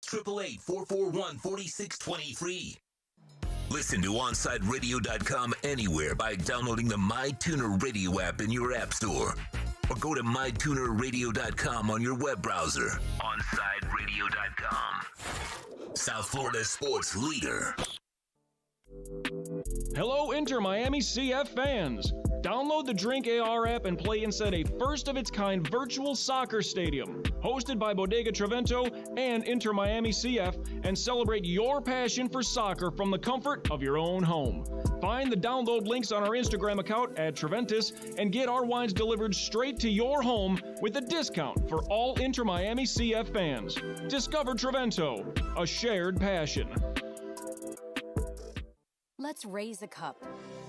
888-441-4623. Listen to OnSideRadio.com anywhere by downloading the MyTuner Radio app in your app store. Or go to MyTunerRadio.com on your web browser. OnSideRadio.com. South Florida sports leader. Hello, Inter Miami CF fans. Download the Drink AR app and play inside a first-of-its-kind virtual soccer stadium, hosted by Bodega Trevento and Inter Miami CF, and celebrate your passion for soccer from the comfort of your own home. Find the download links on our Instagram account at Treventus and get our wines delivered straight to your home with a discount for all Inter Miami CF fans. Discover Trevento, a shared passion. Let's raise a cup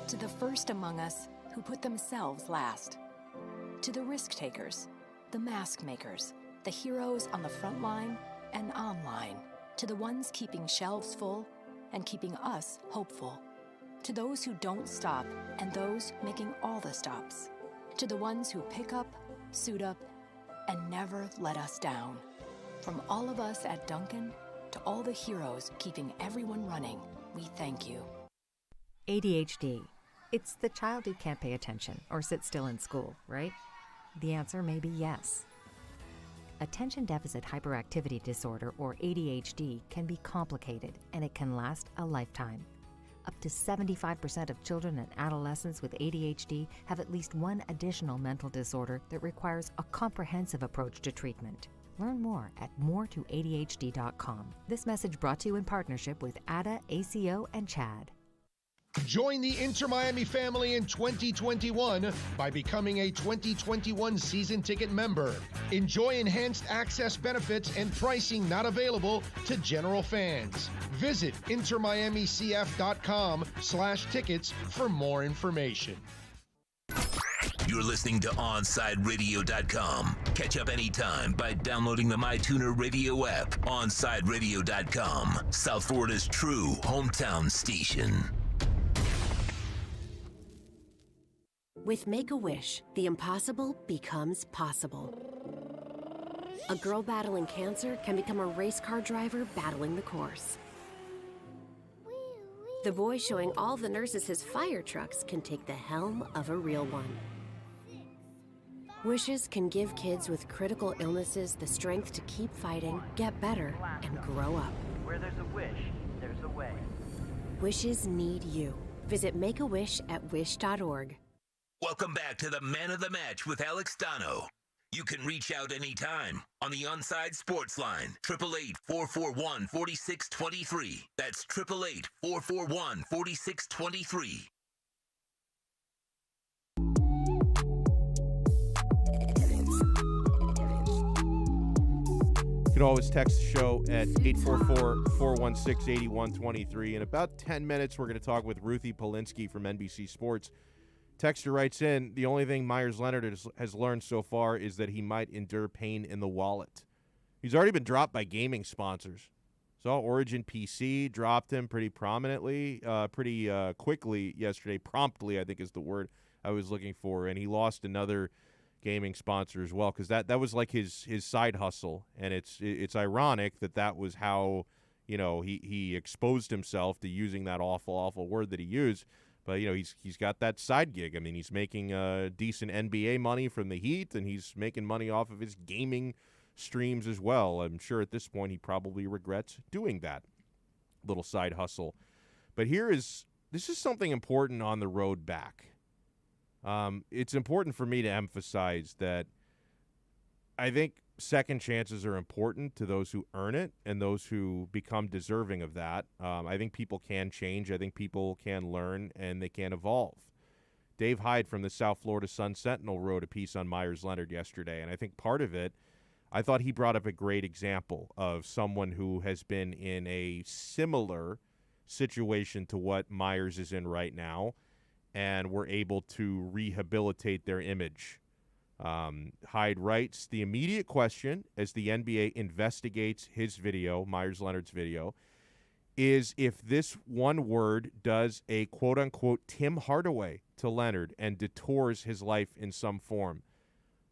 to the first among us who put themselves last. To the risk takers, the mask makers, the heroes on the front line and online. To the ones keeping shelves full and keeping us hopeful. To those who don't stop and those making all the stops. To the ones who pick up, suit up, and never let us down. From all of us at Dunkin' to all the heroes keeping everyone running, we thank you. ADHD. It's the child who can't pay attention or sit still in school, right? The answer may be yes. Attention Deficit Hyperactivity Disorder, or ADHD, can be complicated and it can last a lifetime. Up to 75% of children and adolescents with ADHD have at least one additional mental disorder that requires a comprehensive approach to treatment. Learn more at moretoadhd.com. This message brought to you in partnership with ADA, ACO, and CHAD. Join the Inter Miami family in 2021 by becoming a 2021 season ticket member. Enjoy enhanced access benefits and pricing not available to general fans. Visit intermiamicf.com/tickets for more information. You're listening to OnSideRadio.com. Catch up anytime by downloading the MyTuner Radio app. OnSideRadio.com, South Florida's true hometown station. With Make-A-Wish, the impossible becomes possible. A girl battling cancer can become a race car driver battling the course. The boy showing all the nurses his fire trucks can take the helm of a real one. Wishes can give kids with critical illnesses the strength to keep fighting, get better, and grow up. Where there's a wish, there's a way. Wishes need you. Visit Make-A-Wish at wish.org. Welcome back to the Man of the Match with Alex Donno. You can reach out anytime on the Onside Sports Line, 888-441-4623. That's 888-441-4623. You can always text the show at 844-416-8123. In about 10 minutes, we're going to talk with Ruthie Polinsky from NBC Sports. Texter writes in, the only thing Myers-Leonard has learned so far is that he might endure pain in the wallet. He's already been dropped by gaming sponsors. Saw Origin PC dropped him pretty prominently, pretty quickly yesterday. Promptly, I think is the word I was looking for. And he lost another gaming sponsor as well, because that was like his side hustle. And it's ironic that was how, he exposed himself to using that awful word that he used. But, he's got that side gig. I mean, he's making decent NBA money from the Heat, and he's making money off of his gaming streams as well. I'm sure at this point he probably regrets doing that little side hustle. But this is something important on the road back. It's important for me to emphasize that I think second chances are important to those who earn it and those who become deserving of that. I think people can change. I think people can learn and they can evolve. Dave Hyde from the South Florida Sun-Sentinel wrote a piece on Myers-Leonard yesterday, and I think part of it, I thought he brought up a great example of someone who has been in a similar situation to what Myers is in right now and were able to rehabilitate their image. Hyde writes, the immediate question as the NBA investigates his video, Myers-Leonard's video, is if this one word does a quote-unquote Tim Hardaway to Leonard and detours his life in some form.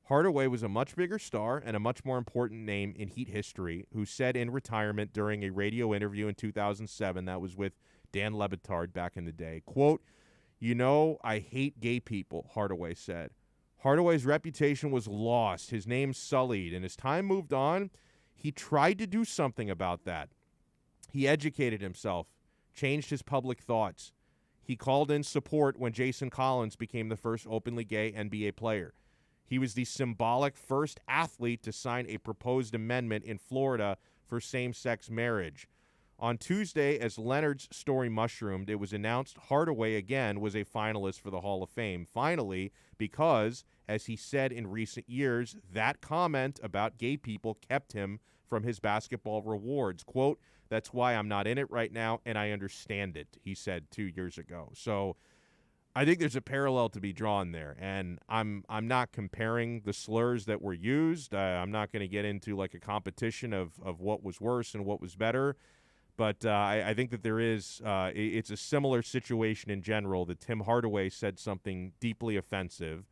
Hardaway was a much bigger star and a much more important name in Heat history, who said in retirement during a radio interview in 2007, that was with Dan Le Batard back in the day, quote, I hate gay people, Hardaway said. Hardaway's reputation was lost, his name sullied, and as time moved on, he tried to do something about that. He educated himself, changed his public thoughts. He called in support when Jason Collins became the first openly gay NBA player. He was the symbolic first athlete to sign a proposed amendment in Florida for same-sex marriage. On Tuesday, as Leonard's story mushroomed, it was announced Hardaway again was a finalist for the Hall of Fame. Finally, because, as he said in recent years, that comment about gay people kept him from his basketball rewards. Quote, "That's why I'm not in it right now, and I understand it," he said 2 years ago. So I think there's a parallel to be drawn there, and I'm not comparing the slurs that were used. I'm not going to get into like a competition of what was worse and what was better, but I think that there is it's a similar situation in general that Tim Hardaway said something deeply offensive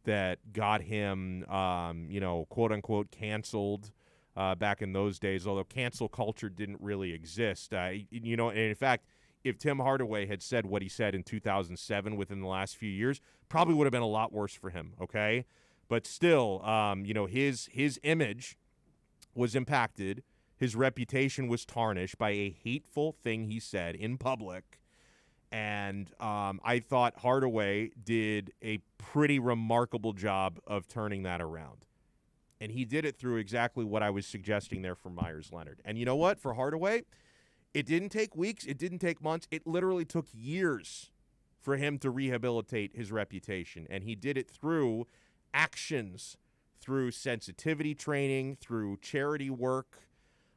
that got him, quote unquote, canceled back in those days. Although cancel culture didn't really exist, and in fact, if Tim Hardaway had said what he said in 2007 within the last few years, probably would have been a lot worse for him, okay? But still, his image was impacted. His reputation was tarnished by a hateful thing he said in public. And I thought Hardaway did a pretty remarkable job of turning that around. And he did it through exactly what I was suggesting there for Myers Leonard. And you know what? For Hardaway, it didn't take weeks. It didn't take months. It literally took years for him to rehabilitate his reputation. And he did it through actions, through sensitivity training, through charity work,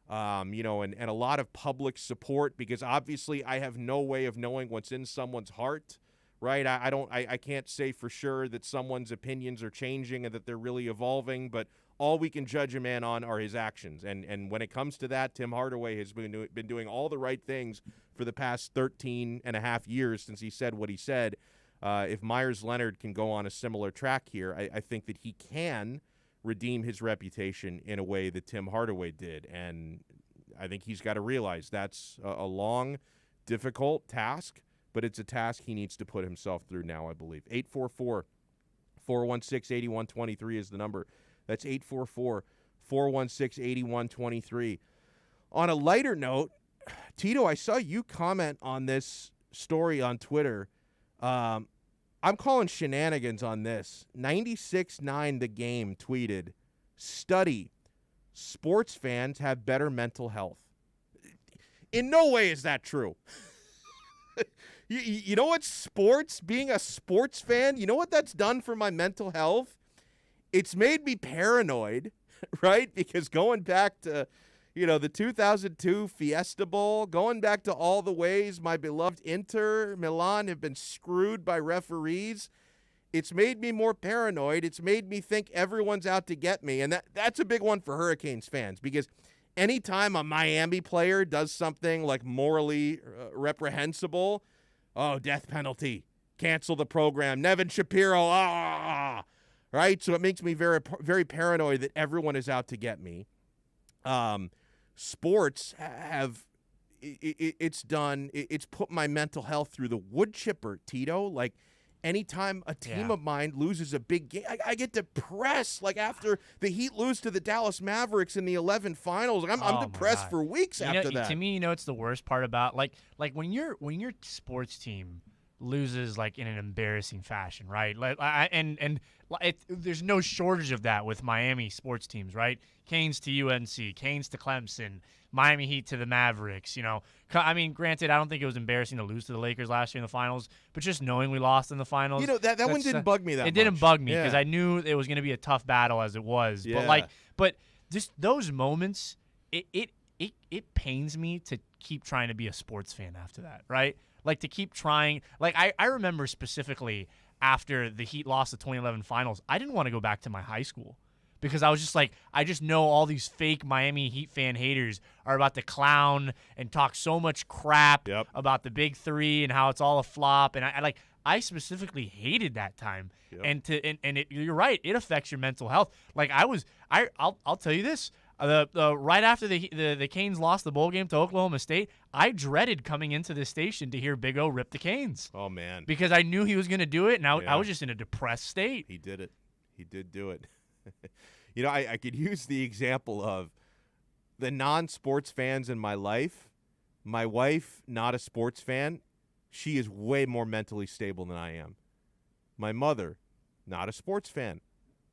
and a lot of public support, because obviously I have no way of knowing what's in someone's heart, right? I can't say for sure that someone's opinions are changing and that they're really evolving, but all we can judge a man on are his actions. And when it comes to that, Tim Hardaway has been doing all the right things for the past 13 and a half years since he said what he said. If Myers Leonard can go on a similar track here, I think that he can redeem his reputation in a way that Tim Hardaway did. And I think he's got to realize that's a long, difficult task, but it's a task he needs to put himself through now, I believe. 844-416-8123 is the number. That's 844-416-8123. On a lighter note, Tito, I saw you comment on this story on Twitter. I'm calling shenanigans on this. 96.9 The Game tweeted, "Study, sports fans have better mental health." In no way is that true. You know what being a sports fan, you know what that's done for my mental health? It's made me paranoid, right? Because going back to, the 2002 Fiesta Bowl, going back to all the ways my beloved Inter Milan have been screwed by referees, it's made me more paranoid. It's made me think everyone's out to get me. And that's a big one for Hurricanes fans, because anytime a Miami player does something like morally reprehensible, death penalty, cancel the program, Nevin Shapiro, right? So it makes me very, very paranoid that everyone is out to get me. Sports have, it's put my mental health through the wood chipper, Tito. Like, anytime a team of mine loses a big game, I get depressed. Like, after the Heat lose to the Dallas Mavericks in the 11 finals, I'm depressed for weeks after that. To me, it's the worst part about, like when your sports team loses like in an embarrassing fashion, right? There's no shortage of that with Miami sports teams, right? Canes to UNC, Canes to Clemson, Miami Heat to the Mavericks. Granted, I don't think it was embarrassing to lose to the Lakers last year in the finals, but just knowing we lost in the finals, that one didn't bug me that much. It didn't bug me because I knew it was going to be a tough battle as it was. Yeah. But just those moments, it pains me to keep trying to be a sports fan after that, right? Like, to keep trying. Like, I remember specifically after the Heat lost the 2011 finals, I didn't want to go back to my high school because I was just like, I just know all these fake Miami Heat fan haters are about to clown and talk so much crap about the big three and how it's all a flop. And I specifically hated that time. Yep. And you're right, it affects your mental health. Like I'll tell you this. Right after the Canes lost the bowl game to Oklahoma State, I dreaded coming into this station to hear Big O rip the Canes. Oh, man. Because I knew he was going to do it, and I was just in a depressed state. He did it. He did do it. You know, I could use the example of the non-sports fans in my life. My wife, not a sports fan, she is way more mentally stable than I am. My mother, not a sports fan,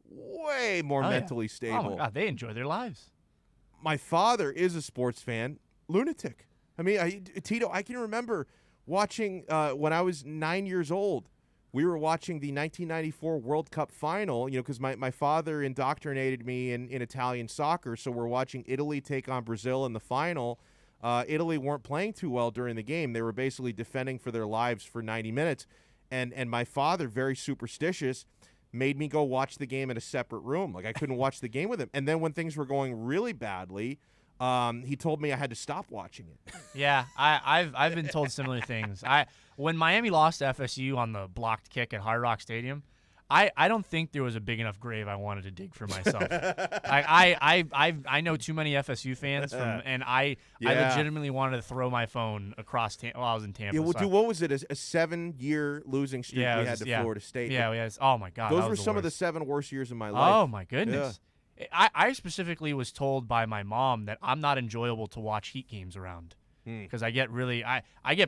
way more mentally stable. Oh, my God, they enjoy their lives. My father is a sports fan, lunatic. I mean, Tito, I can remember watching when I was 9 years old. We were watching the 1994 World Cup final, because my father indoctrinated me in Italian soccer, so we're watching Italy take on Brazil in the final. Italy weren't playing too well during the game. They were basically defending for their lives for 90 minutes. And my father, very superstitious, made me go watch the game in a separate room. Like, I couldn't watch the game with him. And then when things were going really badly, he told me I had to stop watching it. Yeah, I've been told similar things. When Miami lost to FSU on the blocked kick at Hard Rock Stadium, I don't think there was a big enough grave I wanted to dig for myself. I know too many FSU fans, and I legitimately wanted to throw my phone across while I was in Tampa. Yeah, well, dude, what was it? A 7-year losing streak we had to Florida State. Yeah, we had. Oh my God, those were some of the 7 worst years of my life. Oh my goodness. Yeah. I specifically was told by my mom that I'm not enjoyable to watch Heat games around because I get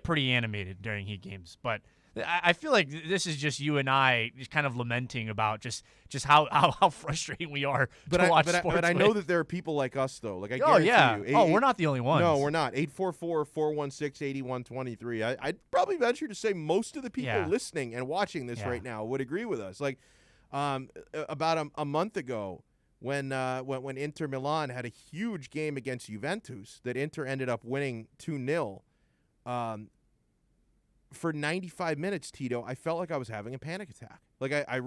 pretty animated during Heat games, but. I feel like this is just you and I just kind of lamenting about just how frustrating we are to watch sports. But I know that there are people like us, though. Like, I guarantee you. We're not the only ones. No, we're not. 844-416-8123. I'd probably venture to say most of the people listening and watching this right now would agree with us. Like, about a month ago, when Inter Milan had a huge game against Juventus that Inter ended up winning 2-0, for 95 minutes, Tito, I felt like I was having a panic attack. Like, I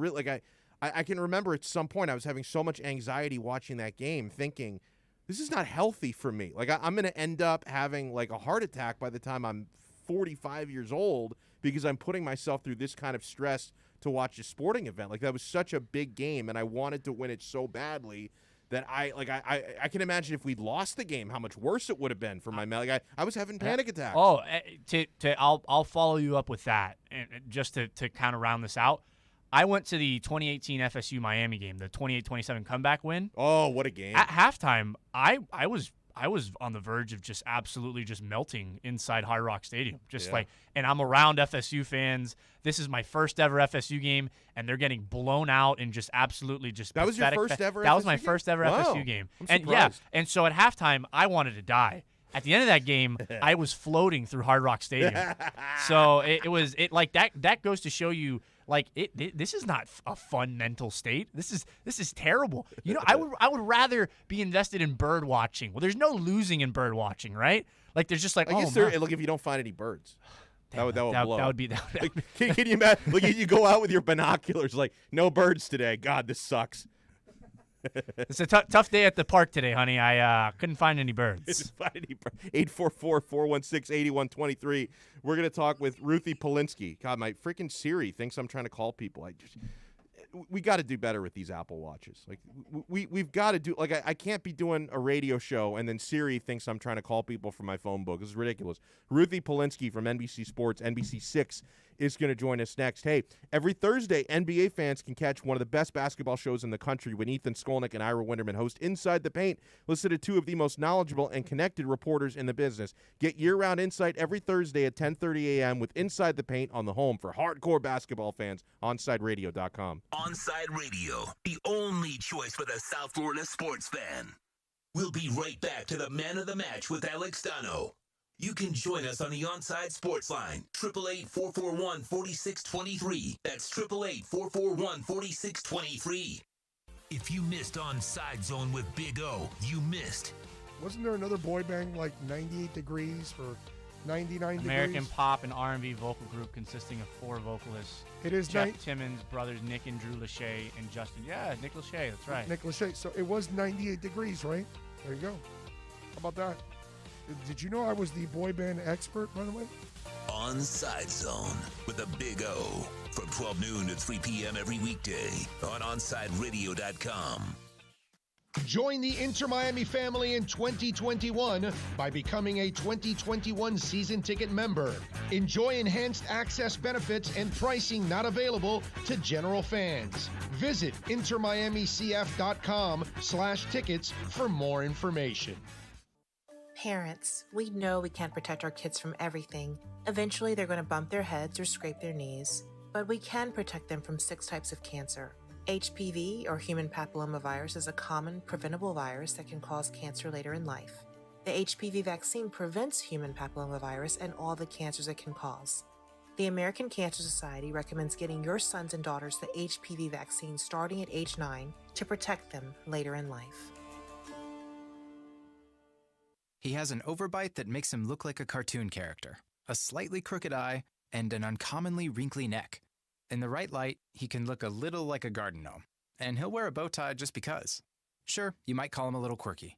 can remember at some point I was having so much anxiety watching that game, thinking, this is not healthy for me. Like, I'm going to end up having, like, a heart attack by the time I'm 45 years old because I'm putting myself through this kind of stress to watch a sporting event. Like, that was such a big game, and I wanted to win it so badly that I can imagine if we'd lost the game, how much worse it would have been for my man. Like, I was having panic attacks. Oh, I'll follow you up with that, and just to kind of round this out. I went to the 2018 FSU Miami game, the 28-27 comeback win. Oh, what a game! At halftime, I was on the verge of just absolutely just melting inside Hard Rock Stadium. And I'm around FSU fans. This is my first ever FSU game, and they're getting blown out and just absolutely just That was your first ever That FSU was my game? first ever Wow. FSU game. I'm And surprised. and so at halftime, I wanted to die. At the end of that game, I was floating through Hard Rock Stadium. So it was like that goes to show you, like, this is not a fun mental state. This is terrible. I would rather be invested in bird watching. Well, there's no losing in bird watching, right? Like, there's just like, I guess look, if you don't find any birds. That would blow. That would be that. Like, can you imagine? Like, you go out with your binoculars, like, no birds today. God, this sucks. It's a tough day at the park today, honey. I couldn't find any birds. 844-416-8123. We're going to talk with Ruthie Polinsky. God, my freaking Siri thinks I'm trying to call people. We got to do better with these Apple Watches. Like, we've got to do, like, I can't be doing a radio show and then Siri thinks I'm trying to call people from my phone book. This is ridiculous. Ruthie Polinsky from NBC Sports, NBC6, is going to join us next. Hey, every Thursday, NBA fans can catch one of the best basketball shows in the country when Ethan Skolnick and Ira Winderman host Inside the Paint. Listen to two of the most knowledgeable and connected reporters in the business. Get year-round insight every Thursday at 10:30 a.m. with Inside the Paint on the home for hardcore basketball fans, OnsideRadio.com. Onside Radio, the only choice for the South Florida sports fan. We'll be right back to the man of the match with Alex Donno. You can join us on the Onside Sports Line, 888-441-4623. That's 888-441-4623. If you missed Onside Zone with Big O, you missed. Wasn't there another boy band like 98 Degrees or 99 American Degrees? pop and R&B vocal group consisting of 4 vocalists. It is Jeff Timmons, brothers Nick and Drew Lachey, and Justin. Yeah, Nick Lachey, that's right. Nick Lachey. So it was 98 Degrees, right? There you go. How about that? Did you know I was the boy band expert, by the way? Onside Zone with a big O from 12 noon to 3 p.m. every weekday on OnsideRadio.com. Join the Inter Miami family in 2021 by becoming a 2021 season ticket member. Enjoy enhanced access benefits and pricing not available to general fans. Visit intermiamicf.com/tickets for more information. Parents, we know we can't protect our kids from everything. Eventually, they're going to bump their heads or scrape their knees. But we can protect them from 6 types of cancer. HPV, or human papillomavirus, is a common preventable virus that can cause cancer later in life. The HPV vaccine prevents human papillomavirus and all the cancers it can cause. The American Cancer Society recommends getting your sons and daughters the HPV vaccine starting at age 9 to protect them later in life. He has an overbite that makes him look like a cartoon character, a slightly crooked eye, and an uncommonly wrinkly neck. In the right light, he can look a little like a garden gnome, and he'll wear a bow tie just because. Sure, you might call him a little quirky,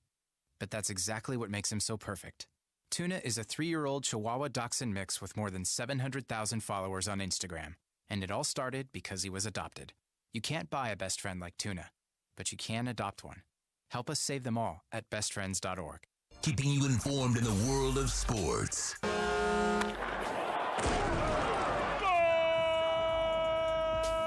but that's exactly what makes him so perfect. Tuna is a 3-year-old Chihuahua Dachshund mix with more than 700,000 followers on Instagram, and it all started because he was adopted. You can't buy a best friend like Tuna, but you can adopt one. Help us save them all at bestfriends.org. Keeping you informed in the world of sports.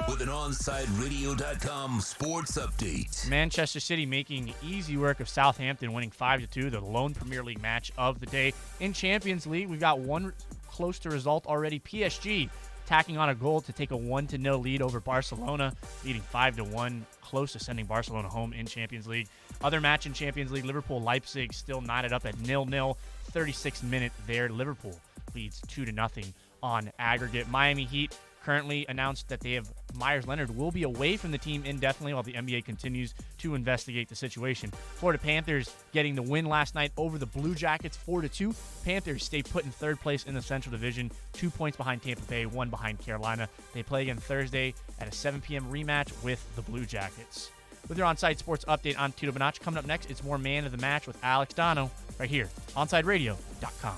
With an OnsideRadio.com sports update. Manchester City making easy work of Southampton, winning 5-2, the lone Premier League match of the day. In Champions League, we've got one close to result already. PSG tacking on a goal to take a 1-0 lead over Barcelona, leading 5-1, close to sending Barcelona home in Champions League. Other match in Champions League, Liverpool-Leipzig still knotted up at 0-0. 36th minute there, Liverpool leads 2-0 on aggregate. Miami Heat currently announced that they have Myers Leonard will be away from the team indefinitely while the NBA continues to investigate the situation. Florida Panthers getting the win last night over the Blue Jackets 4-2. Panthers stay put in 3rd place in the Central Division, 2 points behind Tampa Bay, 1 behind Carolina. They play again Thursday at a 7 p.m. rematch with the Blue Jackets. With your Onside Sports update, I'm Tito Bonacci. Coming up next, it's more Man of the Match with Alex Donno right here, OnsideRadio.com.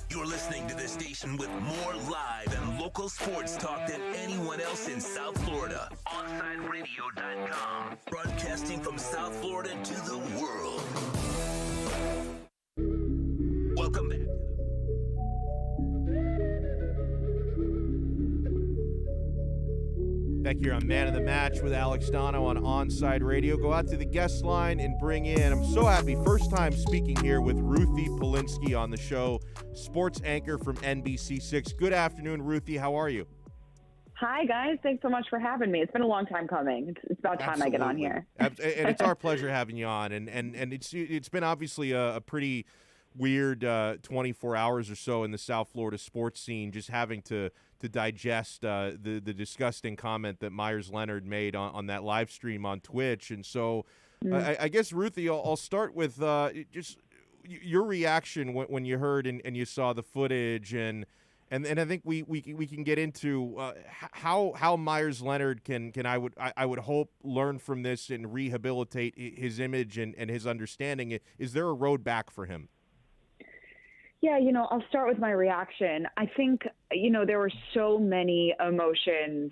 You're listening to the station with more live and local sports talk than anyone else in South Florida. OnsideRadio.com. Broadcasting from South Florida to the world. Welcome back. Back here on Man of the Match with Alex Donno on Onside Radio. Go out to the guest line and bring in, I'm so happy, first time speaking here with Ruthie Polinsky on the show, sports anchor from NBC6. Good afternoon, Ruthie. How are you? Hi, guys. Thanks so much for having me. It's been a long time coming. It's about time I get on here. And it's our pleasure having you on. And it's been obviously a pretty weird 24 hours or so in the South Florida sports scene, just having to digest the disgusting comment that Myers Leonard made on that live stream on Twitch. And so I guess, Ruthie, I'll start with just your reaction when you heard and you saw the footage, and I think we can get into how Myers Leonard can I would hope learn from this and rehabilitate his image and his understanding. Is there a road back for him? Yeah, I'll start with my reaction. I think, there were so many emotions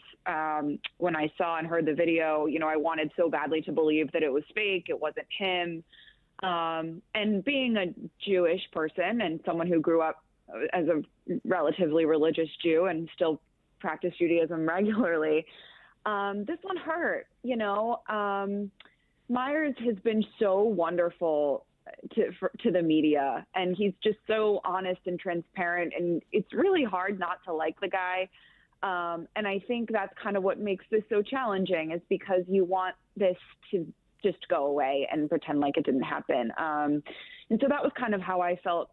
when I saw and heard the video. I wanted so badly to believe that it was fake. It wasn't him. And being a Jewish person and someone who grew up as a relatively religious Jew and still practice Judaism regularly, this one hurt. Myers has been so wonderful to the media, and he's just so honest and transparent, and it's really hard not to like the guy. And I think that's kind of what makes this so challenging, is because you want this to just go away and pretend like it didn't happen. And so that was kind of how I felt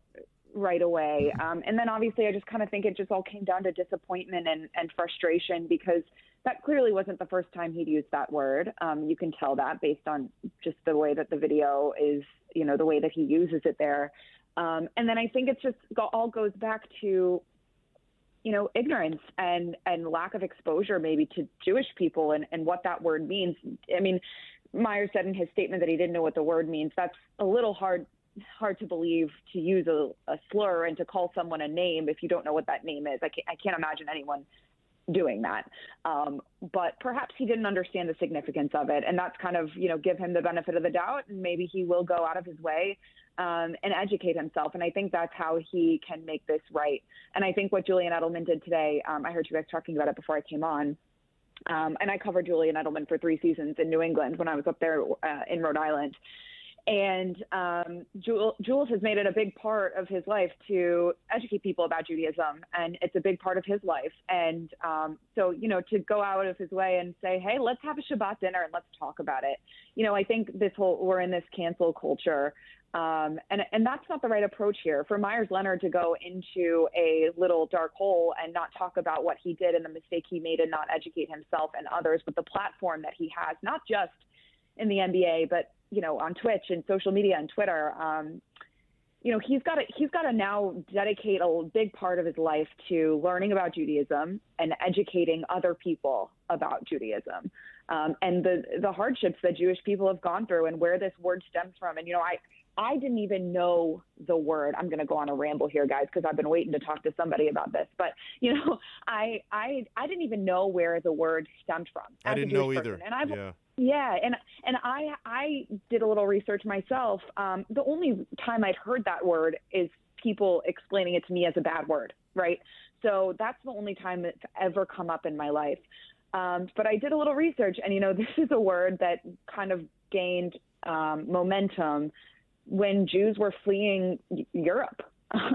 right away. And then obviously I just kind of think it just all came down to disappointment and frustration, because that clearly wasn't the first time he'd used that word. You can tell that based on just the way that the video is, the way that he uses it there. And then I think it's just all goes back to, ignorance and lack of exposure maybe to Jewish people and what that word means. I mean, Myers said in his statement that he didn't know what the word means. That's a little hard hard to believe to use a slur and to call someone a name if you don't know what that name is. I can't imagine anyone doing that. But perhaps he didn't understand the significance of it. And that's kind of, give him the benefit of the doubt. And maybe he will go out of his way and educate himself. And I think that's how he can make this right. And I think what Julian Edelman did today, I heard you guys talking about it before I came on. And I covered Julian Edelman for 3 seasons in New England when I was up there in Rhode Island. And Jules has made it a big part of his life to educate people about Judaism, and it's a big part of his life. And so, to go out of his way and say, hey, let's have a Shabbat dinner and let's talk about it. I think we're in this cancel culture, and that's not the right approach here. For Myers Leonard to go into a little dark hole and not talk about what he did and the mistake he made and not educate himself and others, but the platform that he has, not just in the NBA, but on Twitch and social media and Twitter, he's got to now dedicate a big part of his life to learning about Judaism and educating other people about Judaism, and the hardships that Jewish people have gone through and where this word stems from. And I didn't even know the word. I'm going to go on a ramble here, guys, because I've been waiting to talk to somebody about this. But I didn't even know where the word stemmed from. I didn't know either. And and I did a little research myself. The only time I'd heard that word is people explaining it to me as a bad word, right? So that's the only time it's ever come up in my life. But I did a little research, and this is a word that kind of gained momentum when Jews were fleeing Europe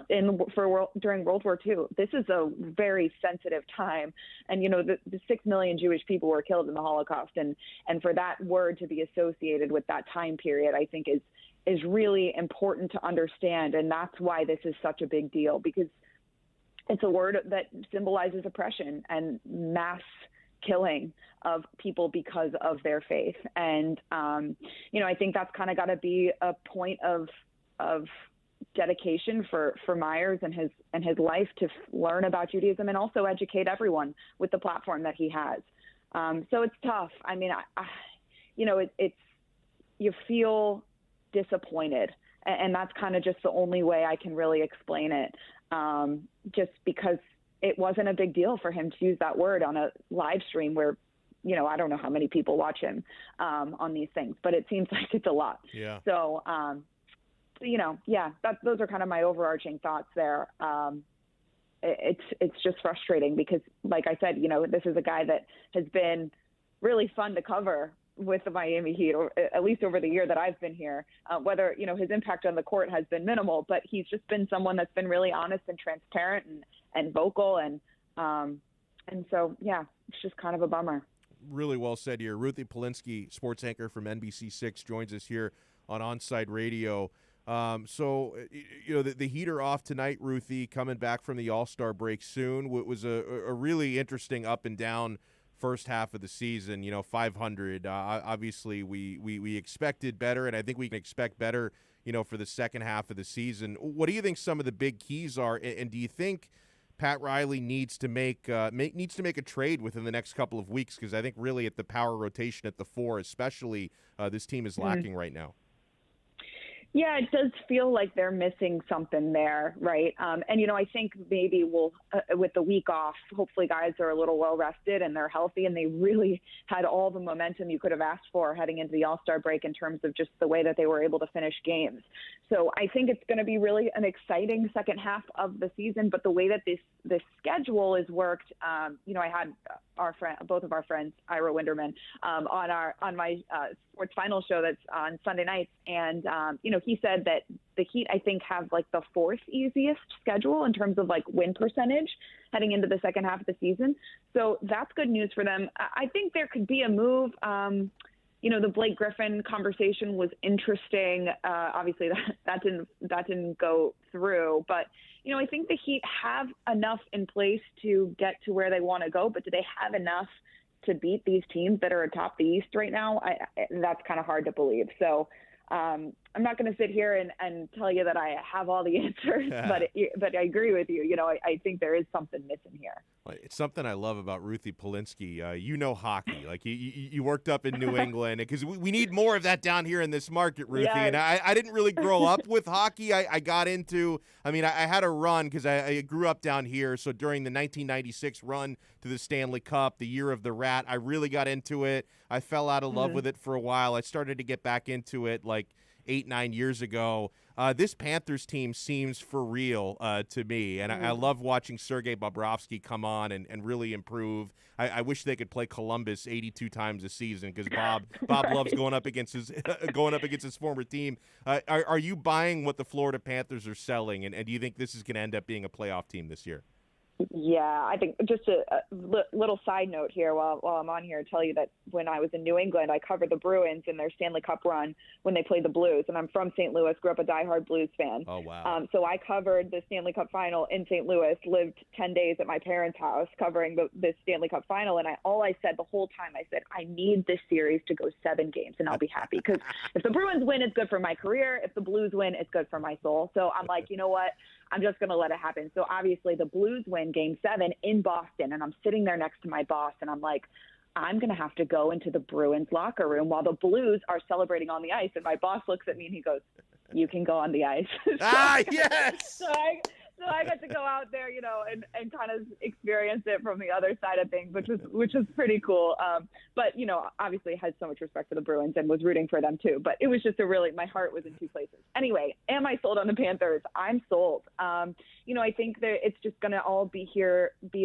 during World War II. This is a very sensitive time. And, the 6 million Jewish people were killed in the Holocaust. And for that word to be associated with that time period, I think is really important to understand. And that's why this is such a big deal, because it's a word that symbolizes oppression and mass killing of people because of their faith. And, I think that's kind of got to be a point of dedication for Myers and his life to learn about Judaism and also educate everyone with the platform that he has. So it's tough. I mean, it's you feel disappointed, and that's kind of just the only way I can really explain it. Just because it wasn't a big deal for him to use that word on a live stream where, I don't know how many people watch him on these things, but it seems like it's a lot. Yeah. So, those are kind of my overarching thoughts there. It's just frustrating because, like I said, this is a guy that has been really fun to cover with the Miami Heat, or at least over the year that I've been here. Whether his impact on the court has been minimal, but he's just been someone that's been really honest and transparent and vocal, and so it's just kind of a bummer. Really well said here. Ruthie Polinsky, sports anchor from NBC6, joins us here on Onside Radio. The Heat are off tonight, Ruthie, coming back from the All-Star break soon. It was a really interesting up and down first half of the season, 500. Obviously, we expected better, and I think we can expect better, for the second half of the season. What do you think some of the big keys are, and do you think Pat Riley needs to make a trade within the next couple of weeks? Because I think really at the power rotation at the 4 especially, this team is lacking right now. Yeah, it does feel like they're missing something there, right? And, I think maybe we'll, with the week off, hopefully guys are a little well-rested and they're healthy and they really had all the momentum you could have asked for heading into the All-Star break in terms of just the way that they were able to finish games. So I think it's going to be really an exciting second half of the season, but the way that this schedule is worked, I had both of our friends, Ira Winderman, on my sports final show that's on Sunday nights. And, he said that the Heat, I think, have like the 4th easiest schedule in terms of like win percentage heading into the second half of the season. So that's good news for them. I think there could be a move. The Blake Griffin conversation was interesting. Obviously that didn't go through, but I think the Heat have enough in place to get to where they want to go, but do they have enough to beat these teams that are atop the East right now? That's kind of hard to believe. So I'm not going to sit here and tell you that I have all the answers, but I agree with you. You know, I think there is something missing here. It's something I love about Ruthie Polinsky. You know hockey. Like, you worked up in New England, because we need more of that down here in this market, Ruthie. Yes. And I didn't really grow up with hockey. I got into – I mean, I had a run because I grew up down here. So during the 1996 run to the Stanley Cup, the year of the Rat, I really got into it. I fell out of love with it for a while. I started to get back into it like 8-9 years ago. This Panthers team seems for real to me, and I love watching Sergei Bobrovsky come on and really improve. I wish they could play Columbus 82 times a season, because Bob loves going up against his former team. Are you buying what the Florida Panthers are selling, and do you think this is going to end up being a playoff team this year? Yeah, I think just a little side note here while I'm on here, tell you that when I was in New England, I covered the Bruins in their Stanley Cup run when they played the Blues. And I'm from St. Louis, grew up a diehard Blues fan. Oh, wow. So I covered the Stanley Cup final in St. Louis, lived 10 days at my parents' house covering the Stanley Cup final. And all I said the whole time, I said, I need this series to go 7 games and I'll be happy. Because if the Bruins win, it's good for my career. If the Blues win, it's good for my soul. So I'm like, you know what? I'm just going to let it happen. So obviously the Blues win Game 7 in Boston, and I'm sitting there next to my boss, and I'm like, I'm going to have to go into the Bruins locker room while the Blues are celebrating on the ice. And my boss looks at me and he goes, you can go on the ice. Yes! So I got to go out there, you know, and kind of experience it from the other side of things, which was pretty cool. But, you know, obviously had so much respect for the Bruins and was rooting for them too. But it was just my heart was in two places. Anyway, am I sold on the Panthers? I'm sold. You know, I think that it's just going to all be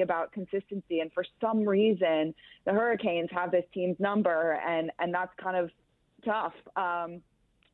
about consistency. And for some reason, the Hurricanes have this team's number, and that's kind of tough.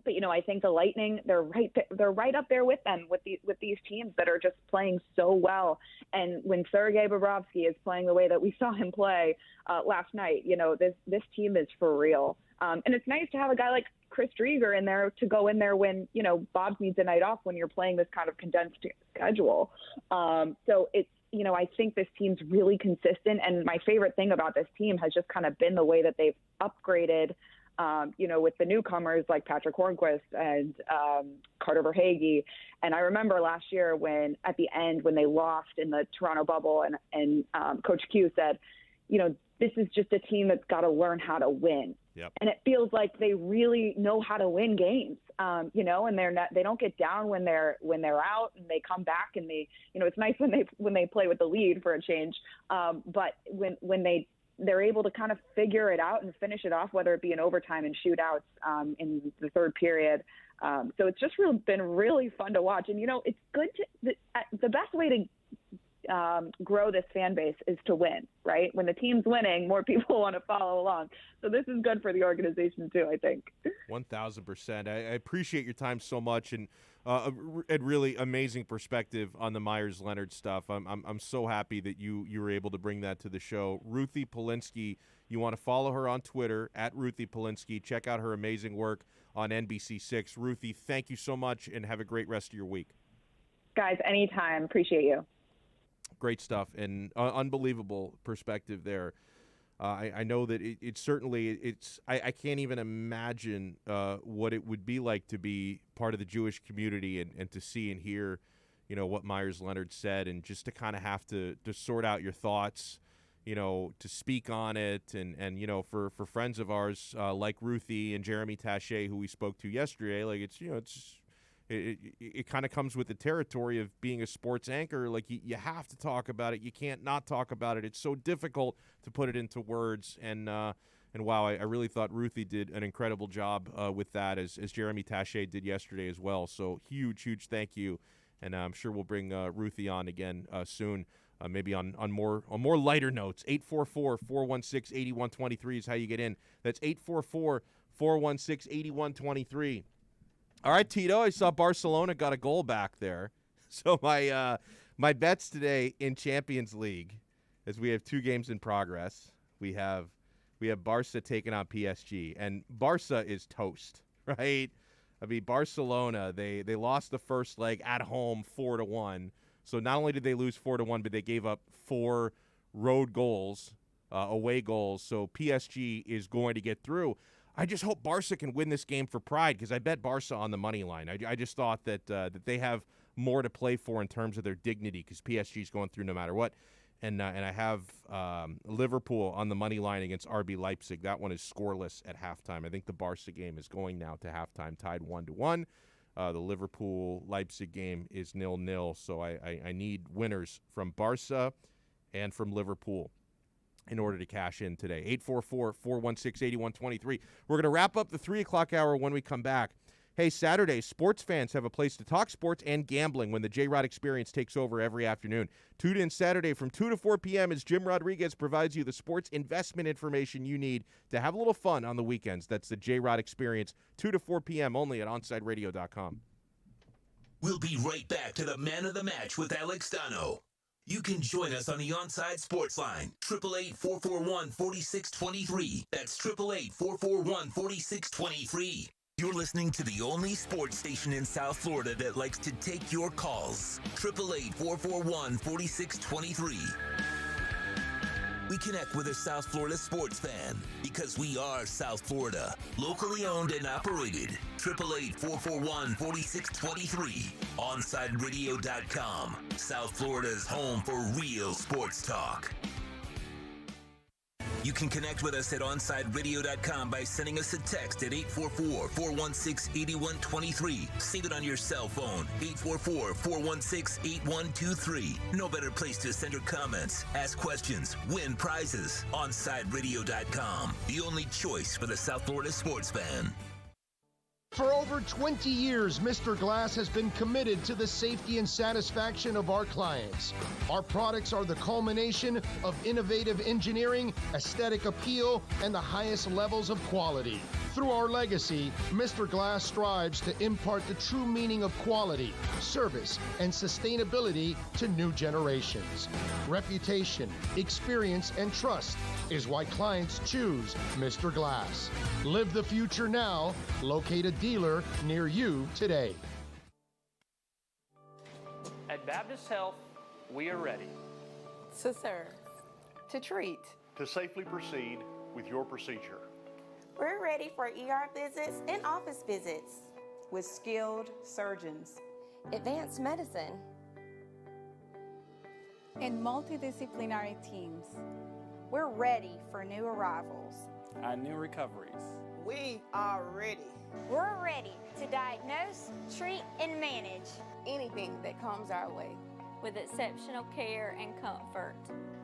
But, you know, I think the Lightning, they're right up there with them, with these teams that are just playing so well. And when Sergei Bobrovsky is playing the way that we saw him play last night, you know, this team is for real. And it's nice to have a guy like Chris Drieger in there to go in there when, you know, Bob needs a night off when you're playing this kind of condensed schedule. So it's, you know, I think this team's really consistent. And my favorite thing about this team has just kind of been the way that they've upgraded, you know, with the newcomers like Patrick Hornquist and Carter Verhaeghe. And I remember last year at the end when they lost in the Toronto bubble, and Coach Q said, you know, this is just a team that's got to learn how to win. Yep. And it feels like they really know how to win games, you know, and they don't get down when they're out, and they come back, and you know, it's nice when they play with the lead for a change. But when they're able to kind of figure it out and finish it off, whether it be in overtime and shootouts in the third period. So it's just been really fun to watch. And, you know, it's good the best way to grow this fan base is to win, right? When the team's winning, more people want to follow along. So this is good for the organization too, I think. 1,000%. I appreciate your time so much, and a really amazing perspective on the Myers-Leonard stuff. I'm so happy that you were able to bring that to the show. Ruthie Polinsky, you want to follow her on Twitter at Ruthie Polinsky. Check out her amazing work on NBC6. Ruthie, thank you so much, and have a great rest of your week. Guys, anytime. Appreciate you. Great stuff, and unbelievable perspective there. I know that it's certainly I can't even imagine what it would be like to be part of the Jewish community and to see and hear, you know, what Myers-Leonard said, and just to kind of have to sort out your thoughts, you know, to speak on it, and you know, for friends of ours like Ruthie and Jeremy Taché, who we spoke to yesterday, like it kind of comes with the territory of being a sports anchor. Like, you have to talk about it. You can't not talk about it. It's so difficult to put it into words. And wow, I really thought Ruthie did an incredible job with that, as Jeremy Taché did yesterday as well. So huge thank you. And I'm sure we'll bring Ruthie on again soon, maybe on more lighter notes. 844-416-8123 is how you get in. That's 844-416-8123. All right, Tito, I saw Barcelona got a goal back there. So my bets today in Champions League, as we have 2 games in progress, we have Barca taking on PSG, and Barca is toast, right? I mean, Barcelona, they lost the first leg at home 4-1. So not only did they lose 4-1, but they gave up 4 road goals, away goals. So PSG is going to get through. I just hope Barca can win this game for pride because I bet Barca on the money line. I just thought that that they have more to play for in terms of their dignity because PSG's going through no matter what. And I have Liverpool on the money line against RB Leipzig. That one is scoreless at halftime. I think the Barca game is going now to halftime tied 1-1. The Liverpool-Leipzig game is 0-0. So I need winners from Barca and from Liverpool in order to cash in today. 844-416-8123. We're going to wrap up the 3 o'clock hour when we come back. Hey, Saturday, sports fans have a place to talk sports and gambling when the J-Rod Experience takes over every afternoon. Tune in Saturday from 2 to 4 p.m. as Jim Rodriguez provides you the sports investment information you need to have a little fun on the weekends. That's the J-Rod Experience, 2 to 4 p.m. only at OnSideRadio.com. We'll be right back to the Man of the Match with Alex Donno. You can join us on the Onside Sports Line, 888-441-4623. That's 888-441-4623. You're listening to the only sports station in South Florida that likes to take your calls. 888-441-4623. We connect with a South Florida sports fan because we are South Florida. Locally owned and operated. 888-441-4623. OnSideRadio.com. South Florida's home for real sports talk. You can connect with us at OnSideRadio.com by sending us a text at 844-416-8123. Save it on your cell phone, 844-416-8123. No better place to send your comments, ask questions, win prizes. OnSideRadio.com, the only choice for the South Florida sports fan. For over 20 years, Mr. Glass has been committed to the safety and satisfaction of our clients. Our products are the culmination of innovative engineering, aesthetic appeal, and the highest levels of quality. Through our legacy, Mr. Glass strives to impart the true meaning of quality, service, and sustainability to new generations. Reputation, experience, and trust is why clients choose Mr. Glass. Live the future now. Locate a dealer near you today. At Baptist Health, we are ready to serve, to treat, to safely proceed with your procedure. We're ready for ER visits and office visits with skilled surgeons, advanced medicine, and multidisciplinary teams. We're ready for new arrivals and new recoveries. We are ready. We're ready to diagnose, treat, and manage anything that comes our way with exceptional care and comfort.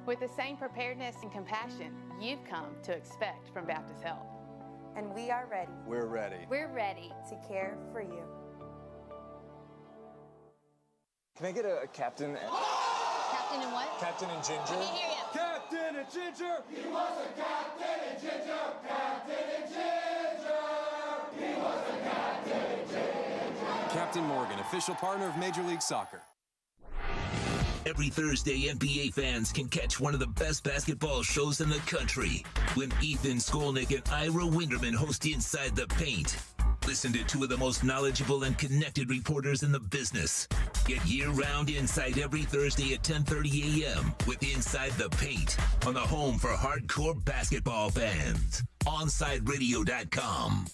With the same preparedness and compassion you've come to expect from Baptist Health. And we are ready. We're ready. We're ready to care for you. Can I get a captain? Captain and what? Captain and Ginger. I can't hear you. Captain and Ginger. He was a captain and Ginger. Captain and Ginger. He was a captain and Ginger. Captain Morgan, official partner of Major League Soccer. Every Thursday, NBA fans can catch one of the best basketball shows in the country when Ethan Skolnick and Ira Winderman host Inside the Paint. Listen to two of the most knowledgeable and connected reporters in the business. Get year-round insight every Thursday at 10:30 a.m. with Inside the Paint on the home for hardcore basketball fans. OnSideRadio.com.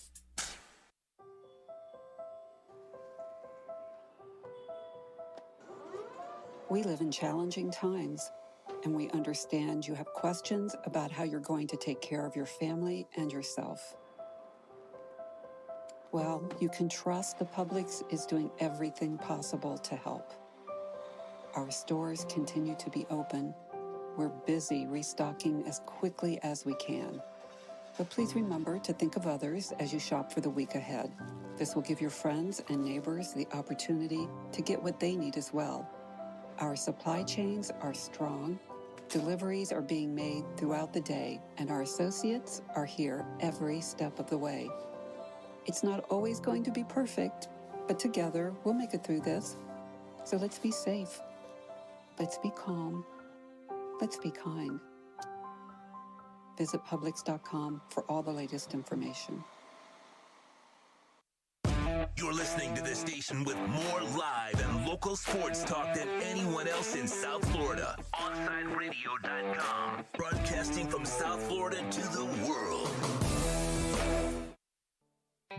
We live in challenging times, and we understand you have questions about how you're going to take care of your family and yourself. Well, you can trust the Publix is doing everything possible to help. Our stores continue to be open. We're busy restocking as quickly as we can. But please remember to think of others as you shop for the week ahead. This will give your friends and neighbors the opportunity to get what they need as well. Our supply chains are strong, deliveries are being made throughout the day, and our associates are here every step of the way. It's not always going to be perfect, but together we'll make it through this. So let's be safe. Let's be calm. Let's be kind. Visit Publix.com for all the latest information. You're listening to this station with more live and local sports talk than anyone else in South Florida. OnSideRadio.com. Broadcasting from South Florida to the world.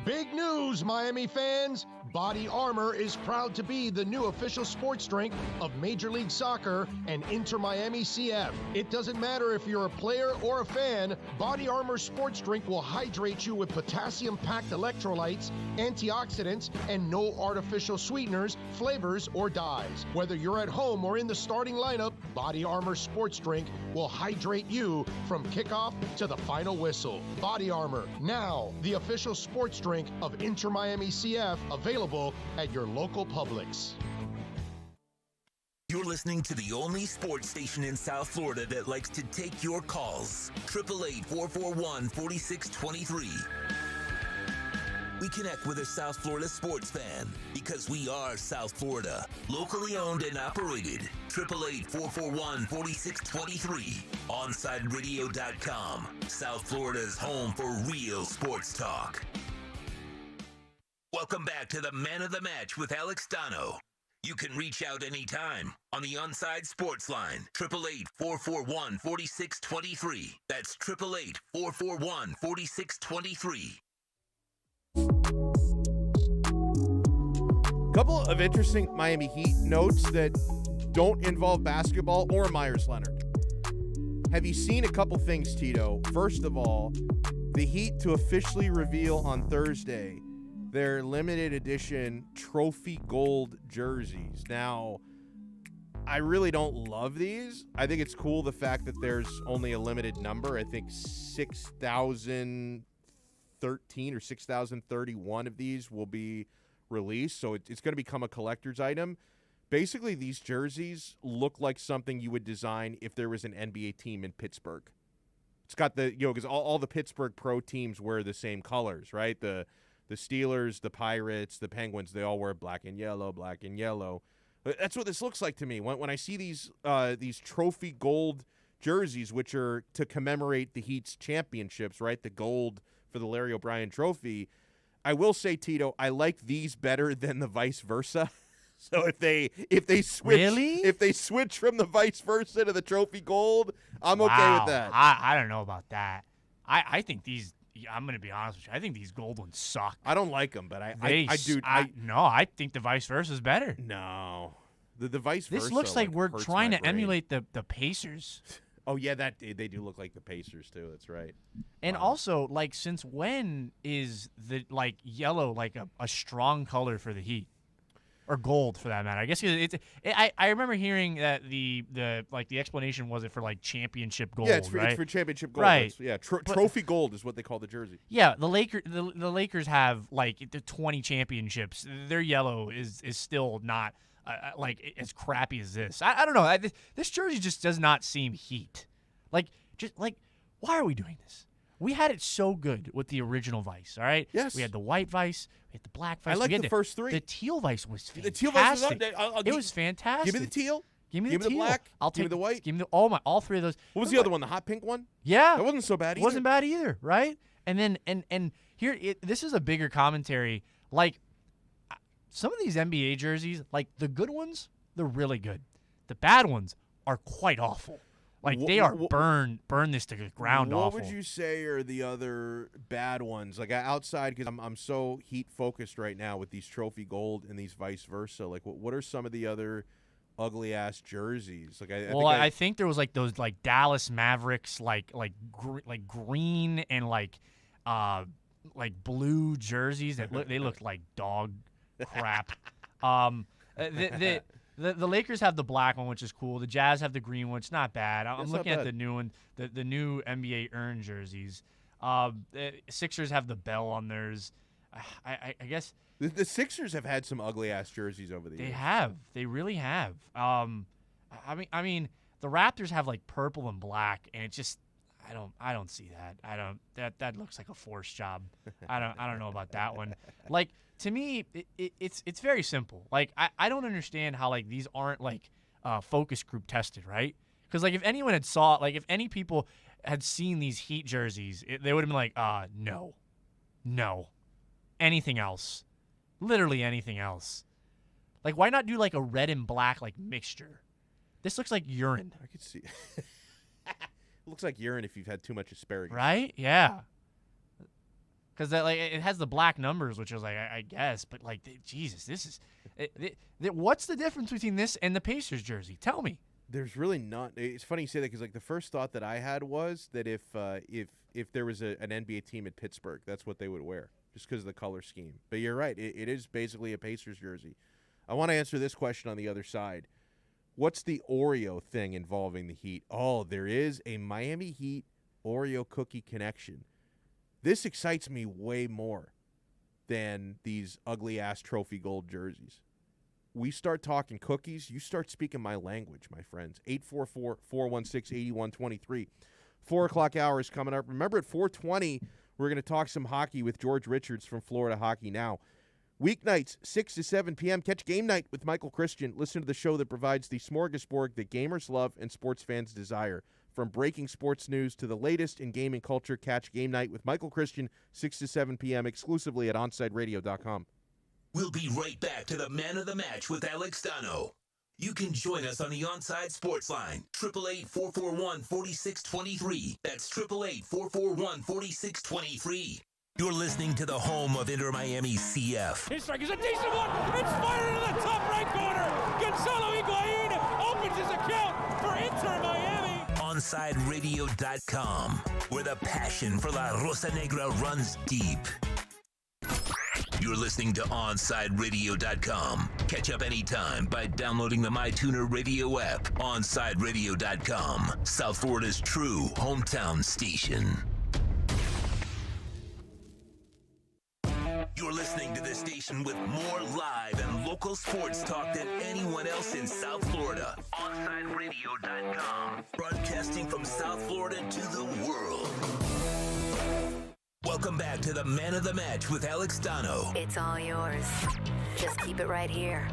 Big news, Miami fans! Body Armor is proud to be the new official sports drink of Major League Soccer and Inter Miami CF. It doesn't matter if you're a player or a fan, Body Armor sports drink will hydrate you with potassium-packed electrolytes, antioxidants, and no artificial sweeteners, flavors, or dyes. Whether you're at home or in the starting lineup, Body Armor sports drink will hydrate you from kickoff to the final whistle. Body Armor, now the official sports drink of Inter Miami CF, available at your local Publix. You're listening to the only sports station in South Florida that likes to take your calls. 888-441-4623. We connect with a South Florida sports fan because we are South Florida. Locally owned and operated. 888-441-4623. OnSideRadio.com. South Florida's home for real sports talk. Welcome back to the Man of the Match with Alex Donno. You can reach out anytime on the Onside Sports Line, 888-441-4623. That's 888-441-4623. Couple of interesting Miami Heat notes that don't involve basketball or Myers Leonard. Have you seen a couple things, Tito? First of all, the Heat to officially reveal on Thursday their limited edition trophy gold jerseys. Now, I really don't love these. I think it's cool the fact that there's only a limited number. I think 6,013 or 6,031 of these will be released, so it's going to become a collector's item. Basically, these jerseys look like something you would design if there was an NBA team in Pittsburgh. It's got the, because all the Pittsburgh pro teams wear the same colors, right? The Steelers, the Pirates, the Penguins, they all wear black and yellow. That's what this looks like to me. When I see these trophy gold jerseys, which are to commemorate the Heat's championships, right? The gold for the Larry O'Brien trophy. I will say, Tito, I like these better than the vice versa. So if they switch from the vice versa to the trophy gold, I'm okay with that. I don't know about that. I think these. I'm going to be honest with you. I think these gold ones suck. I don't like them, but I do. No, I think the vice versa is better. No, the vice versa. This looks like we're trying to emulate the Pacers. Oh yeah, they do look like the Pacers too. That's right. And also, since when is the yellow a strong color for the Heat? Or gold, for that matter. I guess I remember hearing that the explanation was it for championship gold. Yeah, it's right? for championship gold. Right. Trophy gold is what they call the jersey. Yeah, the Lakers have the 20 championships. Their yellow is still not as crappy as this. I don't know. This jersey just does not seem Heat. Why are we doing this? We had it so good with the original Vice, all right? Yes. We had the white Vice. We had the black Vice. I like the first three. The teal Vice was fantastic. The teal Vice it was fantastic. Give me the teal. Give me the teal. black. I'll give me the white. Give me all three of those. What was the other one? The hot pink one? Yeah. That wasn't so bad either. Wasn't bad either, right? And then and here this is a bigger commentary. Some of these NBA jerseys, the good ones, they're really good. The bad ones are quite awful. They are burn this to the ground awful. What would you say are the other bad ones? Outside, because I'm so Heat focused right now with these trophy gold and these vice versa. What are some of the other ugly ass jerseys? I think there was those Dallas Mavericks green and blue jerseys that they looked like dog crap. The Lakers have the black one, which is cool. The Jazz have the green one. It's not bad. I'm looking at the new one, the new NBA earned jerseys. Sixers have the bell on theirs. I guess the Sixers have had some ugly ass jerseys over the years. They have. They really have. I mean, the Raptors have purple and black, and it just I don't see that. That looks like a forced job. I don't know about that one. To me, it's very simple. I don't understand how these aren't focus group tested, right? Because if anyone had if any people had seen these Heat jerseys, they would have been no, anything else, literally anything else. Why not do a red and black mixture? This looks like urine. I could see. It looks like urine if you've had too much asparagus. Right? Yeah. because it has the black numbers, which is like I guess, but like Jesus, this is what's the difference between this and the Pacers jersey? Tell me. There's really not. It's funny you say that because like the first thought that I had was that if there was an NBA team at Pittsburgh, that's what they would wear, just because of the color scheme. But you're right. It is basically a Pacers jersey. I want to answer this question on the other side. What's the Oreo thing involving the Heat? Oh, there is a Miami Heat Oreo cookie connection. This excites me way more than these ugly-ass trophy gold jerseys. We start talking cookies, you start speaking my language, my friends. 844-416-8123. 4 o'clock hour is coming up. Remember, at 4:20, we're going to talk some hockey with George Richards from Florida Hockey Now. Weeknights, 6 to 7 p.m. Catch Game Night with Michael Christian. Listen to the show that provides the smorgasbord that gamers love and sports fans desire. From breaking sports news to the latest in gaming culture, catch Game Night with Michael Christian, 6 to 7 p.m. exclusively at OnSideRadio.com. We'll be right back to the Man of the Match with Alex Donno. You can join us on the Onside Sports Line, 888-441-4623. That's 888-441-4623. You're listening to the home of Inter Miami CF. His strike is a decent one. It's fired into the top right corner. Gonzalo Higuain opens his account for Inter Miami. OnSideRadio.com, where the passion for La Rosa Negra runs deep. You're listening to OnSideRadio.com. Catch up anytime by downloading the MyTuner Radio app. OnSideRadio.com, South Florida's true hometown station. You're listening to the station with more live and local sports talk than anyone else in South Florida. OnSideRadio.com, broadcasting from South Florida to the world. Welcome back to the Man of the Match with Alex Donno. It's all yours. Just keep it right here.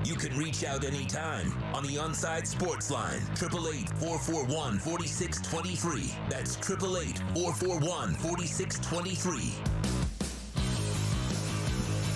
You can reach out anytime on the Onside Sports Line, 888-441-4623. That's 888-441-4623.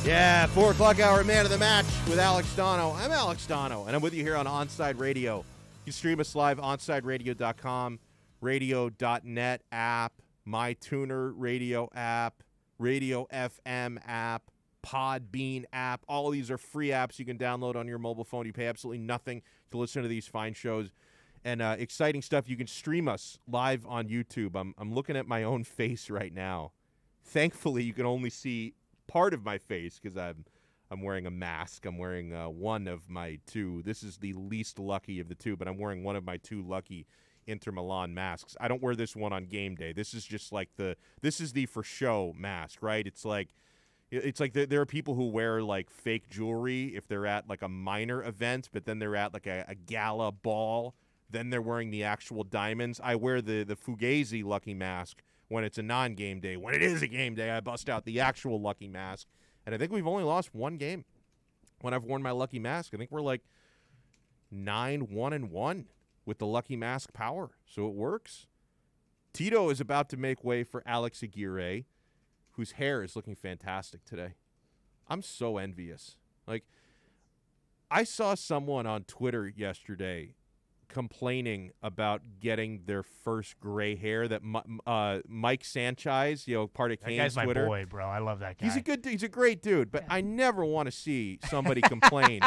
Yeah, 4 o'clock hour Man of the Match with Alex Donno. I'm Alex Donno, and I'm with you here on Onside Radio. You can stream us live, OnSideRadio.com, radio.net app, MyTuner Radio app, Radio FM app, Podbean app. All of these are free apps you can download on your mobile phone. You pay absolutely nothing to listen to these fine shows. And exciting stuff. You can stream us live on YouTube. I'm looking at my own face right now. Thankfully, you can only see part of my face because I'm wearing a mask. I'm wearing one of my two. This is the least lucky of the two, but I'm wearing one of my two lucky Inter Milan masks. I don't wear this one on game day. This is just like this is the for show mask, right? It's like there are people who wear like fake jewelry if they're at like a minor event, but then they're at like a gala ball, then they're wearing the actual diamonds. I wear the Fugazi lucky mask when it's a non-game day. When it is a game day, I bust out the actual lucky mask. And I think we've only lost one game when I've worn my lucky mask. I think we're like 9-1-1 with the lucky mask power. So it works. Tito is about to make way for Alex Aguirre, whose hair is looking fantastic today. I'm so envious. Like, I saw someone on Twitter yesterday complaining about getting their first gray hair that Mike Sanchez, part of Kane's That guy's my Twitter. boy, bro. I love that guy. He's a great dude, but I never want to see somebody complain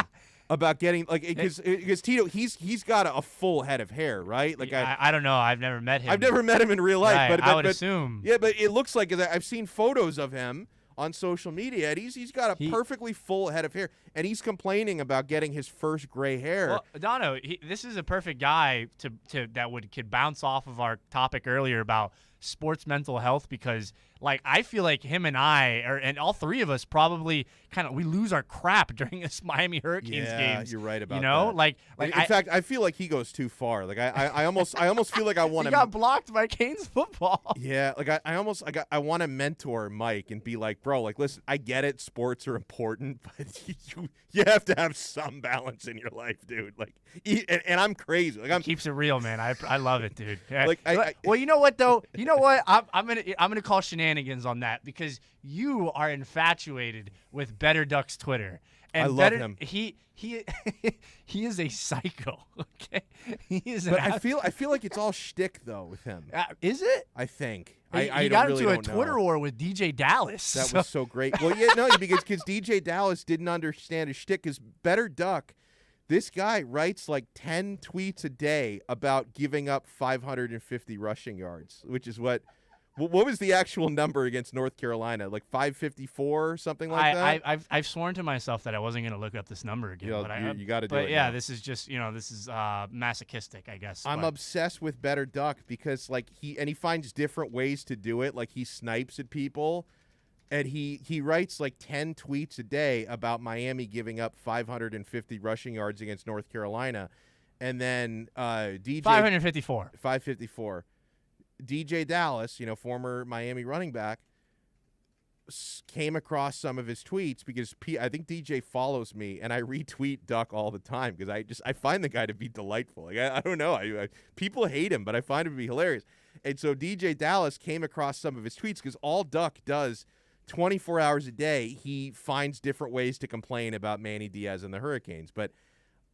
about getting because Tito he's got a full head of hair, right? Like I don't know. I've never met him. I've never met him in real life, Right, but I would assume. Yeah, but it looks like I've seen photos of him on social media, and he's got a perfectly full head of hair, and he's complaining about getting his first gray hair. Well, Donno, this is a perfect guy to could bounce off of our topic earlier about sports mental health, because like I feel like him and and all three of us probably we lose our crap during this Miami Hurricanes games. You're right about that. Like in fact, I feel like he goes too far. Like I almost feel like I want he to. got blocked by Canes football. Yeah, like I want to mentor Mike and be like, bro, like listen, I get it, sports are important, but you have to have some balance in your life, dude. Like, and I'm crazy. Like keeps it real, man. I love it, dude. Like well, you know what though? You know what? I'm gonna call shenanigans on that because you are infatuated with Better Duck's Twitter. And I love him. He is a psycho. Okay, he is. But I feel like it's all shtick though with him. Is it? I think. He got into a Twitter war with DJ Dallas. That was so great. Well, yeah, no, because DJ Dallas didn't understand his shtick. Because Better Duck, this guy writes like 10 tweets a day about giving up 550 rushing yards, which is what was the actual number against North Carolina? Like 554 or something like that? I've sworn to myself that I wasn't going to look up this number again. You got to do it. But yeah, now. this is just, this is masochistic, I guess. I'm obsessed with Better Duck because like he finds different ways to do it. Like he snipes at people. And he writes like 10 tweets a day about Miami giving up 550 rushing yards against North Carolina. And then DJ 554. DJ Dallas, former Miami running back, came across some of his tweets because I think DJ follows me and I retweet Duck all the time because I find the guy to be delightful. Like I don't know, people hate him, but I find him to be hilarious. And so DJ Dallas came across some of his tweets because all Duck does 24 hours a day, he finds different ways to complain about Manny Diaz and the Hurricanes. But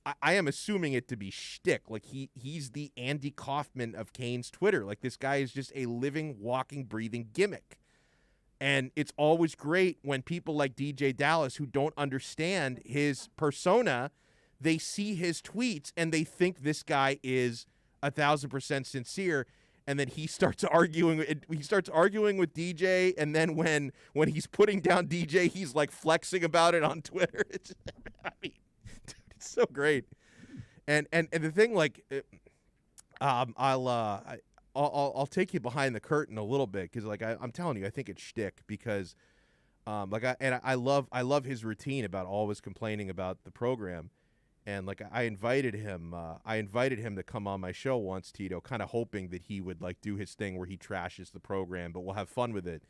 I am assuming it to be shtick. Like he's the Andy Kaufman of Canes Twitter. Like this guy is just a living, walking, breathing gimmick. And it's always great when people like DJ Dallas who don't understand his persona, they see his tweets and they think this guy is 1,000% sincere. And then he starts arguing with DJ, and then when he's putting down DJ, he's like flexing about it on Twitter. It's so great. And the thing, like, I'll take you behind the curtain a little bit because like I'm telling you, I think it's shtick because I love his routine about always complaining about the program. And like I invited him to come on my show once, Tito, kind of hoping that he would like do his thing where he trashes the program, but we'll have fun with it.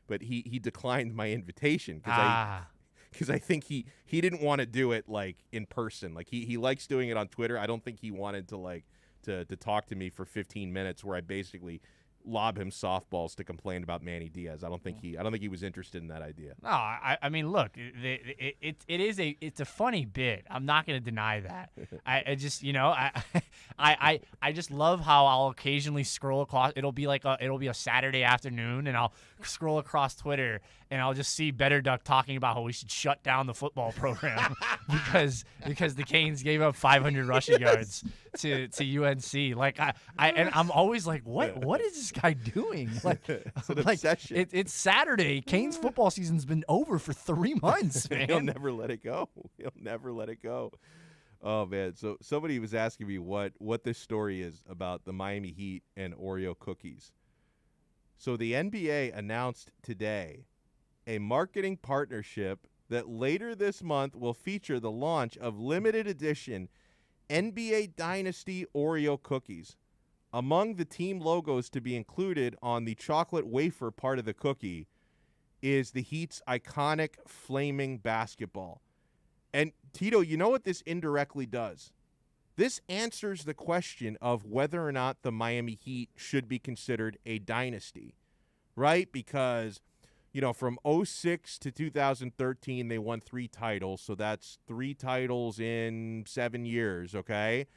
But he declined my invitation because I think he didn't want to do it like in person. Like he likes doing it on Twitter. I don't think he wanted to like to talk to me for 15 minutes where I basically lob him softballs to complain about Manny Diaz. I don't think he was interested in that idea. No, I mean, look, it's a funny bit. I'm not going to deny that. I just I just love how I'll occasionally scroll across. It'll be a Saturday afternoon, and I'll scroll across Twitter, and I'll just see Better Duck talking about how we should shut down the football program because the Canes gave up 500 rushing yards to UNC. Like I'm always like, what is this guy doing? Like, it's an obsession. It's Saturday. Canes football season's been over for 3 months, man. He'll never let it go. Oh man! So somebody was asking me what this story is about the Miami Heat and Oreo cookies. So the NBA announced today a marketing partnership that later this month will feature the launch of limited edition NBA Dynasty Oreo cookies. Among the team logos to be included on the chocolate wafer part of the cookie is the Heat's iconic flaming basketball. And Tito, you know what this indirectly does? This answers the question of whether or not the Miami Heat should be considered a dynasty, right? Because, from 2006 to 2013, they won 3 titles. So that's 3 titles in 7 years, okay?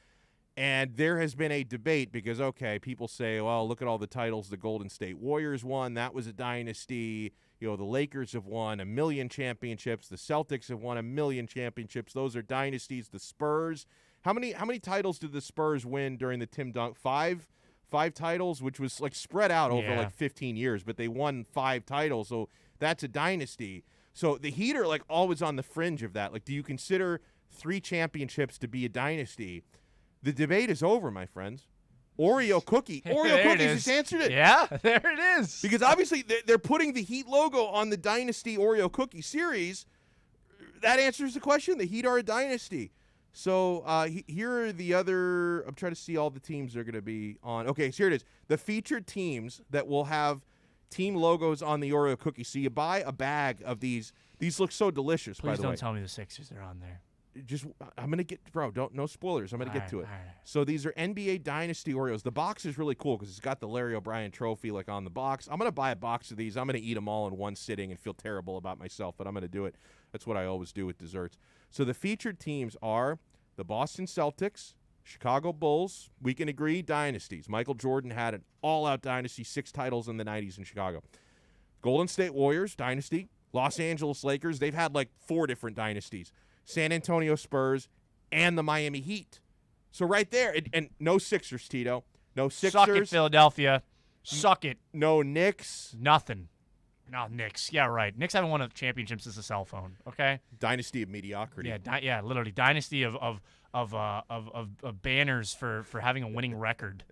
And there has been a debate because, okay, people say, well, look at all the titles the Golden State Warriors won. That was a dynasty. The Lakers have won 1 million championships. The Celtics have won 1 million championships. Those are dynasties. The Spurs. How many titles did the Spurs win during the Tim Duncan? 5 titles, which was like spread out over like 15 years, but they won 5 titles. So that's a dynasty. So the Heat are like always on the fringe of that. Like, do you consider 3 championships to be a dynasty? The debate is over, my friends. Oreo cookies just answered it. Yeah, there it is. Because obviously they're putting the Heat logo on the Dynasty Oreo cookie series. That answers the question. The Heat are a dynasty. So here are the other – I'm trying to see all the teams they're going to be on. Okay, so here it is. The featured teams that will have team logos on the Oreo cookie. So you buy a bag of these. These look so delicious, by the way. Please don't tell me the Sixers are on there. I'm gonna get, bro. No spoilers. I'm gonna get to it. All right. So these are NBA Dynasty Oreos. The box is really cool because it's got the Larry O'Brien trophy like on the box. I'm gonna buy a box of these. I'm gonna eat them all in one sitting and feel terrible about myself, but I'm gonna do it. That's what I always do with desserts. So the featured teams are the Boston Celtics, Chicago Bulls. We can agree, dynasties. Michael Jordan had an all-out dynasty, 6 titles in the 90s in Chicago. Golden State Warriors, dynasty. Los Angeles Lakers, they've had like 4 different dynasties. San Antonio Spurs and the Miami Heat. So right there, and no Sixers, Tito. No Sixers. Suck it, Philadelphia. Suck it. No Knicks. Nothing. No, Knicks. Yeah, right. Knicks haven't won a championship since the cell phone, okay? Dynasty of mediocrity. Yeah, literally. Dynasty of banners for having a winning record.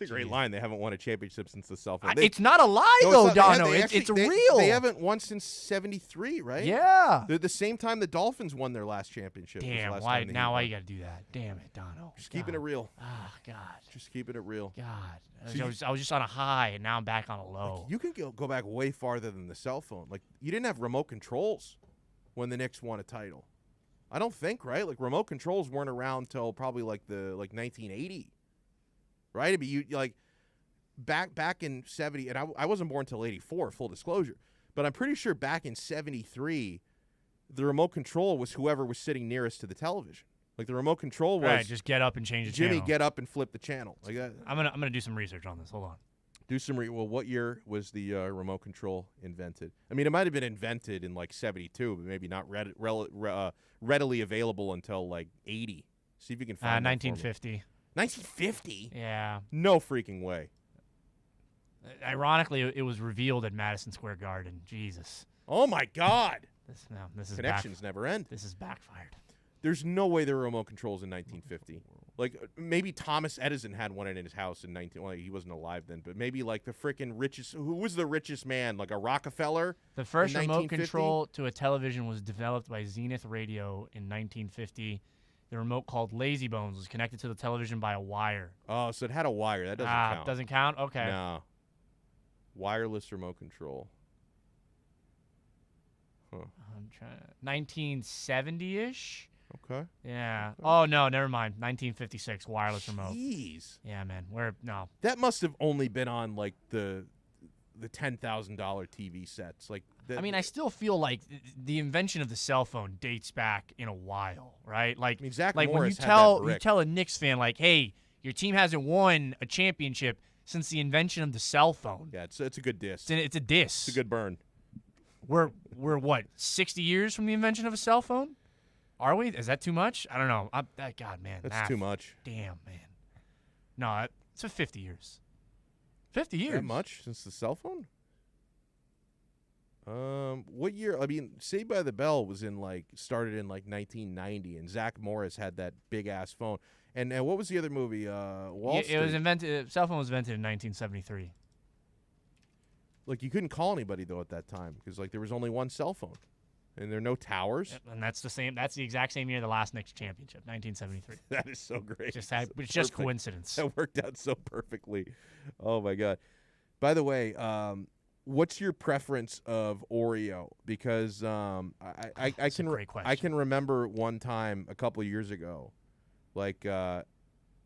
It's a great line. They haven't won a championship since the cell phone. It's not a lie, though, Donno. It's real. They haven't won since 73, right? Yeah. They're the same time the Dolphins won their last championship. Damn, why you got to do that? Damn it, Donno. Just keeping it real. Oh, God. Just keeping it real. God. I was just on a high, and now I'm back on a low. Like, you can go back way farther than the cell phone. Like, you didn't have remote controls when the Knicks won a title. I don't think, right? Like, remote controls weren't around until probably like 1980. Right? I mean, you like back in 70, and I wasn't born until 84, full disclosure. But I'm pretty sure back in 73, the remote control was whoever was sitting nearest to the television. Like the remote control was right, just get up and change the Jimmy, channel. get up and flip the channel. Like that. I'm gonna do some research on this. Hold on. Do some well, what year was the remote control invented? I mean, it might have been invented in like 72, but maybe not readily available until like 80. See if you can find 1950. 1950? Yeah. No freaking way. Ironically, it was revealed at Madison Square Garden. Jesus. Oh, my God. This is Connections never end. This is backfired. There's no way there were remote controls in 1950. Like, maybe Thomas Edison had one in his house in well, he wasn't alive then, but maybe like the freaking richest, who was the richest man? Like a Rockefeller? The first remote control to a television was developed by Zenith Radio in 1950. The remote, called Lazy Bones, was connected to the television by a wire. Oh, so it had a wire. That doesn't count. Doesn't count? Okay. No. Wireless remote control. Huh. I'm trying to... 1970-ish? Okay. Yeah. Okay. Oh, no, never mind. 1956, wireless remote. Jeez. Yeah, man. No. That must have only been on, like, the $10,000 TV sets. Like, I mean, I still feel like the invention of the cell phone dates back in a while, right? Like, I mean, Zach like Morris when you tell a Knicks fan, like, hey, your team hasn't won a championship since the invention of the cell phone. Yeah, it's a good diss. It's a diss. It's a good burn. We're what, 60 years from the invention of a cell phone? Are we? Is that too much? I don't know. God, man. That's too much. Damn, man. No, it's 50 years. 50 years. That much since the cell phone? What year? I mean, Saved by the Bell was started in 1990, and Zach Morris had that big ass phone. And what was the other movie? Wall Street. It was invented. Cell phone was invented in 1973. Like, you couldn't call anybody though at that time because there was only one cell phone, and there are no towers. And that's the exact same year the last Knicks championship, 1973. That is so great. It's just coincidence. That worked out so perfectly. Oh my God. By the way, what's your preference of Oreo? Because I can remember one time a couple of years ago,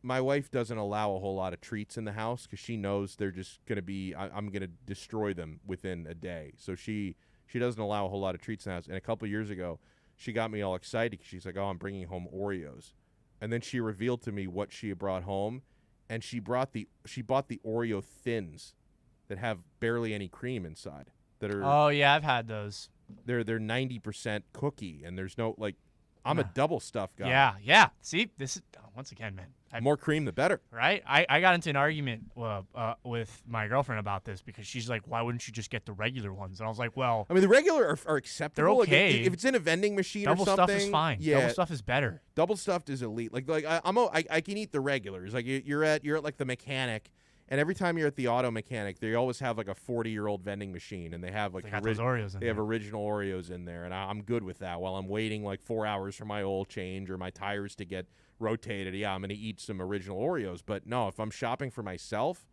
my wife doesn't allow a whole lot of treats in the house because she knows they're just going to be I'm going to destroy them within a day. So she doesn't allow a whole lot of treats in the house. And a couple of years ago, she got me all excited because she's like, "Oh, I'm bringing home Oreos," and then she revealed to me what she had brought home, and she bought the Oreo Thins that have barely any cream inside. That are oh yeah, I've had those. They're 90% cookie, and there's no I'm a double stuffed guy. Yeah. See, this is once again, man. More cream, the better. Right? I got into an argument with my girlfriend about this because she's like, "Why wouldn't you just get the regular ones?" And I was like, "Well, I mean, the regular are acceptable. They're okay. If it's in a vending machine or something, double stuff is fine. Yeah, double stuff is better. Double stuffed is elite. I can eat the regulars. Like you're at the mechanic. And every time you're at the auto mechanic, they always have a 40-year-old vending machine, and they have those Oreos in they have original Oreos in there, and I'm good with that. While I'm waiting 4 hours for my oil change or my tires to get rotated, yeah, I'm going to eat some original Oreos. But no, if I'm shopping for myself,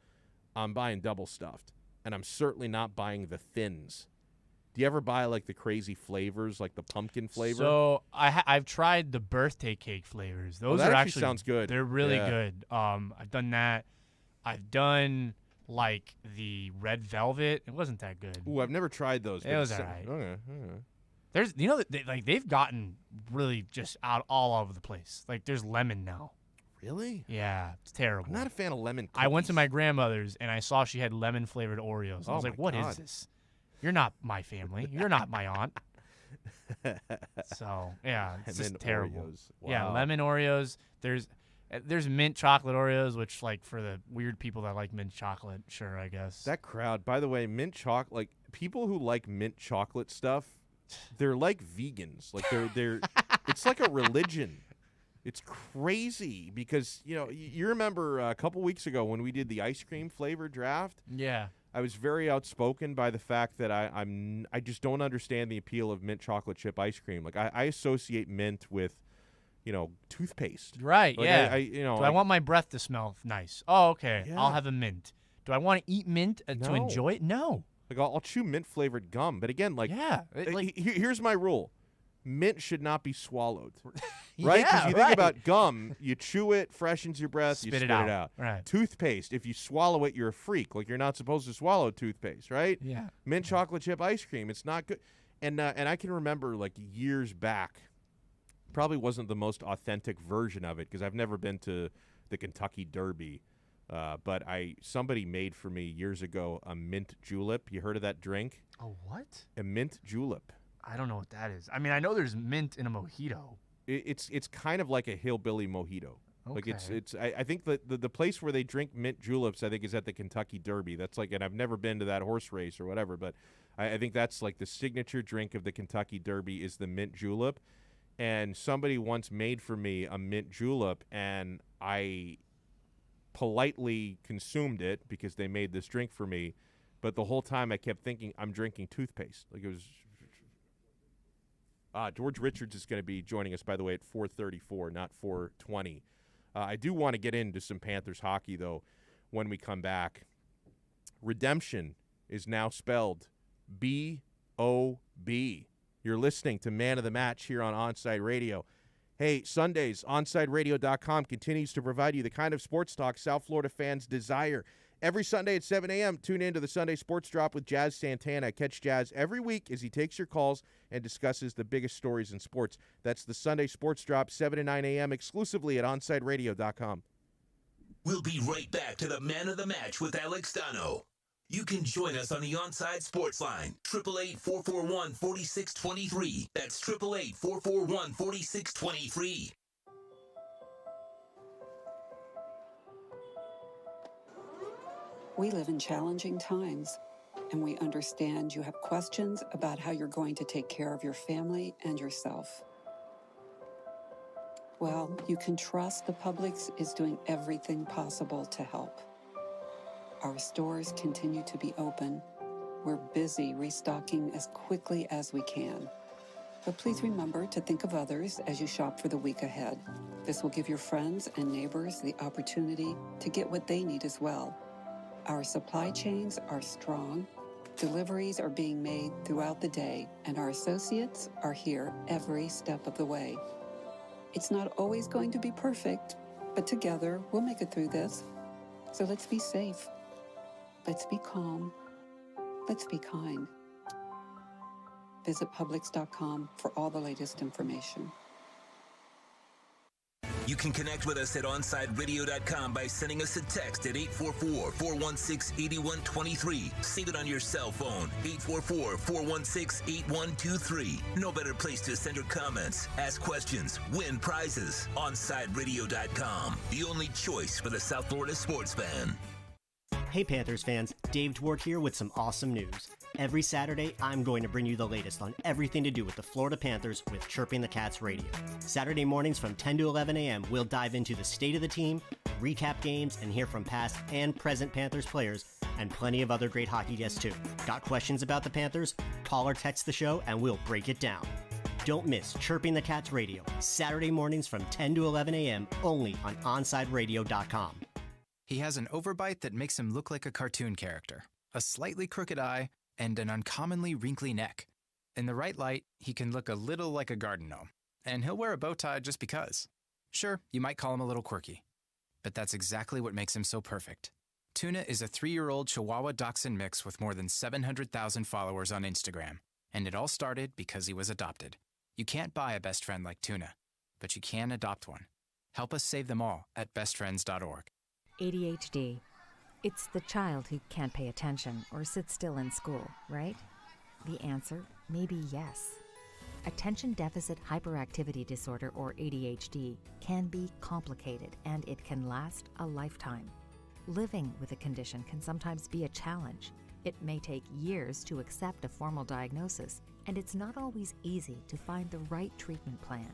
I'm buying double stuffed, and I'm certainly not buying the Thins. Do you ever buy like the crazy flavors, like the pumpkin flavor? So I've tried the birthday cake flavors. Those that are actually sounds good. They're really Yeah. good. I've done that. I've done like the red velvet. It wasn't that good. Ooh, I've never tried those. It was all right. Okay. There's, they've gotten really just out all over the place. Like there's lemon now. Really? Yeah, it's terrible. I'm not a fan of lemon cookies. I went to my grandmother's and I saw she had lemon flavored Oreos. I was Oh like, my "What is God. this? You're not my family. You're not my aunt." So yeah, it's And just then terrible. Oreos. Yeah, Wow. lemon Oreos. There's mint chocolate Oreos, which like for the weird people that like mint chocolate, sure, I guess. That crowd, by the way, mint chocolate, like people who like mint chocolate stuff, they're like vegans. Like they're it's like a religion. It's crazy because, you remember a couple weeks ago when we did the ice cream flavor draft? Yeah. I was very outspoken by the fact that I just don't understand the appeal of mint chocolate chip ice cream. Like I associate mint with, toothpaste. Right, Like, yeah. I I want my breath to smell nice? Oh, okay. Yeah. I'll have a mint. Do I want to eat mint to No. enjoy it? No. Like I'll chew mint flavored gum, but again, like Yeah, here's my rule: mint should not be swallowed, right? Because Yeah, you think right. about gum, you chew it, freshens your breath, you Spit spit it it out. out. Right. Toothpaste, if you swallow it, you're a freak. Like you're not supposed to swallow toothpaste, right? Yeah. Mint chocolate chip ice cream, it's not good. And I can remember like years back, probably wasn't the most authentic version of it because I've never been to the Kentucky Derby. But somebody made for me years ago a mint julep. You heard of that drink? A what? A mint julep. I don't know what that is. I mean, I know there's mint in a mojito. It's kind of like a hillbilly mojito. Like Okay. it's I think the place where they drink mint juleps I think is at the Kentucky Derby. That's like, and I've never been to that horse race or whatever, but I think that's like the signature drink of the Kentucky Derby is the mint julep. And somebody once made for me a mint julep, and I politely consumed it because they made this drink for me. But the whole time I kept thinking I'm drinking toothpaste. Like it was. George Richards is going to be joining us, by the way, at 4:34, not 4:20. I do want to get into some Panthers hockey, though, when we come back. Redemption is now spelled B-O-B. You're listening to Man of the Match here on Onside Radio. Hey, Sundays, OnsideRadio.com continues to provide you the kind of sports talk South Florida fans desire. Every Sunday at 7 a.m., tune in to the Sunday Sports Drop with Jazz Santana. Catch Jazz every week as he takes your calls and discusses the biggest stories in sports. That's the Sunday Sports Drop, 7 to 9 a.m., exclusively at OnsideRadio.com. We'll be right back to the Man of the Match with Alex Donno. You can join us on the Onside Sports Line, 888-441-4623. That's 888-441-4623. We live in challenging times, and we understand you have questions about how you're going to take care of your family and yourself. Well, you can trust the Publix is doing everything possible to help. Our stores continue to be open. We're busy restocking as quickly as we can. But please remember to think of others as you shop for the week ahead. This will give your friends and neighbors the opportunity to get what they need as well. Our supply chains are strong. Deliveries are being made throughout the day, and our associates are here every step of the way. It's not always going to be perfect, but together we'll make it through this. So let's be safe. Let's be calm. Let's be kind. Visit Publix.com for all the latest information. You can connect with us at OnsideRadio.com by sending us a text at 844-416-8123. Save it on your cell phone, 844-416-8123. No better place to send your comments, ask questions, win prizes. OnsideRadio.com, the only choice for the South Florida sports fan. Hey Panthers fans, Dave Dwart here with some awesome news. Every Saturday, I'm going to bring you the latest on everything to do with the Florida Panthers with Chirping the Cats Radio. Saturday mornings from 10 to 11 a.m., we'll dive into the state of the team, recap games, and hear from past and present Panthers players, and plenty of other great hockey guests too. Got questions about the Panthers? Call or text the show and we'll break it down. Don't miss Chirping the Cats Radio, Saturday mornings from 10 to 11 a.m., only on OnsideRadio.com. He has an overbite that makes him look like a cartoon character, a slightly crooked eye, and an uncommonly wrinkly neck. In the right light, he can look a little like a garden gnome, and he'll wear a bow tie just because. Sure, you might call him a little quirky, but that's exactly what makes him so perfect. Tuna is a 3-year-old Chihuahua Dachshund mix with more than 700,000 followers on Instagram, and it all started because he was adopted. You can't buy a best friend like Tuna, but you can adopt one. Help us save them all at bestfriends.org. ADHD. It's the child who can't pay attention or sit still in school, right? The answer may be yes. Attention Deficit Hyperactivity Disorder, or ADHD, can be complicated and it can last a lifetime. Living with a condition can sometimes be a challenge. It may take years to accept a formal diagnosis, and it's not always easy to find the right treatment plan.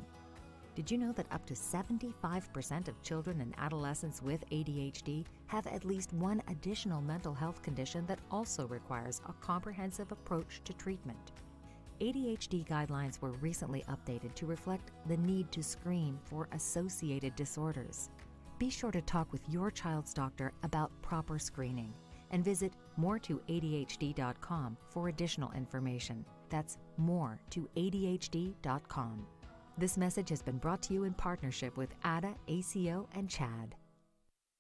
Did you know that up to 75% of children and adolescents with ADHD have at least one additional mental health condition that also requires a comprehensive approach to treatment? ADHD guidelines were recently updated to reflect the need to screen for associated disorders. Be sure to talk with your child's doctor about proper screening and visit more2adhd.com for additional information. That's more2adhd.com. This message has been brought to you in partnership with ADA, ACO, and CHAD.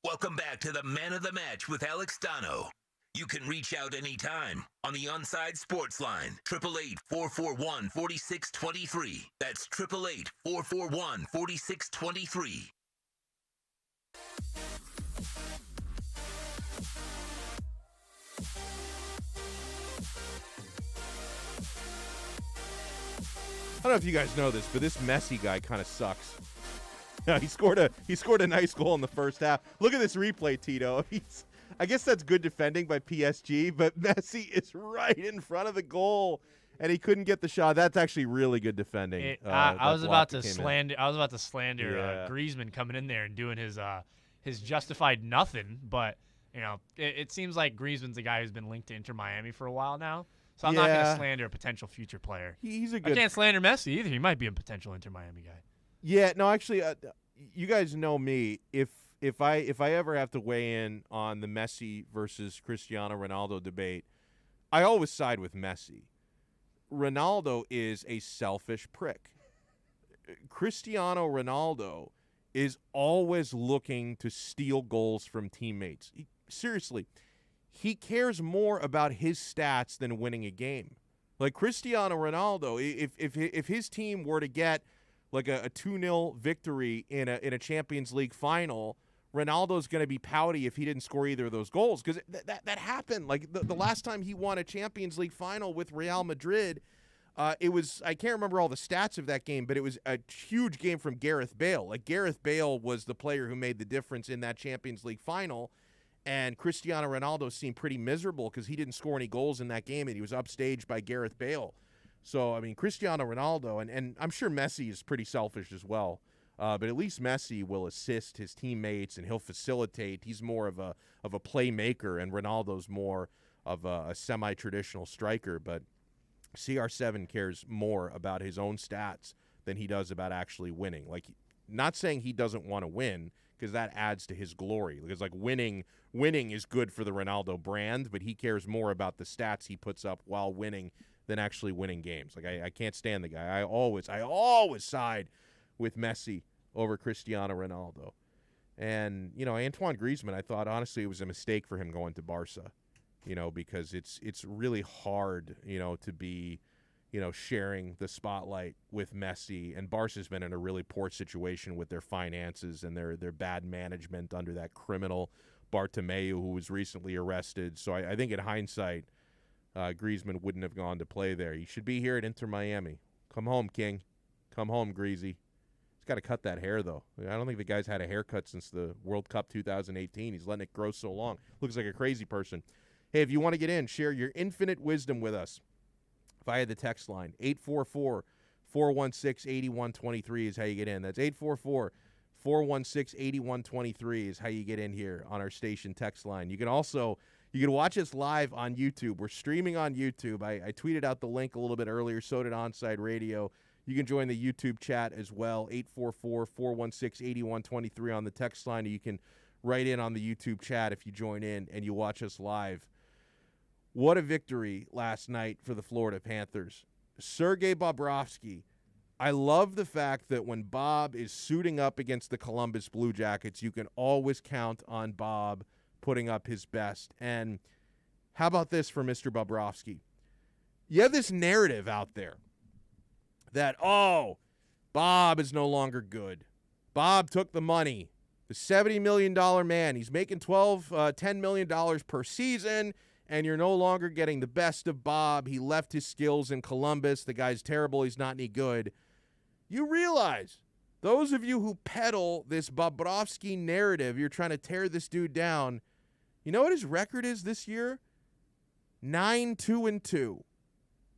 Welcome back to the Man of the Match with Alex Donno. You can reach out anytime on the Onside Sports Line, 888-441-4623. That's 888-441-4623. I don't know if you guys know this, but this Messi guy kind of sucks. No, he scored a nice goal in the first half. Look at this replay, Tito. I guess that's good defending by PSG, but Messi is right in front of the goal, and he couldn't get the shot. That's actually really good defending. I was about to slander Yeah. Griezmann coming in there and doing his justified nothing, but it seems like Griezmann's a guy who's been linked to Inter Miami for a while now. So I'm not going to slander a potential future player. He's a good. I can't slander Messi either. He might be a potential Inter Miami guy. Yeah, no, actually, you guys know me. If I ever have to weigh in on the Messi versus Cristiano Ronaldo debate, I always side with Messi. Ronaldo is a selfish prick. Cristiano Ronaldo is always looking to steal goals from teammates. Seriously, he cares more about his stats than winning a game. Like Cristiano Ronaldo, if his team were to get like a 2-0 victory in a Champions League final, Ronaldo's going to be pouty if he didn't score either of those goals, because that happened. Like the last time he won a Champions League final with Real Madrid, it was, I can't remember all the stats of that game, but it was a huge game from Gareth Bale. Like Gareth Bale was the player who made the difference in that Champions League final. And Cristiano Ronaldo seemed pretty miserable because he didn't score any goals in that game, and he was upstaged by Gareth Bale. So, I mean, Cristiano Ronaldo, and I'm sure Messi is pretty selfish as well, but at least Messi will assist his teammates, and he'll facilitate. He's more of a playmaker, and Ronaldo's more of a semi-traditional striker. But CR7 cares more about his own stats than he does about actually winning. Like, not saying he doesn't want to win, because that adds to his glory. Because like winning is good for the Ronaldo brand, but he cares more about the stats he puts up while winning than actually winning games. Like I can't stand the guy. I always side with Messi over Cristiano Ronaldo. And Antoine Griezmann, I thought honestly it was a mistake for him going to Barca. Because it's really hard, to be sharing the spotlight with Messi, and Barca's been in a really poor situation with their finances and their bad management under that criminal Bartomeu, who was recently arrested. So I think in hindsight, Griezmann wouldn't have gone to play there. He should be here at Inter Miami. Come home, King. Come home, Greasy. He's got to cut that hair, though. I don't think the guy's had a haircut since the World Cup 2018. He's letting it grow so long. Looks like a crazy person. Hey, if you want to get in, share your infinite wisdom with us via the text line. 844-416-8123 is how you get in. That's 844-416-8123 is how you get in here on our station text line. You can watch us live on YouTube. We're streaming on YouTube. I tweeted out the link a little bit earlier, so did Onside Radio. You can join the YouTube chat as well, 844-416-8123 on the text line. You can write in on the YouTube chat if you join in and you watch us live. What a victory last night for the Florida Panthers. Sergei Bobrovsky. I love the fact that when Bob is suiting up against the Columbus Blue Jackets, you can always count on Bob putting up his best. And how about this for Mr. Bobrovsky? You have this narrative out there that, oh, Bob is no longer good. Bob took the money. The $70 million man, he's making $10 million per season, and you're no longer getting the best of Bob. He left his skills in Columbus. The guy's terrible. He's not any good. You realize, those of you who peddle this Bobrovsky narrative, you're trying to tear this dude down. You know what his record is this year? 9-2-2.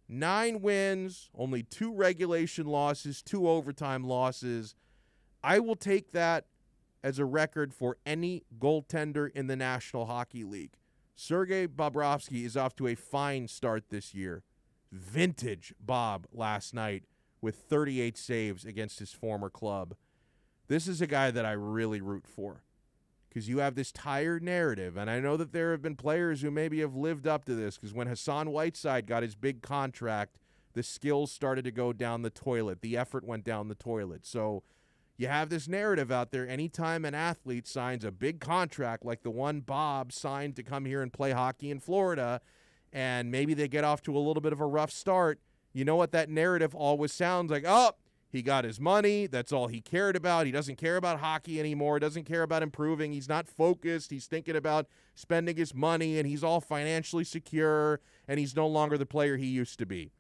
9 wins, only 2 regulation losses, 2 overtime losses. I will take that as a record for any goaltender in the National Hockey League. Sergei Bobrovsky is off to a fine start this year. Vintage Bob last night with 38 saves against his former club. This is a guy that I really root for because you have this tired narrative, and I know that there have been players who maybe have lived up to this because when Hassan Whiteside got his big contract, the skills started to go down the toilet. The effort went down the toilet. So you have this narrative out there. Anytime an athlete signs a big contract like the one Bob signed to come here and play hockey in Florida, and maybe they get off to a little bit of a rough start, you know what that narrative always sounds like? Oh, he got his money. That's all he cared about. He doesn't care about hockey anymore. Doesn't care about improving. He's not focused. He's thinking about spending his money, and he's all financially secure, and he's no longer the player he used to be.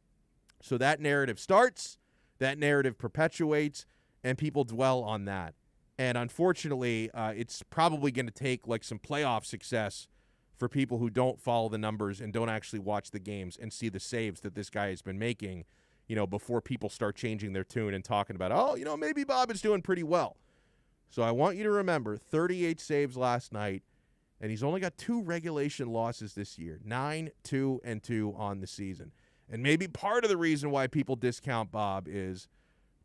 So that narrative starts, that narrative perpetuates, and people dwell on that. And unfortunately, it's probably going to take like some playoff success for people who don't follow the numbers and don't actually watch the games and see the saves that this guy has been making, before people start changing their tune and talking about, oh, maybe Bob is doing pretty well. So I want you to remember 38 saves last night, and he's only got 2 regulation losses this year, 9-2-2 on the season. And maybe part of the reason why people discount Bob is,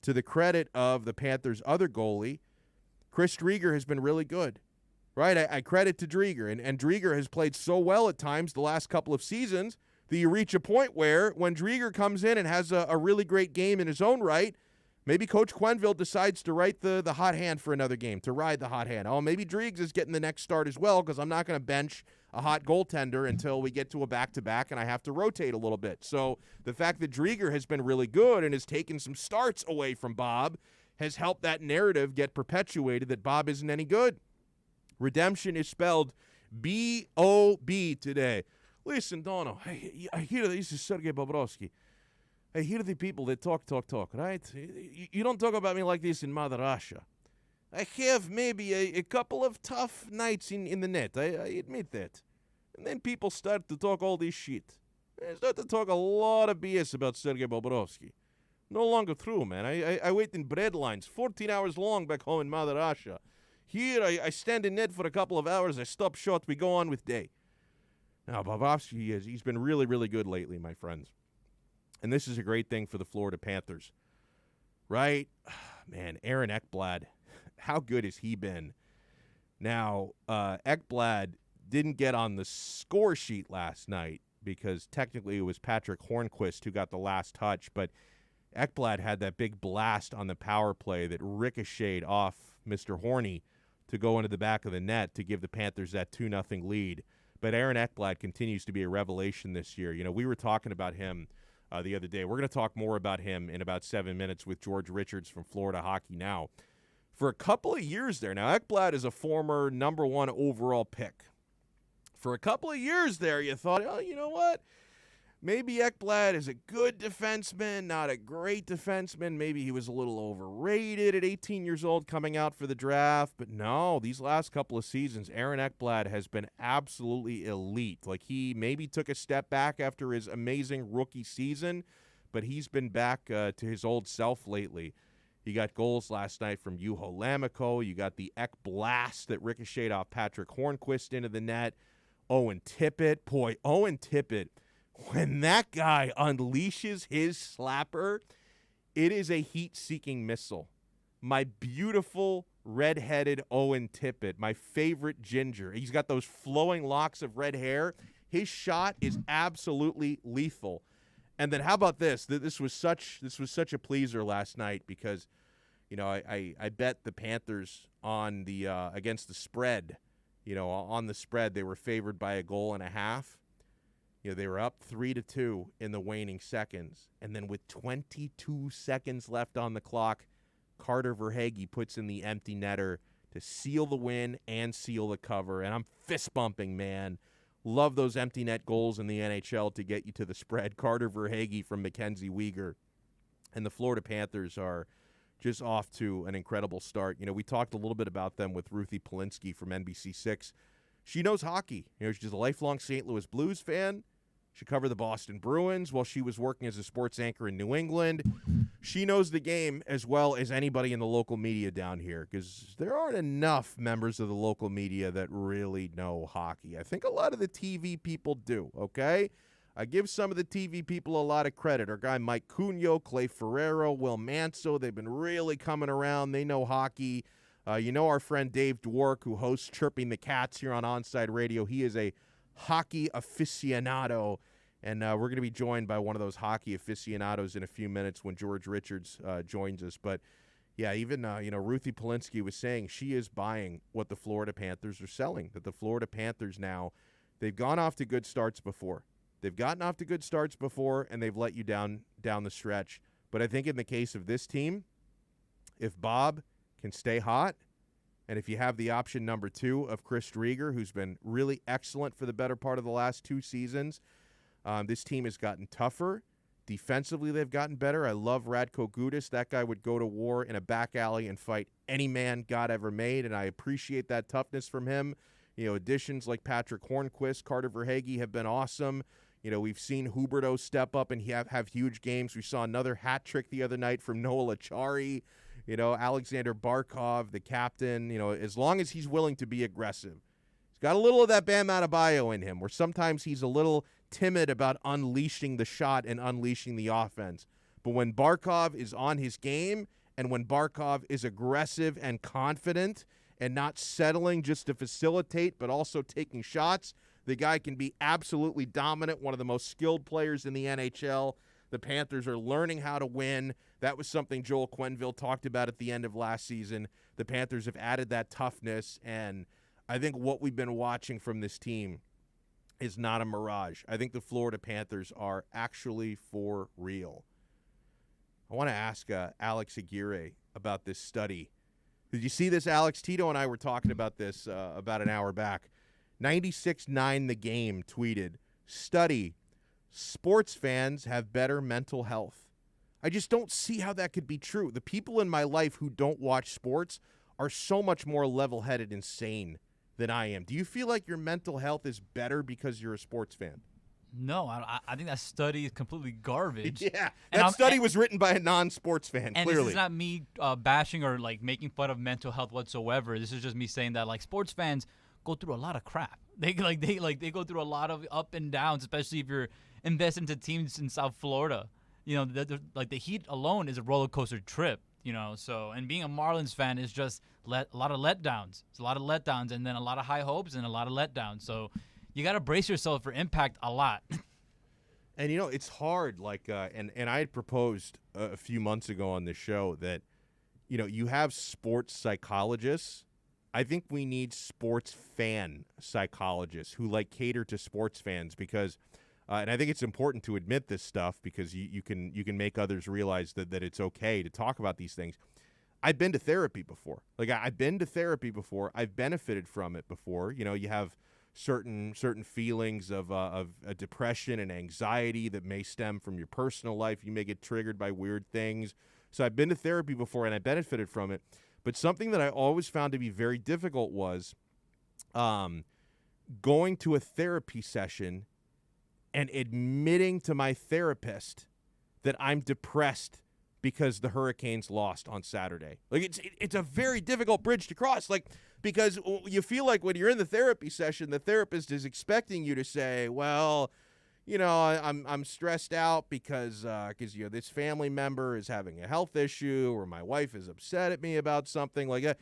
to the credit of the Panthers' other goalie, Chris Driedger has been really good. Right, I credit to Driedger, and Driedger has played so well at times the last couple of seasons that you reach a point where when Driedger comes in and has a really great game in his own right, maybe Coach Quenneville decides to write the hot hand for another game, to ride the hot hand. Oh, maybe Driedger is getting the next start as well because I'm not going to bench a hot goaltender until we get to a back-to-back and I have to rotate a little bit. So the fact that Driedger has been really good and has taken some starts away from Bob has helped that narrative get perpetuated that Bob isn't any good. Redemption is spelled B-O-B today. Listen, Donno, I hear this is Sergei Bobrovsky. I hear the people that talk, right? You don't talk about me like this in Mother Russia. I have maybe a couple of tough nights in the net. I admit that. And then people start to talk all this shit. They start to talk a lot of BS about Sergei Bobrovsky. No longer true, man. I wait in bread lines 14 hours long back home in Mother Russia. Here, I stand in net for a couple of hours. I stop short. We go on with day. Now, Bobrovsky, he's been really, really good lately, my friends. And this is a great thing for the Florida Panthers. Right? Man, Aaron Ekblad, how good has he been? Now, Ekblad didn't get on the score sheet last night because technically it was Patrick Hornquist who got the last touch, but Ekblad had that big blast on the power play that ricocheted off Mr. Horny to go into the back of the net to give the Panthers that 2-0 lead. But Aaron Ekblad continues to be a revelation this year. We were talking about him the other day. We're going to talk more about him in about 7 minutes with George Richards from Florida Hockey Now. For a couple of years there, now Ekblad is a former number 1 overall pick. For a couple of years there, you thought, oh, you know what? Maybe Ekblad is a good defenseman, not a great defenseman. Maybe he was a little overrated at 18 years old coming out for the draft. But no, these last couple of seasons, Aaron Ekblad has been absolutely elite. Like, he maybe took a step back after his amazing rookie season, but he's been back to his old self lately. You got goals last night from Juho Lammikko. You got the Ek blast that ricocheted off Patrick Hornquist into the net. Owen Tippett. Boy, Owen Tippett. When that guy unleashes his slapper, it is a heat-seeking missile. My beautiful red-headed Owen Tippett, my favorite ginger. He's got those flowing locks of red hair. His shot is absolutely lethal. And then how about this? This was such a pleaser last night because, I bet the Panthers on the against the spread. On the spread they were favored by a goal and a half. They were up 3-2 in the waning seconds, and then with 22 seconds left on the clock, Carter Verhaeghe puts in the empty netter to seal the win and seal the cover. And I'm fist bumping, man. Love those empty net goals in the NHL to get you to the spread. Carter Verhaeghe from Mackenzie Weegar. And the Florida Panthers are just off to an incredible start. We talked a little bit about them with Ruthie Polinsky from NBC6. She knows hockey. She's a lifelong St. Louis Blues fan. She covered the Boston Bruins while she was working as a sports anchor in New England. She knows the game as well as anybody in the local media down here because there aren't enough members of the local media that really know hockey. I think a lot of the TV people do, okay? I give some of the TV people a lot of credit. Our guy Mike Cunio, Clay Ferrero, Will Manso, they've been really coming around. They know hockey. Our friend Dave Dwork, who hosts Chirping the Cats here on Onside Radio. He is a hockey aficionado, and we're going to be joined by one of those hockey aficionados in a few minutes when George Richards joins us. But, yeah, even, Ruthie Polinsky was saying she is buying what the Florida Panthers are selling, that the Florida Panthers now, they've gone off to good starts before. They've gotten off to good starts before, and they've let you down the stretch. But I think in the case of this team, if Bob can stay hot, and if you have the option number 2 of Chris Drieger, who's been really excellent for the better part of the last 2 seasons, this team has gotten tougher. Defensively, they've gotten better. I love Radko Gudas. That guy would go to war in a back alley and fight any man God ever made, and I appreciate that toughness from him. Additions like Patrick Hornquist, Carter Verhaeghe have been awesome. We've seen Huberdeau step up and have huge games. We saw another hat trick the other night from Noah Lachari. Alexander Barkov, the captain, as long as he's willing to be aggressive. He's got a little of that Bam Adebayo in him, where sometimes he's a little timid about unleashing the shot and unleashing the offense. But when Barkov is on his game and when Barkov is aggressive and confident and not settling just to facilitate but also taking shots, the guy can be absolutely dominant, one of the most skilled players in the NHL. The Panthers are learning how to win. That was something Joel Quenneville talked about at the end of last season. The Panthers have added that toughness, and I think what we've been watching from this team is not a mirage. I think the Florida Panthers are actually for real. I want to ask Alex Aguirre about this study. Did you see this, Alex? Tito and I were talking about this about an hour back. 96.9 The Game tweeted, study, sports fans have better mental health. I just don't see how that could be true. The people in my life who don't watch sports are so much more level-headed and sane than I am. Do you feel like your mental health is better because you're a sports fan? No, I think that study is completely garbage. Yeah, that study was written by a non-sports fan, and clearly. this is not me bashing or making fun of mental health whatsoever. This is just me saying that sports fans go through a lot of crap. They go through a lot of up and downs, especially if you're invested into teams in South Florida. The Heat alone is a roller coaster trip. And being a Marlins fan is just a lot of letdowns. It's a lot of letdowns, and then a lot of high hopes and a lot of letdowns. So you got to brace yourself for impact a lot. And it's hard. And I had proposed a few months ago on this show that, you have sports psychologists. I think we need sports fan psychologists who cater to sports fans because, and I think it's important to admit this stuff because you can make others realize that it's okay to talk about these things. I've been to therapy before. I've been to therapy before. I've benefited from it before. You have certain feelings of a depression and anxiety that may stem from your personal life. You may get triggered by weird things. So I've been to therapy before and I benefited from it. But something that I always found to be very difficult was going to a therapy session and admitting to my therapist that I'm depressed because the Hurricanes lost on Saturday. It's a very difficult bridge to cross. Because you feel like when you're in the therapy session, the therapist is expecting you to say, well, I'm stressed out because this family member is having a health issue or my wife is upset at me about something like that.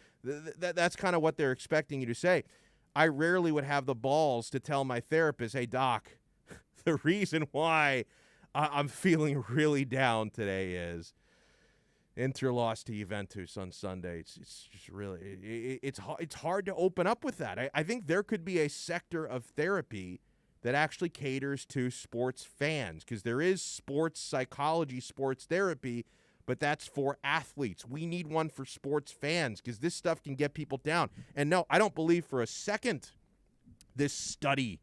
That's kind of what they're expecting you to say. I rarely would have the balls to tell my therapist, hey, doc, the reason why I'm feeling really down today is Inter lost to Juventus on Sunday. It's just really it's hard to open up with that. I think there could be a sector of therapy that actually caters to sports fans, because there is sports psychology, sports therapy, but that's for athletes. We need one for sports fans, because this stuff can get people down. And no, I don't believe for a second this study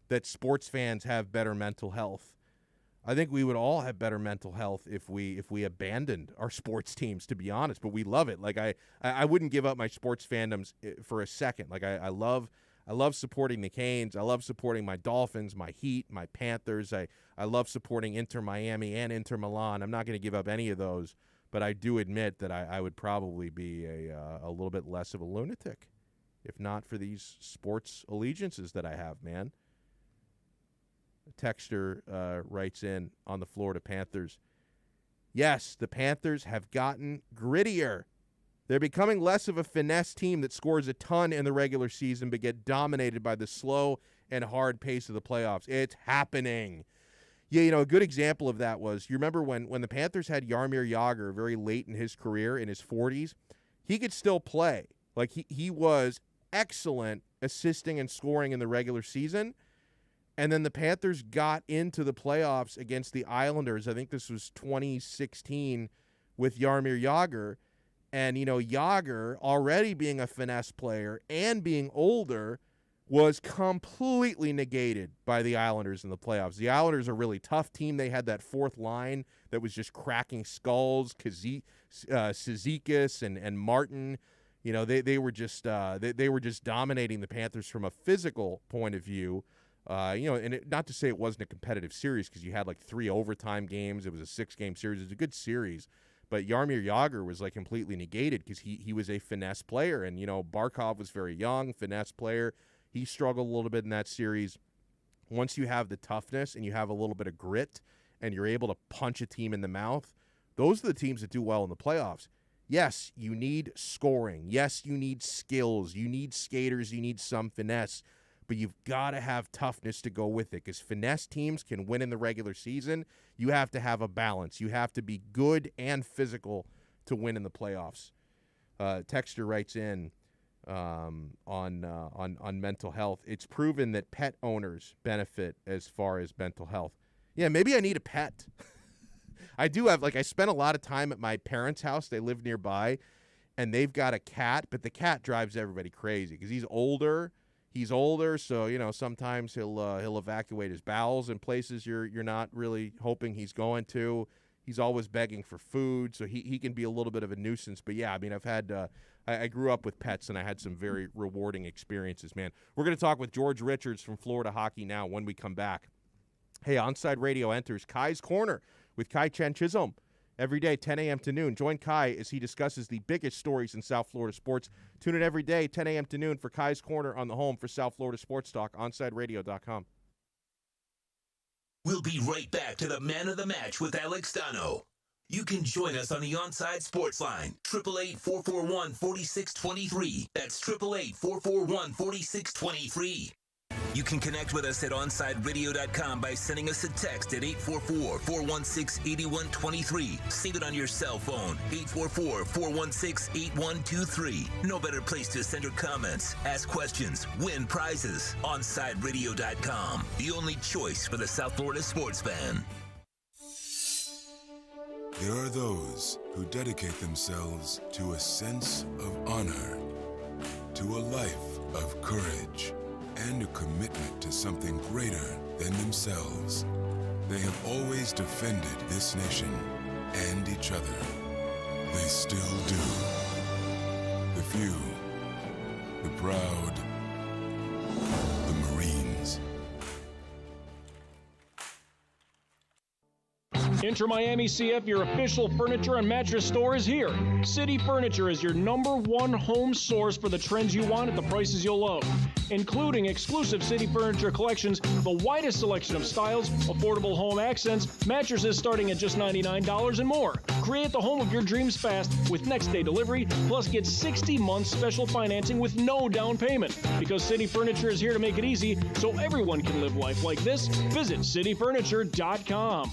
that sports fans have better mental health. I think we would all have better mental health if we abandoned our sports teams, to be honest. But we love it. Like I wouldn't give up my sports fandoms for a second. Like I love supporting the Canes. I love supporting my Dolphins, my Heat, my Panthers. I love supporting Inter Miami and Inter Milan. I'm not going to give up any of those. But I do admit that I would probably be a little bit less of a lunatic if not for these sports allegiances that I have, man. A texter writes in on the Florida Panthers. Yes, the Panthers have gotten grittier. They're becoming less of a finesse team that scores a ton in the regular season but get dominated by the slow and hard pace of the playoffs. It's happening. Yeah, a good example of that was, you remember when the Panthers had Jaromir Jagr very late in his career, in his 40s, he could still play. Like, he was excellent assisting and scoring in the regular season. And then the Panthers got into the playoffs against the Islanders. I think this was 2016 with Jaromir Jagr. And, Jagr, already being a finesse player and being older, was completely negated by the Islanders in the playoffs. The Islanders are a really tough team. They had that fourth line that was just cracking skulls, Cizikas and Martin. They were just dominating the Panthers from a physical point of view. Not to say it wasn't a competitive series, because you had like 3 overtime games. It was a 6-game series. It was a good series. But Jaromir Jagr was like completely negated because he was a finesse player. And, Barkov was very young, finesse player. He struggled a little bit in that series. Once you have the toughness and you have a little bit of grit and you're able to punch a team in the mouth, those are the teams that do well in the playoffs. Yes, you need scoring. Yes, you need skills. You need skaters. You need some finesse. But you've got to have toughness to go with it, because finesse teams can win in the regular season. You have to have a balance. You have to be good and physical to win in the playoffs. Texter writes in on mental health. It's proven that pet owners benefit as far as mental health. Yeah, maybe I need a pet. I do have, I spent a lot of time at my parents' house. They live nearby, and they've got a cat, but the cat drives everybody crazy because he's older. He's older, so, sometimes he'll evacuate his bowels in places you're not really hoping he's going to. He's always begging for food, so he can be a little bit of a nuisance. But, yeah, I mean, I've had I grew up with pets, and I had some very rewarding experiences, man. We're going to talk with George Richards from Florida Hockey Now when we come back. Hey, Onside Radio enters Kai's Corner with Kai Chen Chisholm. Every day, 10 a.m. to noon. Join Kai as he discusses the biggest stories in South Florida sports. Tune in every day, 10 a.m. to noon, for Kai's Corner on the home for South Florida Sports Talk, OnSideRadio.com. We'll be right back to the Man of the Match with Alex Donno. You can join us on the Onside Sports Line, 888-441-4623. That's 888-441-4623. You can connect with us at OnSideRadio.com by sending us a text at 844-416-8123. Save it on your cell phone, 844-416-8123. No better place to send your comments, ask questions, win prizes. OnSideRadio.com, the only choice for the South Florida sports fan. There are those who dedicate themselves to a sense of honor, to a life of courage, and a commitment to something greater than themselves. They have always defended this nation and each other. They still do. The few, the proud, the Marines. Inter Miami CF, your official furniture and mattress store, is here. City Furniture is your #1 home source for the trends you want at the prices you'll love, including exclusive City Furniture collections, the widest selection of styles, affordable home accents, mattresses starting at just $99 and more. Create the home of your dreams fast with next-day delivery, plus get 60 months special financing with no down payment. Because City Furniture is here to make it easy so everyone can live life like this, visit cityfurniture.com.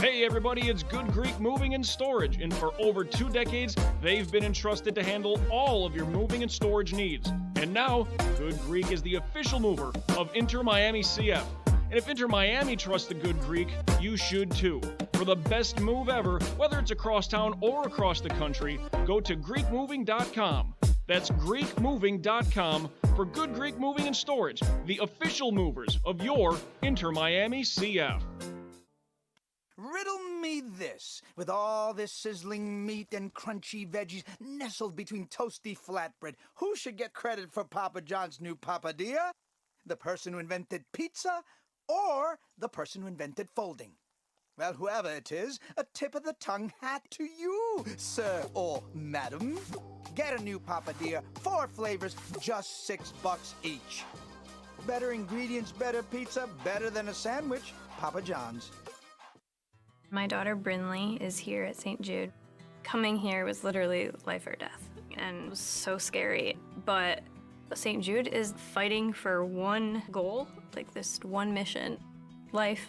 Hey everybody, it's Good Greek Moving and Storage, and for over 2 decades, they've been entrusted to handle all of your moving and storage needs. And now, Good Greek is the official mover of Inter Miami CF. And if Inter Miami trusts the Good Greek, you should too. For the best move ever, whether it's across town or across the country, go to GreekMoving.com. That's GreekMoving.com for Good Greek Moving and Storage, the official movers of your Inter Miami CF. Riddle me this. With all this sizzling meat and crunchy veggies nestled between toasty flatbread, who should get credit for Papa John's new papadilla? The person who invented pizza or the person who invented folding? Well, whoever it is, a tip of the tongue hat to you, sir or madam. Get a new papadilla, 4 flavors, just $6 each. Better ingredients, better pizza, better than a sandwich. Papa John's. My daughter Brinley is here at St. Jude. Coming here was literally life or death, and it was so scary. But St. Jude is fighting for one goal, like this one mission, life.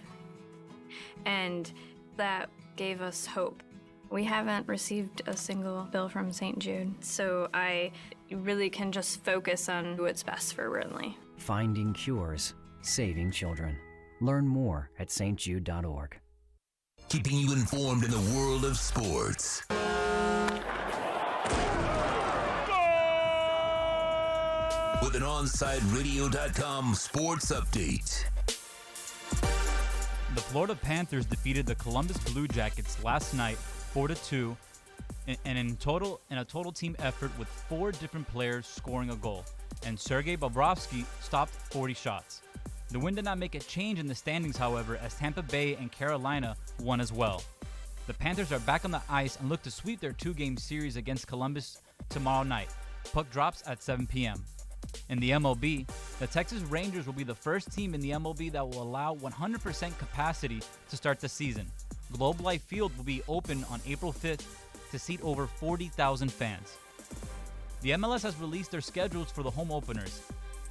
And that gave us hope. We haven't received a single bill from St. Jude, so I really can just focus on what's best for Brinley. Finding cures, saving children. Learn more at stjude.org. Keeping you informed in the world of sports. With an OnsideRadio.com sports update. The Florida Panthers defeated the Columbus Blue Jackets last night 4-2, and in a total team effort with 4 different players scoring a goal, and Sergei Bobrovsky stopped 40 shots. The win did not make a change in the standings, however, as Tampa Bay and Carolina won as well. The Panthers are back on the ice and look to sweep their 2-game series against Columbus tomorrow night. Puck drops at 7 p.m. In the MLB, the Texas Rangers will be the first team in the MLB that will allow 100% capacity to start the season. Globe Life Field will be open on April 5th to seat over 40,000 fans. The MLS has released their schedules for the home openers,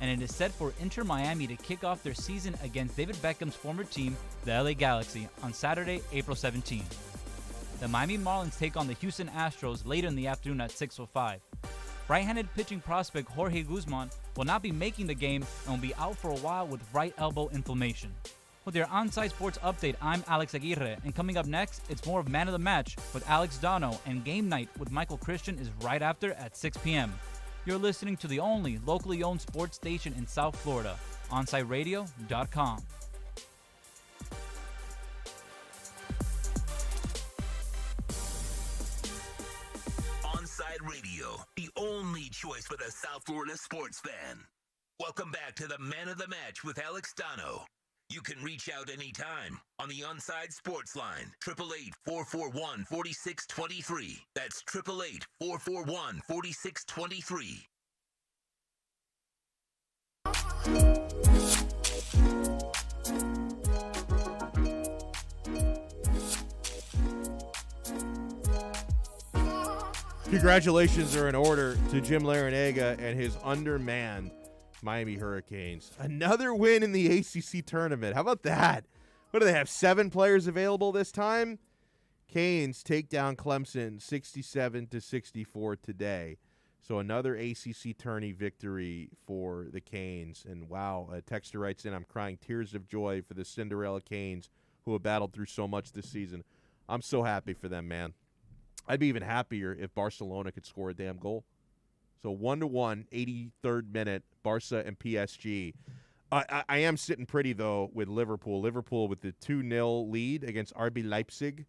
and it is set for Inter Miami to kick off their season against David Beckham's former team, the LA Galaxy, on Saturday, April 17. The Miami Marlins take on the Houston Astros later in the afternoon at 6:05. Right-handed pitching prospect Jorge Guzman will not be making the game and will be out for a while with right elbow inflammation. With your on-site sports update, I'm Alex Aguirre, and coming up next, it's more of Man of the Match with Alex Donno, and Game Night with Michael Christian is right after at 6 p.m. You're listening to the only locally owned sports station in South Florida, OnsideRadio.com. Onside Radio, the only choice for the South Florida sports fan. Welcome back to the Man of the Match with Alex Donno. You can reach out anytime on the Onside Sports Line, 888-441-4623. That's 888-441-4623. Congratulations are in order to Jim Larinaga and his undermanned Miami Hurricanes. Another win in the ACC tournament. How about that? What do they have, 7 players available this time? Canes take down Clemson 67-64 today. So another ACC tourney victory for the Canes. And wow, a texter writes in, I'm crying tears of joy for the Cinderella Canes who have battled through so much this season. I'm so happy for them, man. I'd be even happier if Barcelona could score a damn goal. So 1-1, 83rd minute, Barca and PSG. I am sitting pretty, though, with Liverpool. Liverpool with the 2-0 lead against RB Leipzig.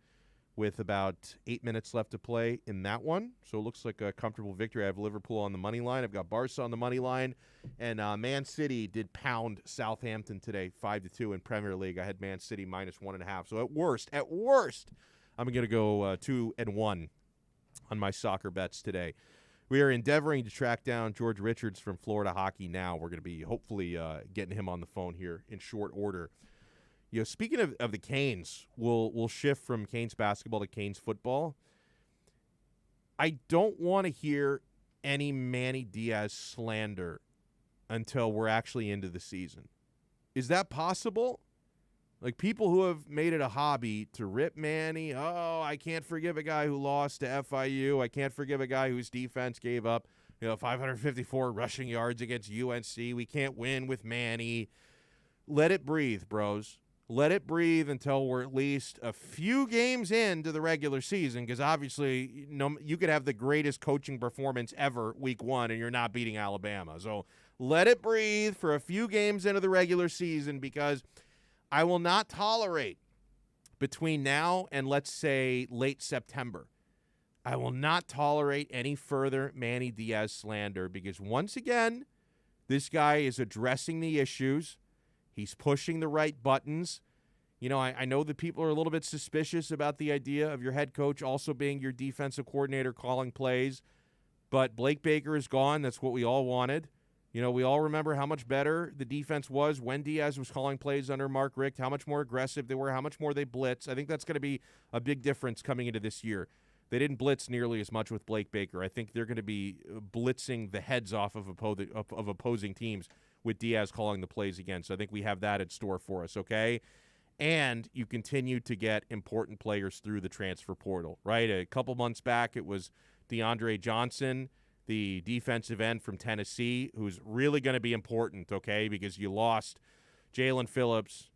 with about 8 minutes left to play in that one. So it looks like a comfortable victory. I have Liverpool on the money line. I've got Barca on the money line. And Man City did pound Southampton today, 5-2 in Premier League. I had Man City -1.5. So at worst, I'm going to go 2-1 on my soccer bets today. We are endeavoring to track down George Richards from Florida Hockey Now. We're going to be hopefully getting him on the phone here in short order. You know, speaking of the Canes, we'll shift from Canes basketball to Canes football. I don't want to hear any Manny Diaz slander until we're actually into the season. Is that possible? Like, people who have made it a hobby to rip Manny, I can't forgive a guy who lost to FIU. I can't forgive a guy whose defense gave up, 554 rushing yards against UNC. We can't win with Manny. Let it breathe, bros. Let it breathe until we're at least a few games into the regular season, because obviously you could have the greatest coaching performance ever week 1 and you're not beating Alabama. So let it breathe for a few games into the regular season, because I will not tolerate between now and, let's say, late September, I will not tolerate any further Manny Diaz slander, because once again, this guy is addressing the issues. He's pushing the right buttons. I know that people are a little bit suspicious about the idea of your head coach also being your defensive coordinator calling plays, but Blake Baker is gone. That's what we all wanted. We all remember how much better the defense was when Diaz was calling plays under Mark Richt, how much more aggressive they were, how much more they blitz. I think that's going to be a big difference coming into this year. They didn't blitz nearly as much with Blake Baker. I think they're going to be blitzing the heads off of opposing teams with Diaz calling the plays again. So I think we have that in store for us, okay? And you continue to get important players through the transfer portal, right? A couple months back, it was DeAndre Johnson, the defensive end from Tennessee, who's really going to be important, okay, because you lost Jalen Phillips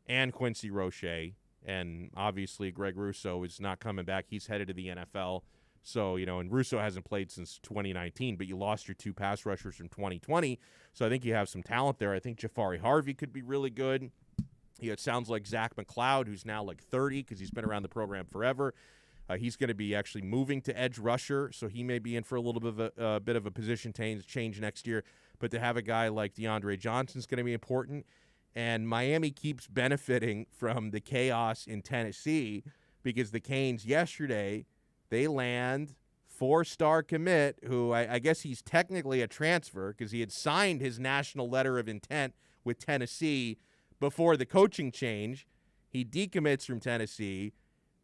and Quincy Roche, and obviously Greg Russo is not coming back. He's headed to the NFL. So, and Russo hasn't played since 2019, but you lost your 2 pass rushers from 2020. So I think you have some talent there. I think Jafari Harvey could be really good. It sounds like Zach McLeod, who's now like 30 because he's been around the program forever. He's going to be actually moving to edge rusher, so he may be in for a little bit of a position change next year. But to have a guy like DeAndre Johnson is going to be important. And Miami keeps benefiting from the chaos in Tennessee, because the Canes yesterday, they land 4-star commit, who I guess he's technically a transfer because he had signed his national letter of intent with Tennessee before the coaching change. He decommits from Tennessee,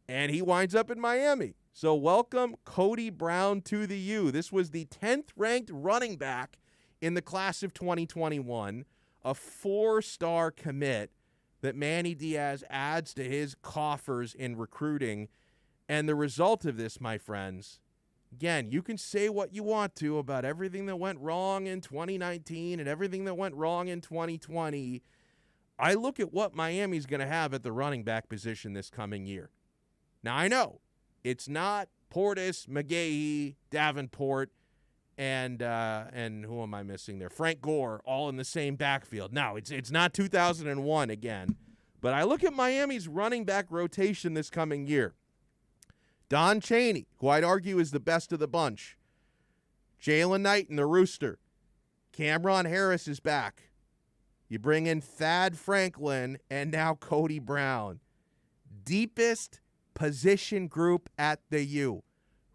and he winds up in Miami. So welcome Cody Brown to the U. This was the 10th ranked running back in the class of 2021, a 4-star commit that Manny Diaz adds to his coffers in recruiting. And the result of this, my friends, again, you can say what you want to about everything that went wrong in 2019 and everything that went wrong in 2020. I look at what Miami's going to have at the running back position this coming year. Now, I know it's not Portis, McGahee, Davenport, and who am I missing there? Frank Gore, all in the same backfield. No, it's not 2001 again. But I look at Miami's running back rotation this coming year. Don Chaney, who I'd argue is the best of the bunch. Jalen Knighton, the Rooster. Cameron Harris is back. You bring in Thad Franklin and now Cody Brown. Deepest position group at the U.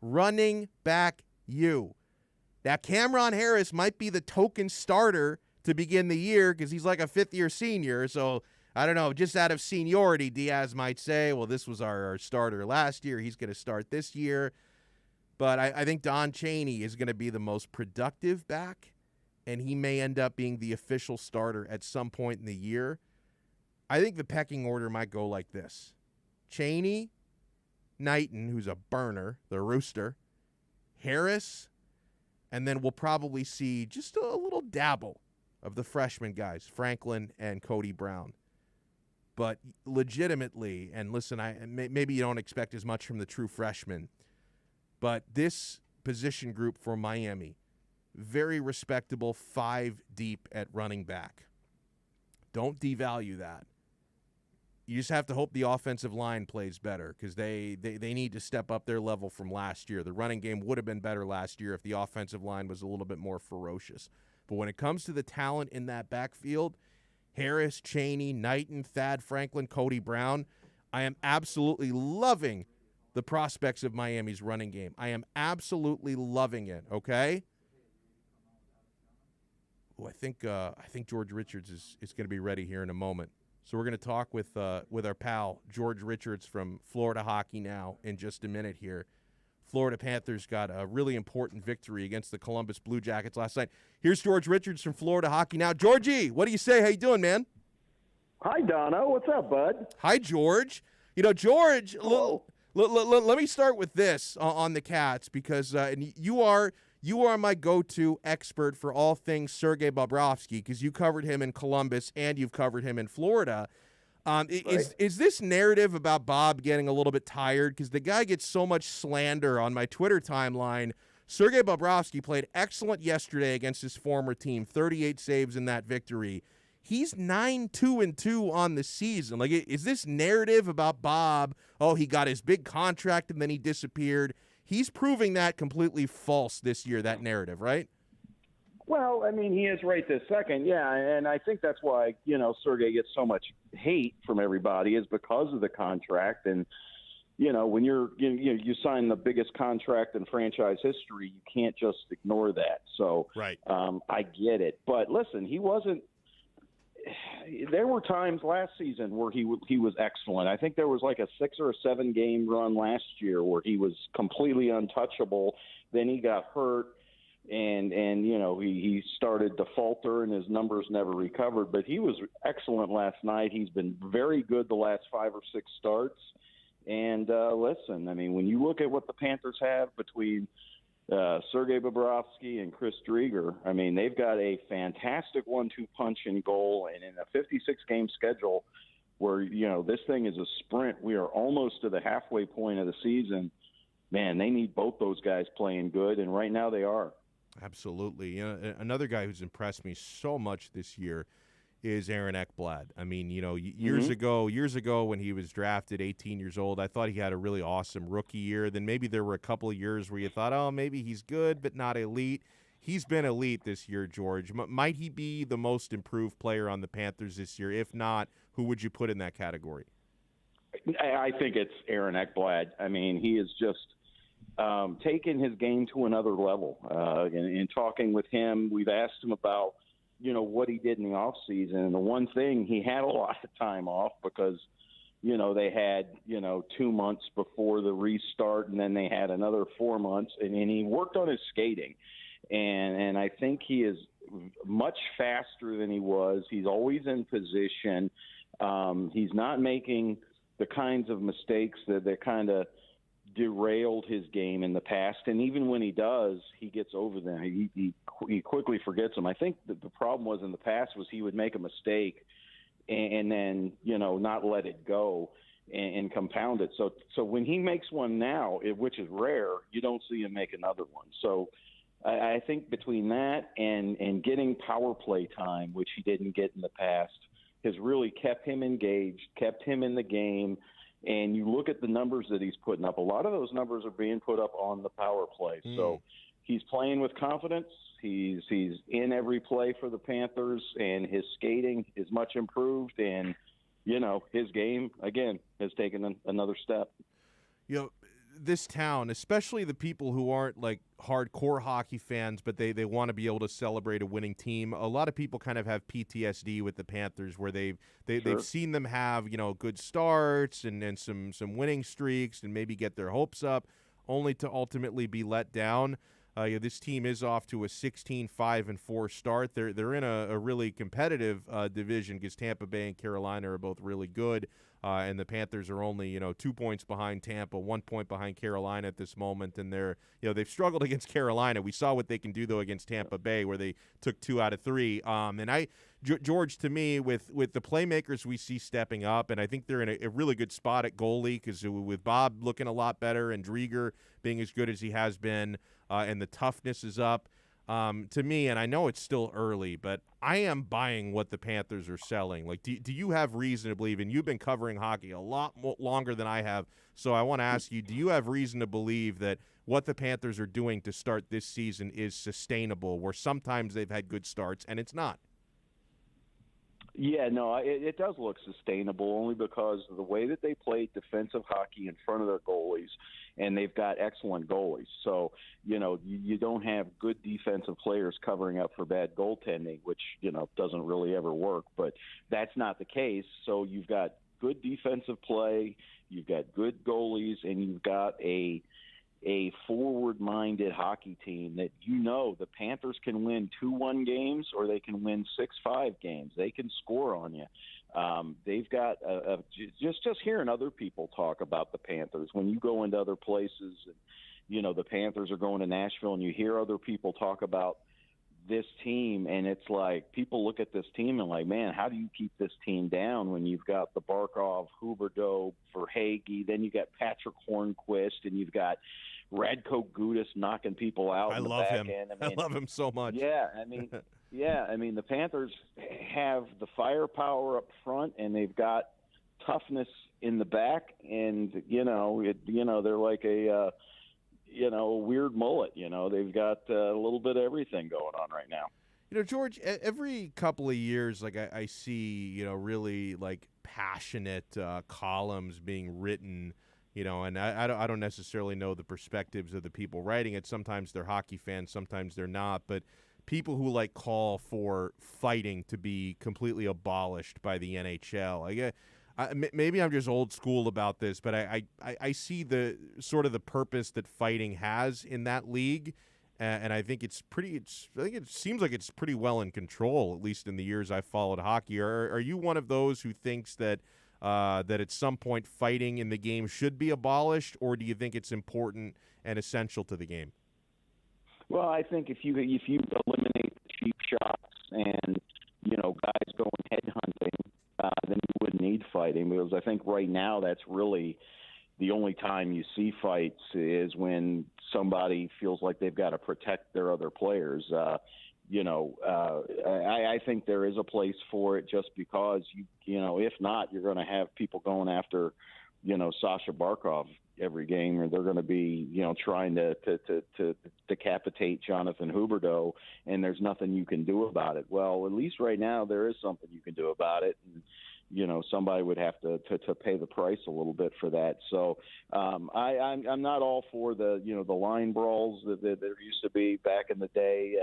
Running back U. Now, Cameron Harris might be the token starter to begin the year because he's like a fifth-year senior. So, I don't know, just out of seniority, Diaz might say, well, this was our starter last year. He's going to start this year. But I think Don Chaney is going to be the most productive back, and he may end up being the official starter at some point in the year. I think the pecking order might go like this. Chaney, Knighton, who's a burner, the Rooster, Harris, and then we'll probably see just a little dabble of the freshman guys, Franklin and Cody Brown. But legitimately, and listen, maybe you don't expect as much from the true freshmen, but this position group for Miami, very respectable 5 deep at running back. Don't devalue that. you just have to hope the offensive line plays better because they need to step up their level from last year. The running game would have been better last year if the offensive line was a little bit more ferocious. But when it comes to the talent in that backfield, Harris, Chaney, Knighton, Thad Franklin, Cody Brown, I am absolutely loving the prospects of Miami's running game. I am absolutely loving it, okay? Oh, I think George Richards is going to be ready here in a moment. So we're going to talk with our pal George Richards from Florida Hockey Now in just a minute here. Florida Panthers got a really important victory against the Columbus Blue Jackets last night. Here's George Richards from Florida Hockey Now. Georgie, what do you say? How you doing, man? Hi, Donno. What's up, bud? Hi, George. You know, George, let me start with this on the Cats because you are my go-to expert for all things Sergei Bobrovsky because you covered him in Columbus and you've covered him in Florida. Is this narrative about Bob getting a little bit tired? Because the guy gets so much slander on my Twitter timeline. Sergei Bobrovsky played excellent yesterday against his former team, 38 saves in that victory. He's 9-2-2 on the season. Like, is this narrative about Bob, oh, he got his big contract and then he disappeared? He's proving that completely false this year, that narrative, right? Well, I mean, he is right this second, yeah, and I think that's why, Sergei gets so much hate from everybody is because of the contract. And, when you sign the biggest contract in franchise history, you can't just ignore that. So right. I get it. But listen, he wasn't – there were times last season where he was excellent. I think there was like a 6 or 7 game run last year where he was completely untouchable. Then he got hurt. And he started to falter and his numbers never recovered. But he was excellent last night. He's been very good the last 5 or 6 starts. And listen, I mean, when you look at what the Panthers have between Sergei Bobrovsky and Chris Drieger, I mean, they've got a fantastic 1-2 punch in goal. And in a 56-game schedule where, this thing is a sprint, we are almost to the halfway point of the season. Man, they need both those guys playing good, and right now they are. Absolutely. Another guy who's impressed me so much this year is Aaron Ekblad. I mean, years ago when he was drafted, 18 years old, I thought he had a really awesome rookie year. Then maybe there were a couple of years where you thought, oh, maybe he's good but not elite. He's been elite this year, George. Might he be the most improved player on the Panthers this year? If not, who would you put in that category? I think it's Aaron Ekblad. I mean, he is just taken his game to another level. In talking with him, we've asked him about, what he did in the off season. And the one thing, he had a lot of time off because, they had, 2 months before the restart and then they had another 4 months and he worked on his skating. And I think he is much faster than he was. He's always in position. He's not making the kinds of mistakes that kind of derailed his game in the past, and even when he does, he gets over them. He quickly forgets them. I think that the problem was in the past was he would make a mistake and then not let it go and compound it. So when he makes one now, which is rare, you don't see him make another one. So I think between that and getting power play time, which he didn't get in the past, has really kept him engaged, kept him in the game. And you look at the numbers that he's putting up, a lot of those numbers are being put up on the power play. So he's playing with confidence. He's in every play for the Panthers, and his skating is much improved. And, his game, again, has taken another step. This town, especially the people who aren't like hardcore hockey fans, but they want to be able to celebrate a winning team. A lot of people kind of have PTSD with the Panthers where they've seen them have, good starts and some winning streaks and maybe get their hopes up only to ultimately be let down. This team is off to a 16-5-4 start. They're in a really competitive division because Tampa Bay and Carolina are both really good. And the Panthers are only, 2 points behind Tampa, 1 point behind Carolina at this moment. And they've struggled against Carolina. We saw what they can do, though, against Tampa Bay where they took 2 out of 3. George, to me, with the playmakers we see stepping up, and I think they're in a really good spot at goalie because with Bob looking a lot better and Drieger being as good as he has been and the toughness is up, to me, and I know it's still early, but I am buying what the Panthers are selling. Like, do you have reason to believe, and you've been covering hockey a lot longer than I have, so I want to ask you, do you have reason to believe that what the Panthers are doing to start this season is sustainable, where sometimes they've had good starts and it's not? Yeah, no, it does look sustainable only because of the way that they play defensive hockey in front of their goalies, and they've got excellent goalies. So, you don't have good defensive players covering up for bad goaltending, which, doesn't really ever work. But that's not the case. So you've got good defensive play, you've got good goalies, and you've got a forward-minded hockey team that the Panthers can win 2-1 games or they can win 6-5 games. They can score on you. They've got just hearing other people talk about the Panthers. When you go into other places, and, the Panthers are going to Nashville, and you hear other people talk about this team, and it's like people look at this team and like, man, how do you keep this team down when you've got the Barkov, Huberdeau, Verhaeghe, then you got Patrick Hornquist, and you've got Radko Gudas knocking people out in the back end. I love him so much. Yeah, the Panthers have the firepower up front, and they've got toughness in the back, and they're like a weird mullet. They've got a little bit of everything going on right now. George, every couple of years, like I see, really like passionate columns being written, and I don't necessarily know the perspectives of the people writing it. Sometimes they're hockey fans, sometimes they're not, but people who like call for fighting to be completely abolished by the NHL. Maybe I'm just old school about this, but I see the sort of the purpose that fighting has in that league, and I think it seems like it's pretty well in control, at least in the years I've followed hockey. Are you one of those who thinks that at some point fighting in the game should be abolished, or do you think it's important and essential to the game? Well, I think if you eliminate the cheap shots and guys going headhunting, then you wouldn't need fighting, because I think right now that's really the only time you see fights is when somebody feels like they've got to protect their other players. I think there is a place for it, just because if not, you're going to have people going after Sasha Barkov every game, or they're going to be trying to decapitate Jonathan Huberdeau, and there's nothing you can do about it. Well, at least right now there is something you can do about it, and somebody would have to pay the price a little bit for that. So I'm not all for the the line brawls that there used to be back in the day,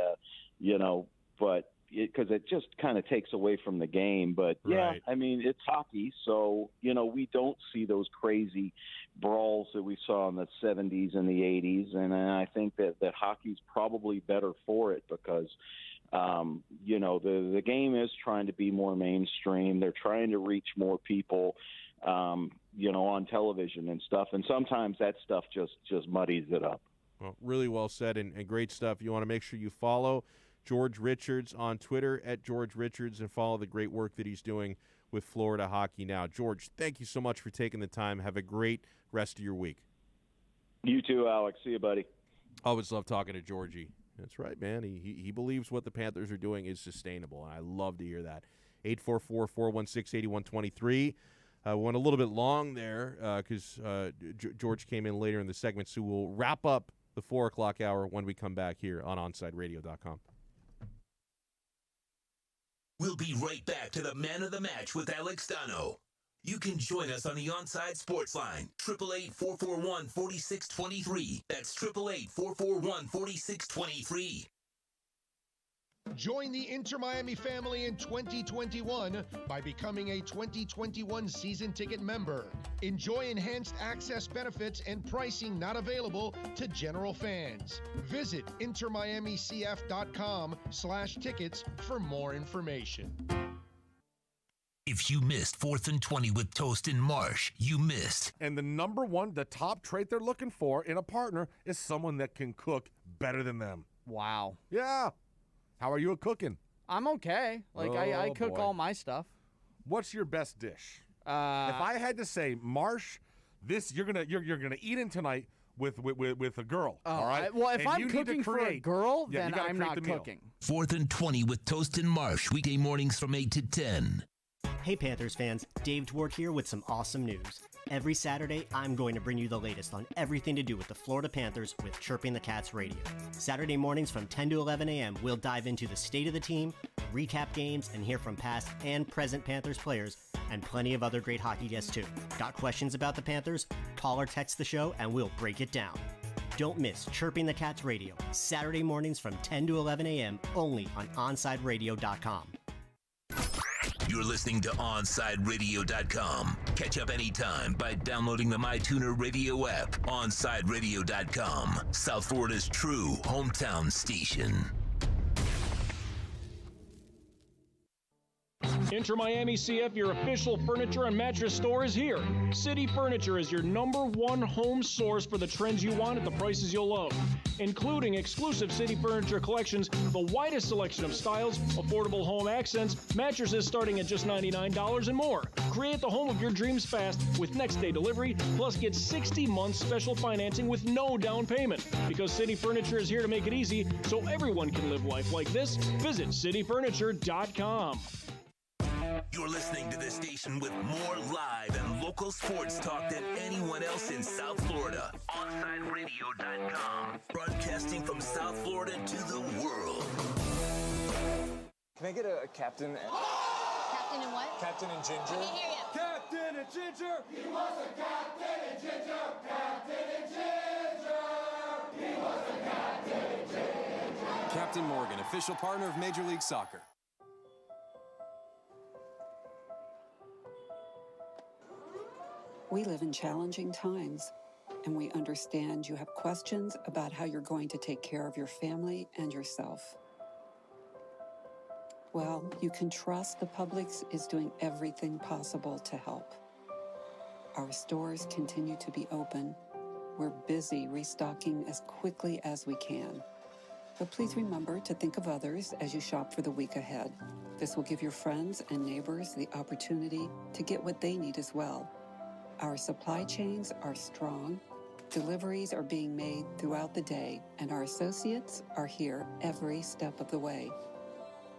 but because it just kind of takes away from the game. But right. It's hockey, so we don't see those crazy brawls that we saw in the 70s and the 80s, and I think that hockey's probably better for it, because the game is trying to be more mainstream. They're trying to reach more people, on television and stuff, and sometimes that stuff just muddies it up. Well, really well said, and great stuff. You want to make sure you follow George Richards on Twitter @GeorgeRichards, and follow the great work that he's doing with Florida Hockey Now. George, thank you so much for taking the time. Have a great rest of your week. You too, Alex. See you, buddy. Always love talking to Georgie. That's right, man. He believes what the Panthers are doing is sustainable, and I love to hear that. 844-416-8123. Went a little bit long there because George came in later in the segment, so we'll wrap up the 4 o'clock hour when we come back here on OnSideRadio.com. We'll be right back to the Man of the Match with Alex Donno. You can join us on the Onside Sports Line, 888-441-4623. That's 888-441-4623. Join the Inter Miami family in 2021 by becoming a 2021 season ticket member. Enjoy enhanced access benefits and pricing not available to general fans. Visit intermiamicf.com/tickets for more information. If you missed 4th and 20 with Toast and Marsh, you missed. And the top trait they're looking for in a partner is someone that can cook better than them. Wow. Yeah. How are you at cooking? I'm okay. I cook boy. all my stuff. What's your best dish? If I had to say, Marsh, this you're gonna eat in tonight. with a girl. Oh, all right. well, if And I'm you need to cooking for a create- girl, Yeah, you then gotta I'm create not the meal. cooking. 4th and 20 with Toast and Marsh, weekday mornings from 8 to 10. Hey Panthers fans, Dave Dwart here with some awesome news. Every Saturday, I'm going to bring you the latest on everything to do with the Florida Panthers with Chirping the Cats Radio. Saturday mornings from 10 to 11 a.m., we'll dive into the state of the team, recap games, and hear from past and present Panthers players, and plenty of other great hockey guests too. Got questions about the Panthers? Call or text the show and we'll break it down. Don't miss Chirping the Cats Radio, Saturday mornings from 10 to 11 a.m. only on OnsideRadio.com. You're listening to OnsideRadio.com. Catch up anytime by downloading the MyTuner Radio app. OnsideRadio.com, South Florida's true hometown station. Inter Miami CF, your official furniture and mattress store, is here. City Furniture is your #1 home source for the trends you want at the prices you'll love, including exclusive City Furniture collections, the widest selection of styles, affordable home accents, mattresses starting at just $99 and more. Create the home of your dreams fast with next-day delivery, plus get 60 months special financing with no down payment. Because City Furniture is here to make it easy so everyone can live life like this, visit cityfurniture.com. You're listening to the station with more live and local sports talk than anyone else in South Florida. OnsideRadio.com. Broadcasting from South Florida to the world. Can I get a captain? Captain and what? Captain and ginger? I can't hear you. Captain and ginger. He was a captain and ginger. Captain and ginger. He was a captain and ginger. Captain Morgan, official partner of Major League Soccer. We live in challenging times, and we understand you have questions about how you're going to take care of your family and yourself. Well, you can trust the Publix is doing everything possible to help. Our stores continue to be open. We're busy restocking as quickly as we can. But please remember to think of others as you shop for the week ahead. This will give your friends and neighbors the opportunity to get what they need as well. Our supply chains are strong, deliveries are being made throughout the day, and our associates are here every step of the way.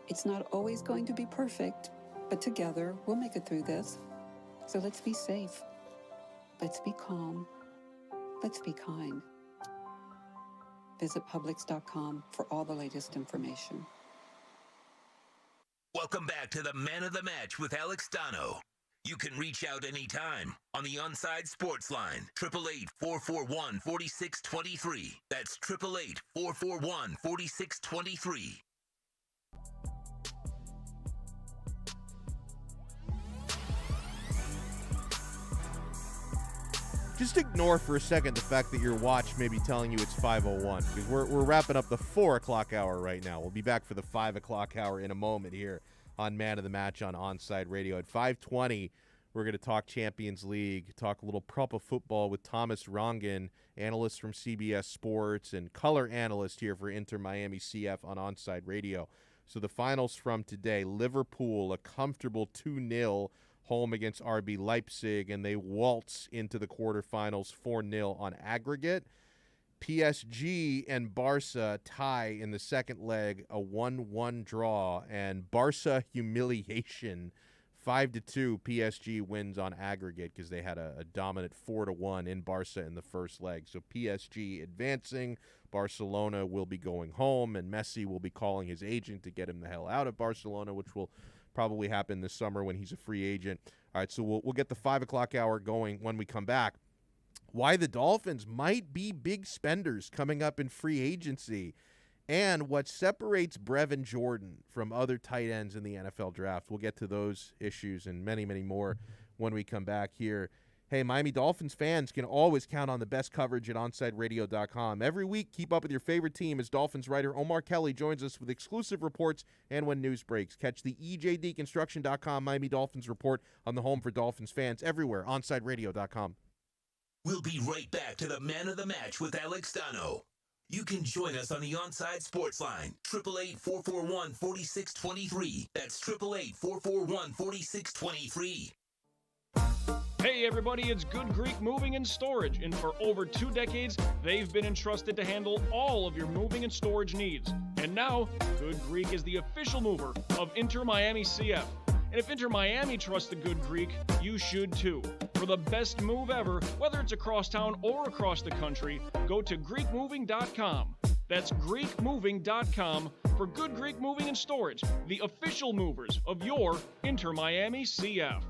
It's not always going to be perfect, but together we'll make it through this. So let's be safe. Let's be calm. Let's be kind. Visit Publix.com for all the latest information. Welcome back to the Man of the Match with Alex Donno. You can reach out anytime on the Onside Sports Line, 888-441-4623. That's 888-441-4623. Just ignore for a second the fact that your watch may be telling you it's 5:01, because we're wrapping up the 4 o'clock hour right now. We'll be back for the 5 o'clock hour in a moment here on Man of the Match on Onside Radio. At 5:20, we're going to talk Champions League, talk a little proper football with Thomas Rongen, analyst from CBS Sports and color analyst here for Inter Miami CF on Onside Radio. So the finals from today, Liverpool, a comfortable 2-0 home against RB Leipzig, and they waltz into the quarterfinals 4-0 on aggregate. PSG and Barca tie in the second leg, a 1-1 draw, and Barca humiliation, 5-2. PSG wins on aggregate because they had a dominant 4-1 in Barca in the first leg. So PSG advancing, Barcelona will be going home, and Messi will be calling his agent to get him the hell out of Barcelona, which will probably happen this summer when he's a free agent. All right, so we'll get the 5 o'clock hour going when we come back. Why the Dolphins might be big spenders coming up in free agency, and what separates Brevin Jordan from other tight ends in the NFL draft. We'll get to those issues and many, many more when we come back here. Hey, Miami Dolphins fans can always count on the best coverage at OnsideRadio.com. Every week, keep up with your favorite team as Dolphins writer Omar Kelly joins us with exclusive reports and when news breaks. Catch the EJDconstruction.com Miami Dolphins report on the home for Dolphins fans everywhere, OnsideRadio.com. We'll be right back to the Man of the Match with Alex Donno. You can join us on the Onside Sports Line, 888-441-4623. That's 888-441-4623. Hey everybody, it's Good Greek Moving and Storage, and for over 2 decades, they've been entrusted to handle all of your moving and storage needs. And now, Good Greek is the official mover of Inter Miami CF. And if Inter Miami trusts the Good Greek, you should too. For the best move ever, whether it's across town or across the country, go to GreekMoving.com. That's GreekMoving.com for Good Greek Moving and Storage, the official movers of your Inter Miami CF.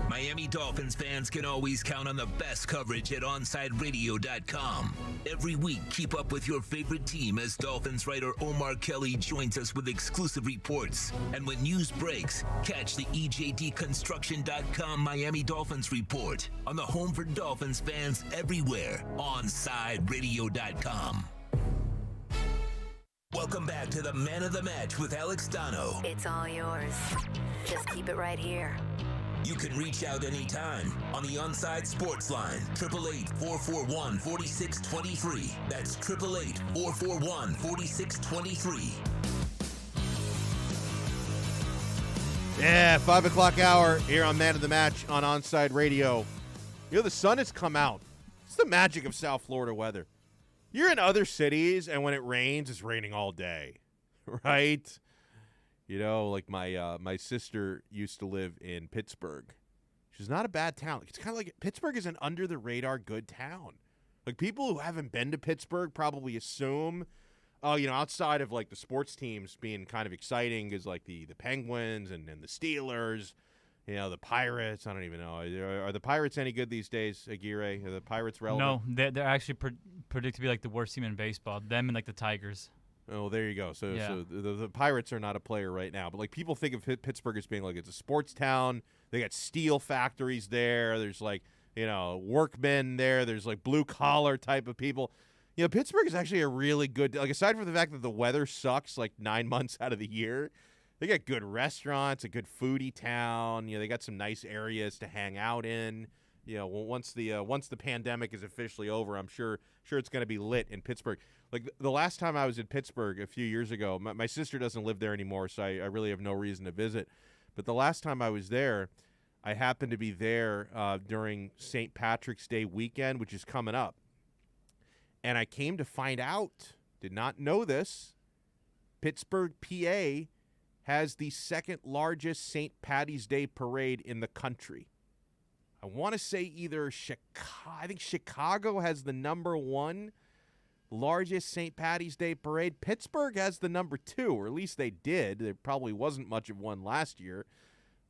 Miami Dolphins fans can always count on the best coverage at OnsideRadio.com. Every week, keep up with your favorite team as Dolphins writer Omar Kelly joins us with exclusive reports. And when news breaks, catch the EJDConstruction.com Miami Dolphins report on the home for Dolphins fans everywhere, OnsideRadio.com. Welcome back to the Man of the Match with Alex Donno. It's all yours. Just keep it right here. You can reach out anytime on the Onside Sports Line, 888-441-4623. That's 888-441-4623. Yeah, 5 o'clock hour here on Man of the Match on Onside Radio. You know, the sun has come out. It's the magic of South Florida weather. You're in other cities, and when it rains, it's raining all day, right? You know, like my sister used to live in Pittsburgh. She's not a bad town. It's kind of like Pittsburgh is an under-the-radar good town. Like, people who haven't been to Pittsburgh probably assume, outside of, like, the sports teams being kind of exciting is, like, the Penguins and the Steelers, the Pirates. I don't even know. Are the Pirates any good these days, Aguirre? Are the Pirates relevant? No, they're actually predicted to be, like, the worst team in baseball. Them and, like, the Tigers. Oh, there you go. So, Yeah. so the Pirates are not a player right now. But, like, people think of Pittsburgh as being, like, it's a sports town. They got steel factories there. There's, like, workmen there. There's, like, blue-collar type of people. Pittsburgh is actually a really good – like, aside from the fact that the weather sucks, like, 9 months out of the year, they got good restaurants, a good foodie town. They got some nice areas to hang out in. Once the pandemic is officially over, I'm sure it's going to be lit in Pittsburgh. Like, the last time I was in Pittsburgh a few years ago, my sister doesn't live there anymore, so I really have no reason to visit. But the last time I was there, I happened to be there during St. Patrick's Day weekend, which is coming up. And I came to find out, did not know this, Pittsburgh, PA has the second largest St. Patty's Day parade in the country. I want to say either I think Chicago has the number 1 largest St. Patty's Day parade. Pittsburgh has the number 2, or at least they did. There probably wasn't much of one last year.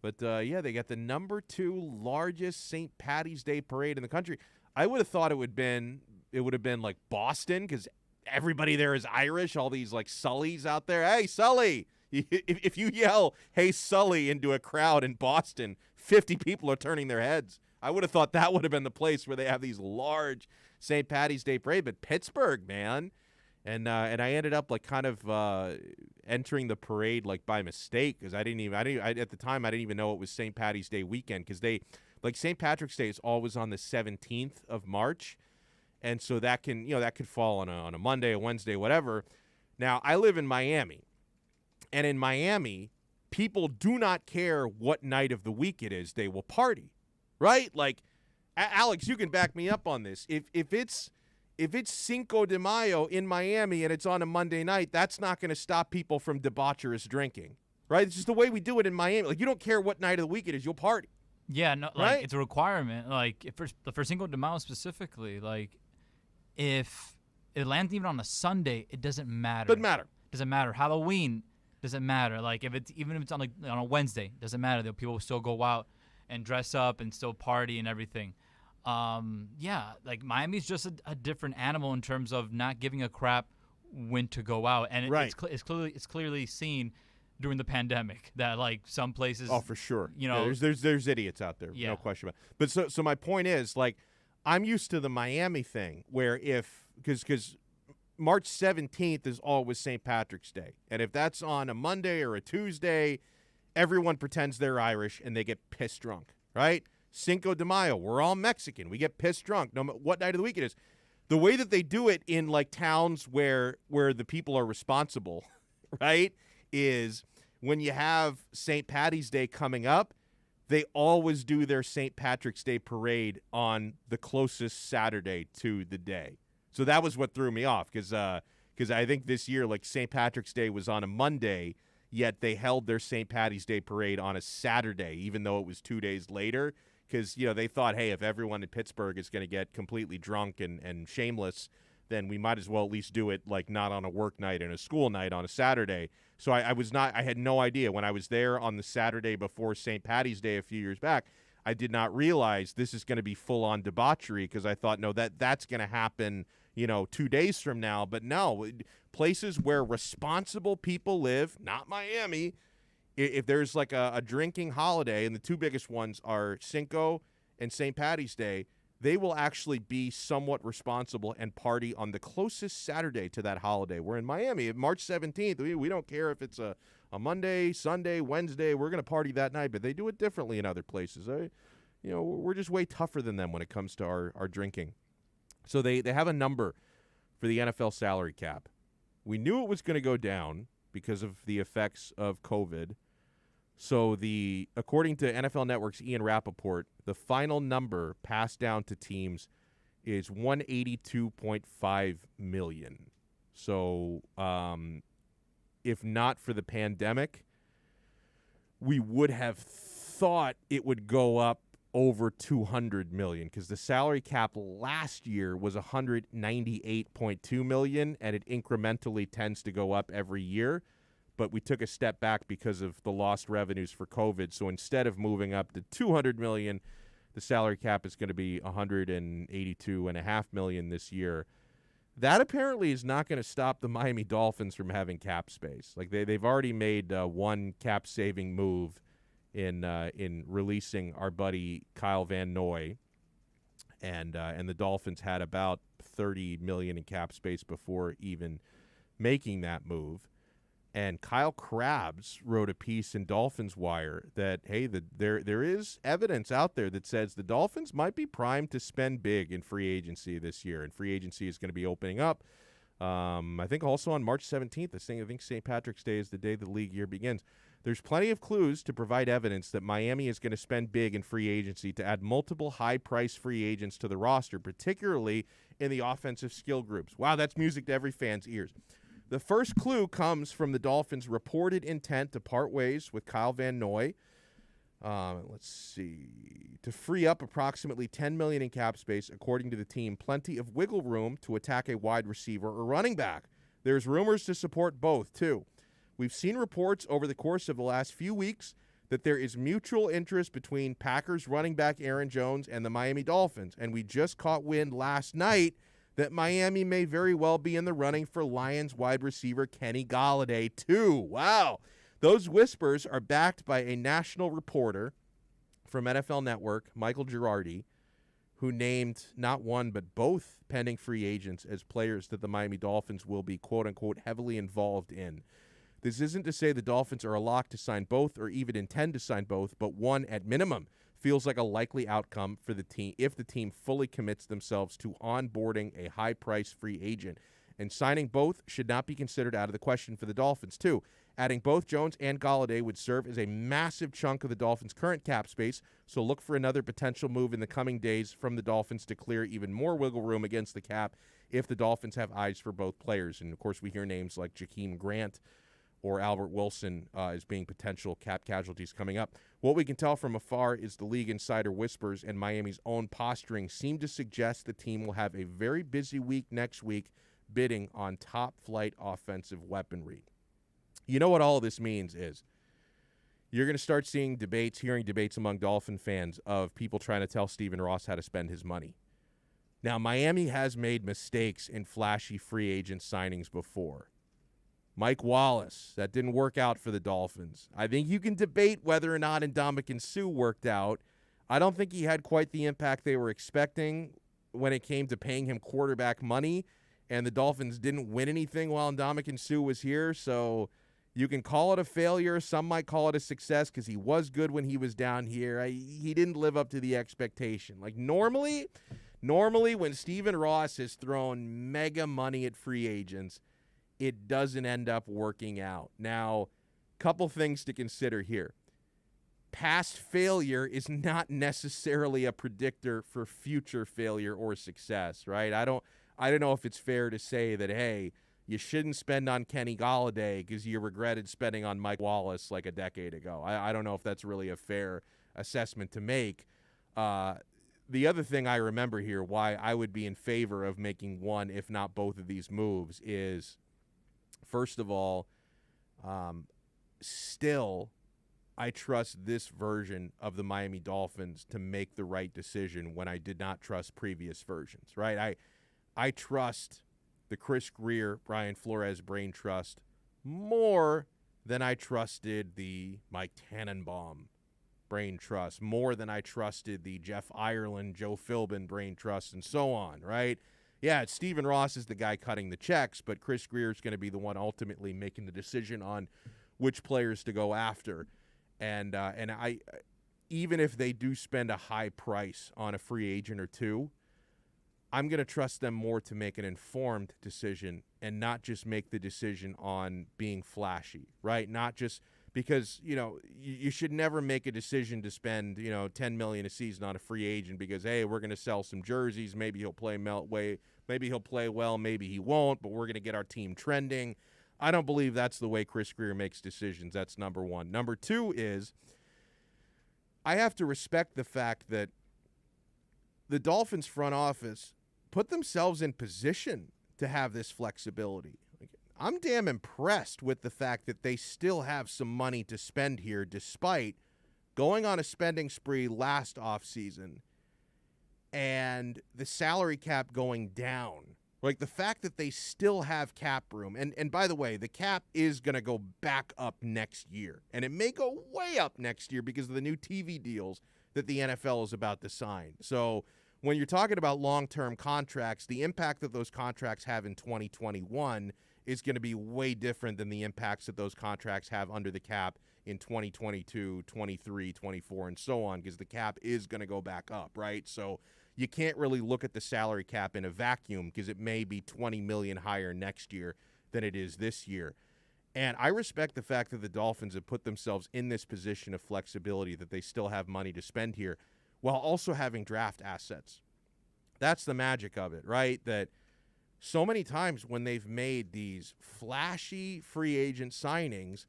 But, they got the number 2 largest St. Patty's Day parade in the country. I would have thought it would have been like Boston, because everybody there is Irish, all these, like, Sullys out there. Hey, Sully! If you yell, hey, Sully, into a crowd in Boston, 50 people are turning their heads. I would have thought that would have been the place where they have these large St. Patty's Day parade. But Pittsburgh, man. And I ended up, like, kind of entering the parade, like, by mistake, because at the time, I didn't even know it was St. Patty's Day weekend, because St. Patrick's Day is always on the 17th of March. And so that could fall on a Monday, a Wednesday, whatever. Now, I live in Miami. And in Miami, people do not care what night of the week it is. They will party, right? Like, Alex, you can back me up on this. If it's Cinco de Mayo in Miami and it's on a Monday night, that's not going to stop people from debaucherous drinking, right? It's just the way we do it in Miami. Like, you don't care what night of the week it is, you'll party. Yeah, no, like, right? It's a requirement. Like, for Cinco de Mayo specifically, like, if it lands even on a Sunday, it doesn't matter. Doesn't matter. Halloween doesn't matter. Like, even if it's on a Wednesday, doesn't matter. People will still go out and dress up and still party and everything. Like, Miami's just a different animal in terms of not giving a crap when to go out, and it's clearly seen during the pandemic that, like, some places. Oh, for sure. There's idiots out there, no question about it. But so my point is, like, I'm used to the Miami thing where because March 17th is always St. Patrick's Day. And if that's on a Monday or a Tuesday, everyone pretends they're Irish and they get pissed drunk, right? Cinco de Mayo, we're all Mexican. We get pissed drunk no matter what night of the week it is. The way that they do it in, like, towns where the people are responsible, right, is when you have St. Patty's Day coming up, they always do their St. Patrick's Day parade on the closest Saturday to the day. So that was what threw me off because I think this year, like, St. Patrick's Day was on a Monday, yet they held their St. Patty's Day parade on a Saturday, even though it was 2 days later, because, they thought, hey, if everyone in Pittsburgh is going to get completely drunk and shameless, then we might as well at least do it, like, not on a work night and a school night on a Saturday. So I had no idea. When I was there on the Saturday before St. Patty's Day a few years back, I did not realize this is going to be full-on debauchery because I thought, no, that's going to happen, 2 days from now. But no, places where responsible people live, not Miami, if there's like a drinking holiday, and the two biggest ones are Cinco and St. Patty's Day, they will actually be somewhat responsible and party on the closest Saturday to that holiday. We're in Miami, March 17th. We don't care if it's a Monday, Sunday, Wednesday. We're going to party that night, but they do it differently in other places. We're just way tougher than them when it comes to our drinking. So they have a number for the NFL salary cap. We knew it was going to go down because of the effects of COVID. So according to NFL Network's Ian Rappaport, the final number passed down to teams is $182.5 million. So if not for the pandemic, we would have thought it would go up over $200 million because the salary cap last year was $198.2 million, and it incrementally tends to go up every year. But we took a step back because of the lost revenues for COVID. So instead of moving up to $200 million, the salary cap is going to be $182.5 million this year. That apparently is not going to stop the Miami Dolphins from having cap space. Like they've already made one cap-saving move in releasing our buddy Kyle Van Noy, and the Dolphins had about $30 million in cap space before even making that move. And Kyle Krabs wrote a piece in Dolphins Wire that, hey, there is evidence out there that says the Dolphins might be primed to spend big in free agency this year, and free agency is going to be opening up. I think also on March 17th, I think St. Patrick's Day is the day the league year begins. There's plenty of clues to provide evidence that Miami is going to spend big in free agency to add multiple high-price free agents to the roster, particularly in the offensive skill groups. Wow, that's music to every fan's ears. The first clue comes from the Dolphins' reported intent to part ways with Kyle Van Noy. Let's see. To free up approximately $10 million in cap space, according to the team, plenty of wiggle room to attack a wide receiver or running back. There's rumors to support both, too. We've seen reports over the course of the last few weeks that there is mutual interest between Packers running back Aaron Jones and the Miami Dolphins, and we just caught wind last night that Miami may very well be in the running for Lions wide receiver Kenny Golladay, too. Wow. Those whispers are backed by a national reporter from NFL Network, Michael Girardi, who named not one but both pending free agents as players that the Miami Dolphins will be, quote-unquote, heavily involved in. This isn't to say the Dolphins are a lock to sign both or even intend to sign both, but one at minimum feels like a likely outcome for the team if the team fully commits themselves to onboarding a high-price free agent. And signing both should not be considered out of the question for the Dolphins, too. Adding both Jones and Golladay would serve as a massive chunk of the Dolphins' current cap space, so look for another potential move in the coming days from the Dolphins to clear even more wiggle room against the cap if the Dolphins have eyes for both players. And, of course, we hear names like Jakeem Grant or Albert Wilson as being potential cap casualties coming up. What we can tell from afar is the league insider whispers and Miami's own posturing seem to suggest the team will have a very busy week next week bidding on top-flight offensive weaponry. You know what all of this means is you're going to start seeing hearing debates among Dolphin fans of people trying to tell Stephen Ross how to spend his money. Now, Miami has made mistakes in flashy free agent signings before. Mike Wallace, that didn't work out for the Dolphins. I think you can debate whether or not Ndamukong Suh worked out. I don't think he had quite the impact they were expecting when it came to paying him quarterback money, and the Dolphins didn't win anything while Ndamukong Suh was here, so you can call it a failure. Some might call it a success because he was good when he was down here. He didn't live up to the expectation. Like normally when Stephen Ross has thrown mega money at free agents, it doesn't end up working out. Now, couple things to consider here. past failure is not necessarily a predictor for future failure or success, right? I don't know if it's fair to say that, hey, you shouldn't spend on Kenny Golladay because you regretted spending on Mike Wallace like a decade ago. I don't know if that's really a fair assessment to make. The other thing I remember here, why I would be in favor of making one, if not both of these moves, is, first of all, still, I trust this version of the Miami Dolphins to make the right decision when I did not trust previous versions, right? I trust the Chris Grier, Brian Flores brain trust more than I trusted the Mike Tannenbaum brain trust, more than I trusted the Jeff Ireland, Joe Philbin brain trust, and so on, right? Yeah, Stephen Ross is the guy cutting the checks, but Chris Grier is going to be the one ultimately making the decision on which players to go after. And I, even if they do spend a high price on a free agent or two, I'm going to trust them more to make an informed decision and not just make the decision on being flashy, right? Not just because, you should never make a decision to spend, $10 million a season on a free agent because, hey, we're going to sell some jerseys. Maybe he'll play maybe he'll play well, maybe he won't, but we're going to get our team trending. I don't believe that's the way Chris Grier makes decisions. That's number one. Number two is I have to respect the fact that the Dolphins front office put themselves in position to have this flexibility. I'm damn impressed with the fact that they still have some money to spend here despite going on a spending spree last offseason and the salary cap going down. Like, the fact that they still have cap room. And by the way, the cap is going to go back up next year. And it may go way up next year because of the new TV deals that the NFL is about to sign. So when you're talking about long-term contracts, the impact that those contracts have in 2021 is going to be way different than the impacts that those contracts have under the cap in 2022, 23, 24, and so on, because the cap is going to go back up, right? So you can't really look at the salary cap in a vacuum because it may be $20 million higher next year than it is this year. And I respect the fact that the Dolphins have put themselves in this position of flexibility, that they still have money to spend here while also having draft assets. That's the magic of it, right? That so many times when they've made these flashy free agent signings,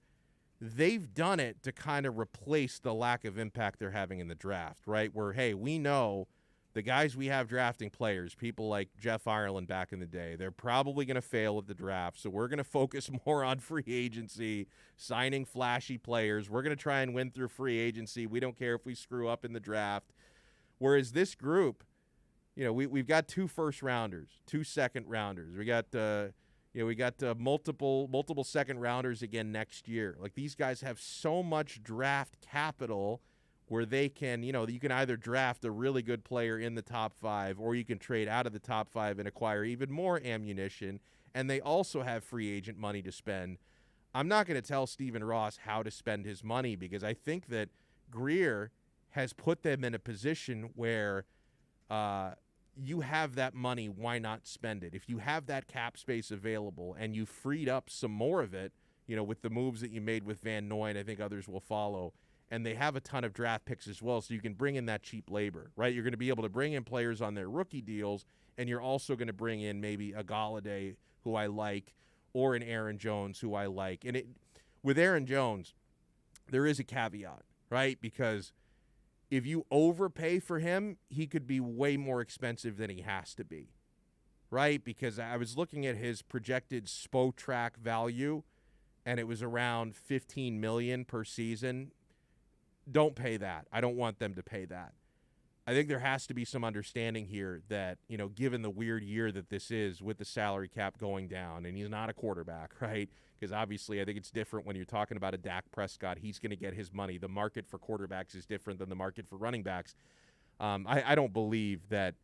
they've done it to kind of replace the lack of impact they're having in the draft, right? Where, hey, we know the guys we have drafting players, people like Jeff Ireland back in the day, they're probably going to fail at the draft, so we're going to focus more on free agency, signing flashy players. We're going to try and win through free agency. We don't care if we screw up in the draft. Whereas this group, we've got 2 first-rounders, 2 second-rounders. We got multiple second-rounders again next year. Like, these guys have so much draft capital where they can, you can either draft a really good player in the top 5 or you can trade out of the top 5 and acquire even more ammunition. And they also have free agent money to spend. I'm not going to tell Stephen Ross how to spend his money because I think that Grier has put them in a position where you have that money, why not spend it? If you have that cap space available and you freed up some more of it, with the moves that you made with Van Noy, and I think others will follow, and they have a ton of draft picks as well, so you can bring in that cheap labor, right? You're going to be able to bring in players on their rookie deals, and you're also going to bring in maybe a Golladay, who I like, or an Aaron Jones, who I like. And with Aaron Jones, there is a caveat, right? Because if you overpay for him, he could be way more expensive than he has to be, right? Because I was looking at his projected Spotrac value, and it was around $15 million per season. Don't pay that. I don't want them to pay that. I think there has to be some understanding here that, given the weird year that this is with the salary cap going down, and he's not a quarterback, right? Because obviously I think it's different when you're talking about a Dak Prescott. He's going to get his money. The market for quarterbacks is different than the market for running backs. I don't believe that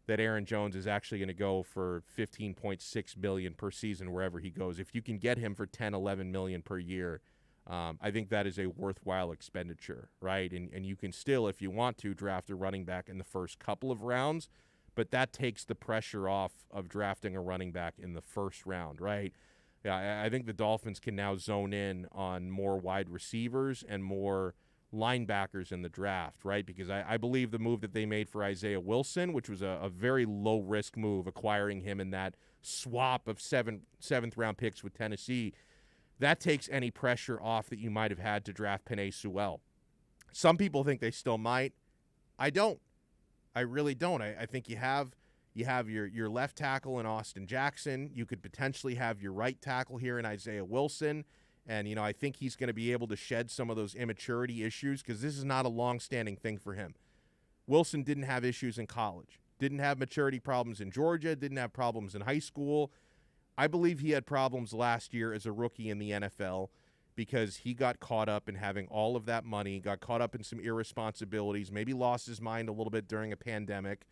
Aaron Jones is actually going to go for $15.6 million per season wherever he goes. If you can get him for $10, $11 million per year, I think that is a worthwhile expenditure, right? And you can still, if you want to, draft a running back in the first couple of rounds, but that takes the pressure off of drafting a running back in the first round, right? Yeah, I think the Dolphins can now zone in on more wide receivers and more linebackers in the draft, right? Because I believe the move that they made for Isaiah Wilson, which was a very low-risk move, acquiring him in that swap of seventh-round picks with Tennessee, that takes any pressure off that you might have had to draft Penei Sewell. Some people think they still might. I don't. I really don't. I think you have your left tackle in Austin Jackson. You could potentially have your right tackle here in Isaiah Wilson. And, I think he's going to be able to shed some of those immaturity issues because this is not a long-standing thing for him. Wilson didn't have issues in college, didn't have maturity problems in Georgia, didn't have problems in high school. I believe he had problems last year as a rookie in the NFL because he got caught up in having all of that money, got caught up in some irresponsibilities, maybe lost his mind a little bit during a pandemic.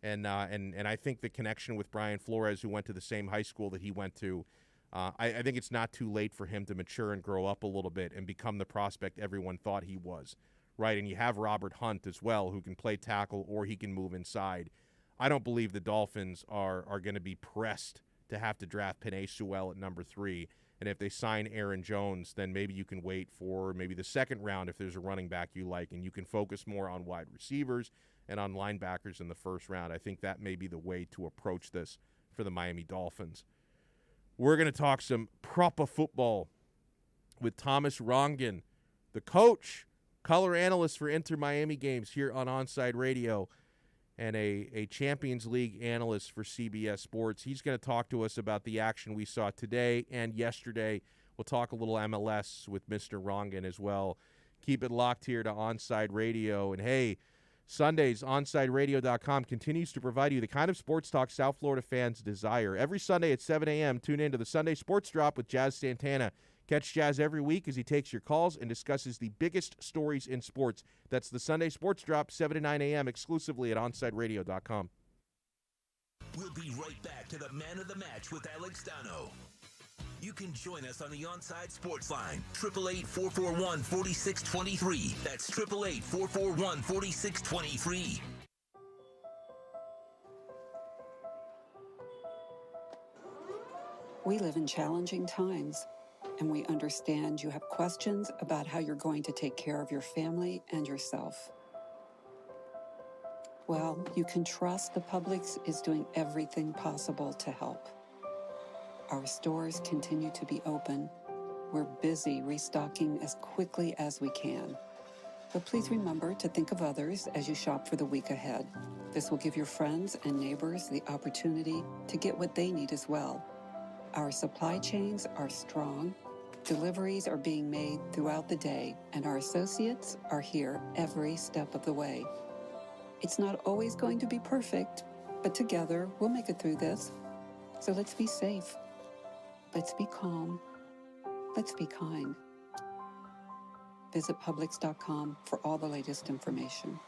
And I think the connection with Brian Flores, who went to the same high school that he went to, I think it's not too late for him to mature and grow up a little bit and become the prospect everyone thought he was, right? And you have Robert Hunt as well, who can play tackle or he can move inside. I don't believe the Dolphins are going to be pressed to have to draft Penei Sewell at number 3. And if they sign Aaron Jones, then maybe you can wait for maybe the second round if there's a running back you like, and you can focus more on wide receivers and on linebackers in the first round. I think that may be the way to approach this for the Miami Dolphins. We're going to talk some proper football with Thomas Rongen, the coach, color analyst for Inter Miami games here on Onside Radio, and a Champions League analyst for CBS Sports. He's going to talk to us about the action we saw today and yesterday. We'll talk a little MLS with Mr. Rongen as well. Keep it locked here to Onside Radio. And hey, Sundays, OnsideRadio.com continues to provide you the kind of sports talk South Florida fans desire. Every Sunday at 7 a.m., tune in to the Sunday Sports Drop with Jazz Santana. Catch Jazz every week as he takes your calls and discusses the biggest stories in sports. That's the Sunday Sports Drop, 7 to 9 a.m., exclusively at OnsideRadio.com. We'll be right back to the Man of the Match with Alex Donno. You can join us on the Onside Sports Line, 888-441-4623. That's 888-441-4623. We live in challenging times, and we understand you have questions about how you're going to take care of your family and yourself. Well, you can trust the Publix is doing everything possible to help. Our stores continue to be open. We're busy restocking as quickly as we can. But please remember to think of others as you shop for the week ahead. This will give your friends and neighbors the opportunity to get what they need as well. Our supply chains are strong. Deliveries are being made throughout the day, and our associates are here every step of the way. It's not always going to be perfect, but together we'll make it through this. So let's be safe. Let's be calm. Let's be kind. Visit Publix.com for all the latest information.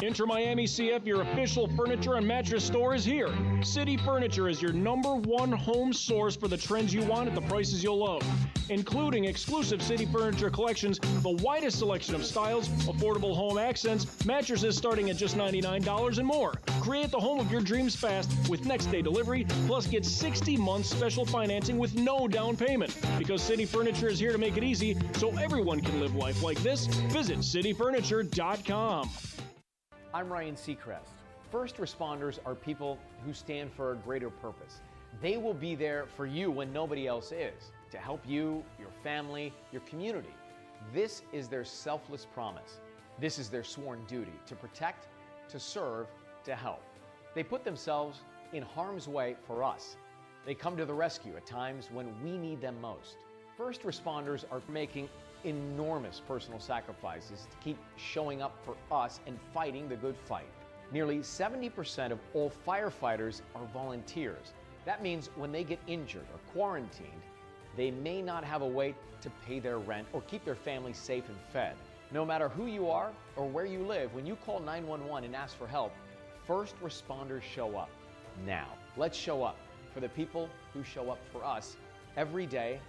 Inter Miami CF, your official furniture and mattress store, is here. City Furniture is your #1 home source for the trends you want at the prices you'll love, including exclusive City Furniture collections, the widest selection of styles, affordable home accents, mattresses starting at just $99 and more. Create the home of your dreams fast with next-day delivery, plus get 60 months special financing with no down payment. Because City Furniture is here to make it easy so everyone can live life like this, visit cityfurniture.com. I'm Ryan Seacrest. First responders are people who stand for a greater purpose. They will be there for you when nobody else is, to help you, your family, your community. This is their selfless promise. This is their sworn duty, to protect, to serve, to help. They put themselves in harm's way for us. They come to the rescue at times when we need them most. First responders are making enormous personal sacrifices to keep showing up for us and fighting the good fight. Nearly 70% of all firefighters are volunteers. That means when they get injured or quarantined, they may not have a way to pay their rent or keep their family safe and fed. No matter who you are or where you live, when you call 911 and ask for help, first responders show up. Now, let's show up for the people who show up for us every day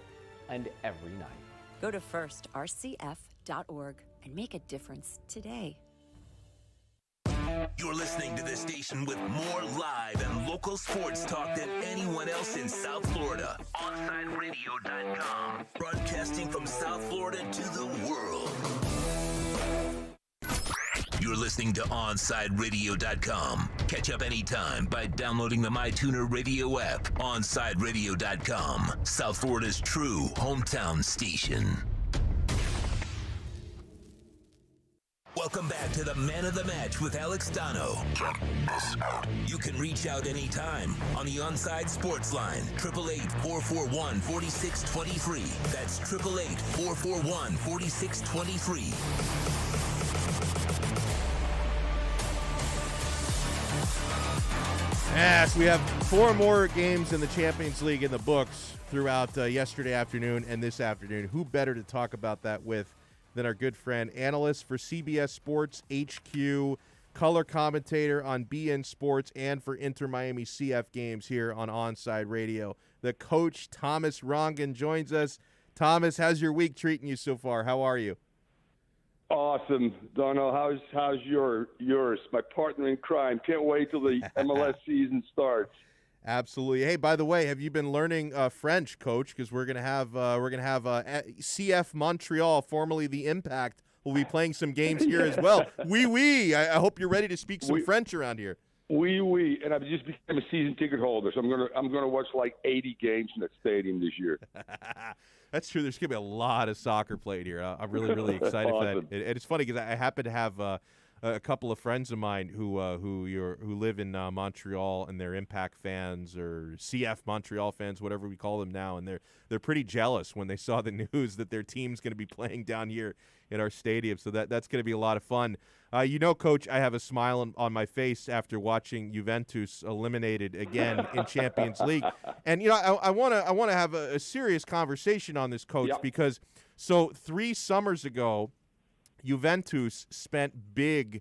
and every night. Go to firstrcf.org and make a difference today. You're listening to the station with more live and local sports talk than anyone else in South Florida. OnSideRadio.com. Broadcasting from South Florida to the world. You're listening to OnSideRadio.com. Catch up anytime by downloading the MyTuner Radio app. OnSideRadio.com. South Florida's true hometown station. Welcome back to the Man of the Match with Alex Donno. Check this out. You can reach out anytime on the Onside Sports Line, 888-441-4623. That's 888-441-4623. Yes, we have 4 more games in the Champions League in the books throughout yesterday afternoon and this afternoon. Who better to talk about that with than our good friend, analyst for CBS Sports HQ, color commentator on BN Sports, and for Inter Miami CF games here on Onside Radio. The coach, Thomas Rongen, joins us. Thomas, how's your week treating you so far? How are you? Awesome, Donno. How's yours? My partner in crime. Can't wait till the MLS season starts. Absolutely. Hey, by the way, have you been learning French, Coach? Because we're gonna have CF Montreal, formerly the Impact, will be playing some games here as well. Oui. I hope you're ready to speak some French around here. Oui. And I've just become a season ticket holder, so I'm gonna watch like 80 games in that stadium this year. That's true. There's gonna be a lot of soccer played here. I'm really excited for that. And it's funny because I happen to have a couple of friends of mine who live in Montreal, and they're Impact fans or CF Montreal fans, whatever we call them now, and they're pretty jealous when they saw the news that their team's going to be playing down here in our stadium. So that's going to be a lot of fun. Coach, I have a smile on my face after watching Juventus eliminated again in Champions League, and I want to have a serious conversation on this, Coach, because 3 summers ago, Juventus spent big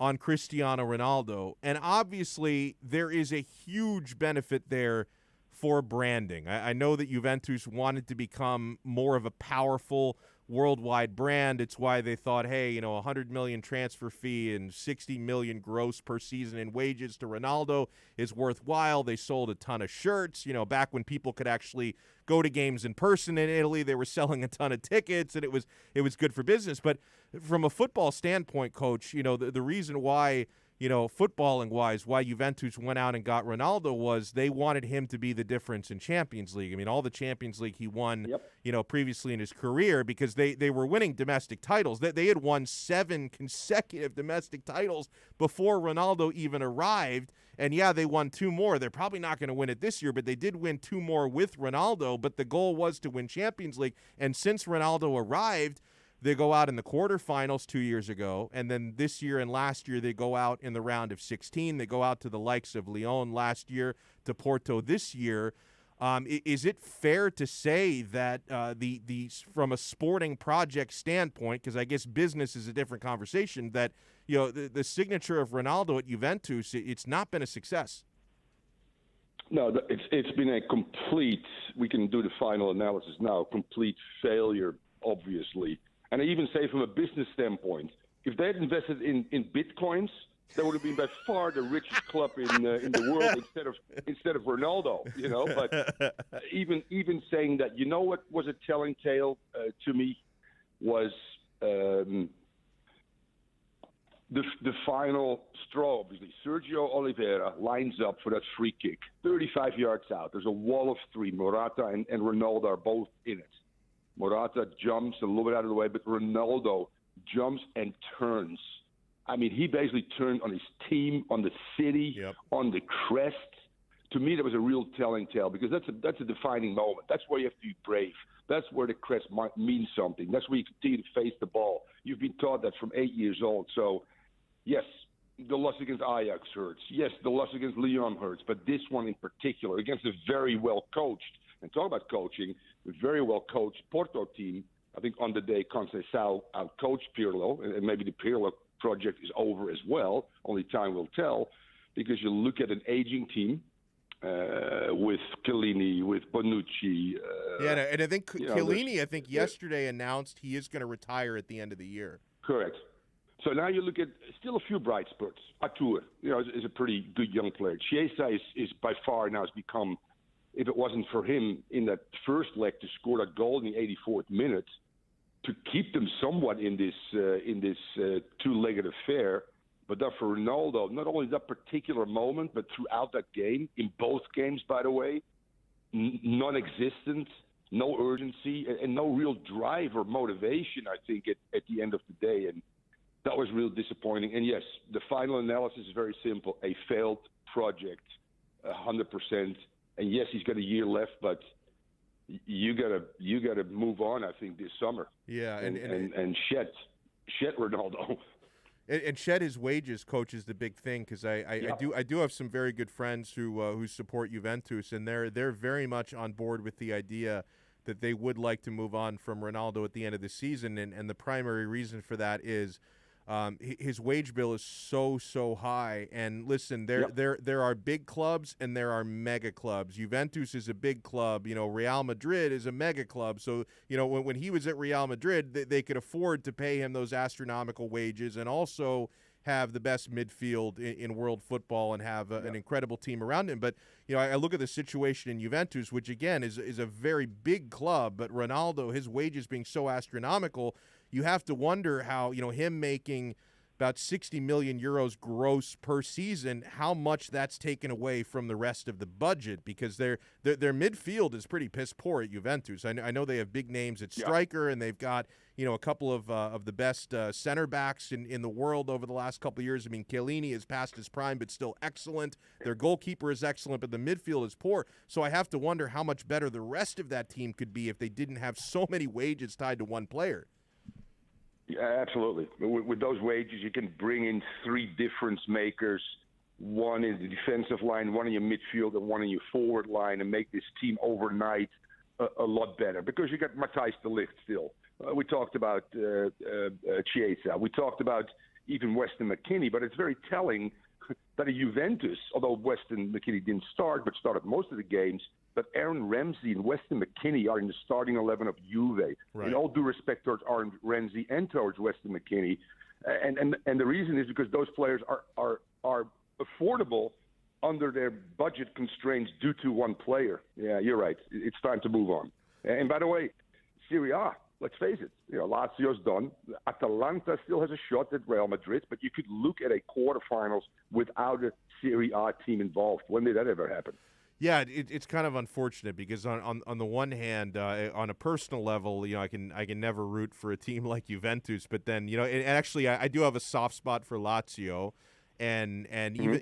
on Cristiano Ronaldo, and obviously there is a huge benefit there for branding. I know that Juventus wanted to become more of a powerful worldwide brand. It's why they thought, hey, $100 million transfer fee and $60 million gross per season in wages to Ronaldo is worthwhile. They sold a ton of shirts. Back when people could actually go to games in person in Italy, they were selling a ton of tickets, and it was good for business. But from a football standpoint, Coach, the reason why, footballing-wise, why Juventus went out and got Ronaldo was they wanted him to be the difference in Champions League. I mean, all the Champions League he won, previously in his career, because they were winning domestic titles. They had won 7 consecutive domestic titles before Ronaldo even arrived. And, they won 2 more. They're probably not going to win it this year, but they did win 2 more with Ronaldo. But the goal was to win Champions League. And since Ronaldo arrived, they go out in the quarterfinals 2 years ago, and then this year and last year they go out in the round of 16. They go out to the likes of Lyon last year, to Porto this year. Is it fair to say that the from a sporting project standpoint, because I guess business is a different conversation, that the signature of Ronaldo at Juventus, it's not been a success? No, it's been a complete. We can do the final analysis now. Complete failure, obviously. And I even say from a business standpoint, if they had invested in bitcoins, that would have been by far the richest club in the world instead of Ronaldo. But even saying that, what was a telling tale to me was the final straw. Obviously, Sergio Oliveira lines up for that free kick, 35 yards out. There's a wall of 3. Morata and Ronaldo are both in it. Morata jumps a little bit out of the way, but Ronaldo jumps and turns. I mean, he basically turned on his team, on the city, on the crest. To me, that was a real telling tale, because that's a defining moment. That's where you have to be brave. That's where the crest might mean something. That's where you continue to face the ball. You've been taught that from 8 years old. So, yes, the loss against Ajax hurts. Yes, the loss against Lyon hurts. But this one in particular, against a very well-coached, and talk about coaching, a very well-coached Porto team. I think on the day Conceição out-coached Pirlo, and maybe the Pirlo project is over as well. Only time will tell, because you look at an aging team with Chiellini, with Bonucci. And I think Chiellini, yesterday announced he is going to retire at the end of the year. Correct. So now you look at still a few bright spots. Artur, is a pretty good young player. Chiesa is by far now has become, if it wasn't for him in that first leg to score that goal in the 84th minute, to keep them somewhat in this two-legged affair. But then for Ronaldo, not only that particular moment, but throughout that game, in both games, by the way, non-existent, no urgency, and no real drive or motivation, I think, at the end of the day. And that was real disappointing. And yes, the final analysis is very simple. A failed project, 100%. And yes, he's got a year left, but you gotta move on, I think, this summer. Yeah, and shed Ronaldo. And shed his wages, coach, is the big thing, because I do have some very good friends who support Juventus, and they're very much on board with the idea that they would like to move on from Ronaldo at the end of the season, and the primary reason for that is his wage bill is so high. And listen, there are big clubs and there are mega clubs. Juventus is a big club. Real Madrid is a mega club. So when he was at Real Madrid, they could afford to pay him those astronomical wages and also have the best midfield in world football and have an incredible team around him. But I look at the situation in Juventus, which again is a very big club, but Ronaldo, his wages being so astronomical, you have to wonder how, him making about 60 million euros gross per season, how much that's taken away from the rest of the budget, because their midfield is pretty piss poor at Juventus. I know they have big names at striker, and they've got a couple of the best center backs in the world over the last couple of years. I mean, Chiellini is past his prime, but still excellent. Their goalkeeper is excellent, but the midfield is poor. So I have to wonder how much better the rest of that team could be if they didn't have so many wages tied to one player. Yeah, absolutely. With those wages, you can bring in three difference makers, one in the defensive line, one in your midfield, and one in your forward line, and make this team overnight a lot better. Because you got Matthijs de Ligt still. We talked about Chiesa. We talked about even Weston McKennie, but it's very telling that a Juventus, although Weston McKennie didn't start, but started most of the games, that Aaron Ramsey and Weston McKennie are in the starting 11 of Juve. Right. In all due respect towards Aaron Ramsey and towards Weston McKennie. And the reason is because those players are affordable under their budget constraints due to one player. Yeah, you're right. It's time to move on. And by the way, Serie A, let's face it, Lazio's done. Atalanta still has a shot at Real Madrid, but you could look at a quarterfinals without a Serie A team involved. When did that ever happen? Yeah, it's kind of unfortunate because on the one hand, on a personal level, I can never root for a team like Juventus, but then and actually I do have a soft spot for Lazio, and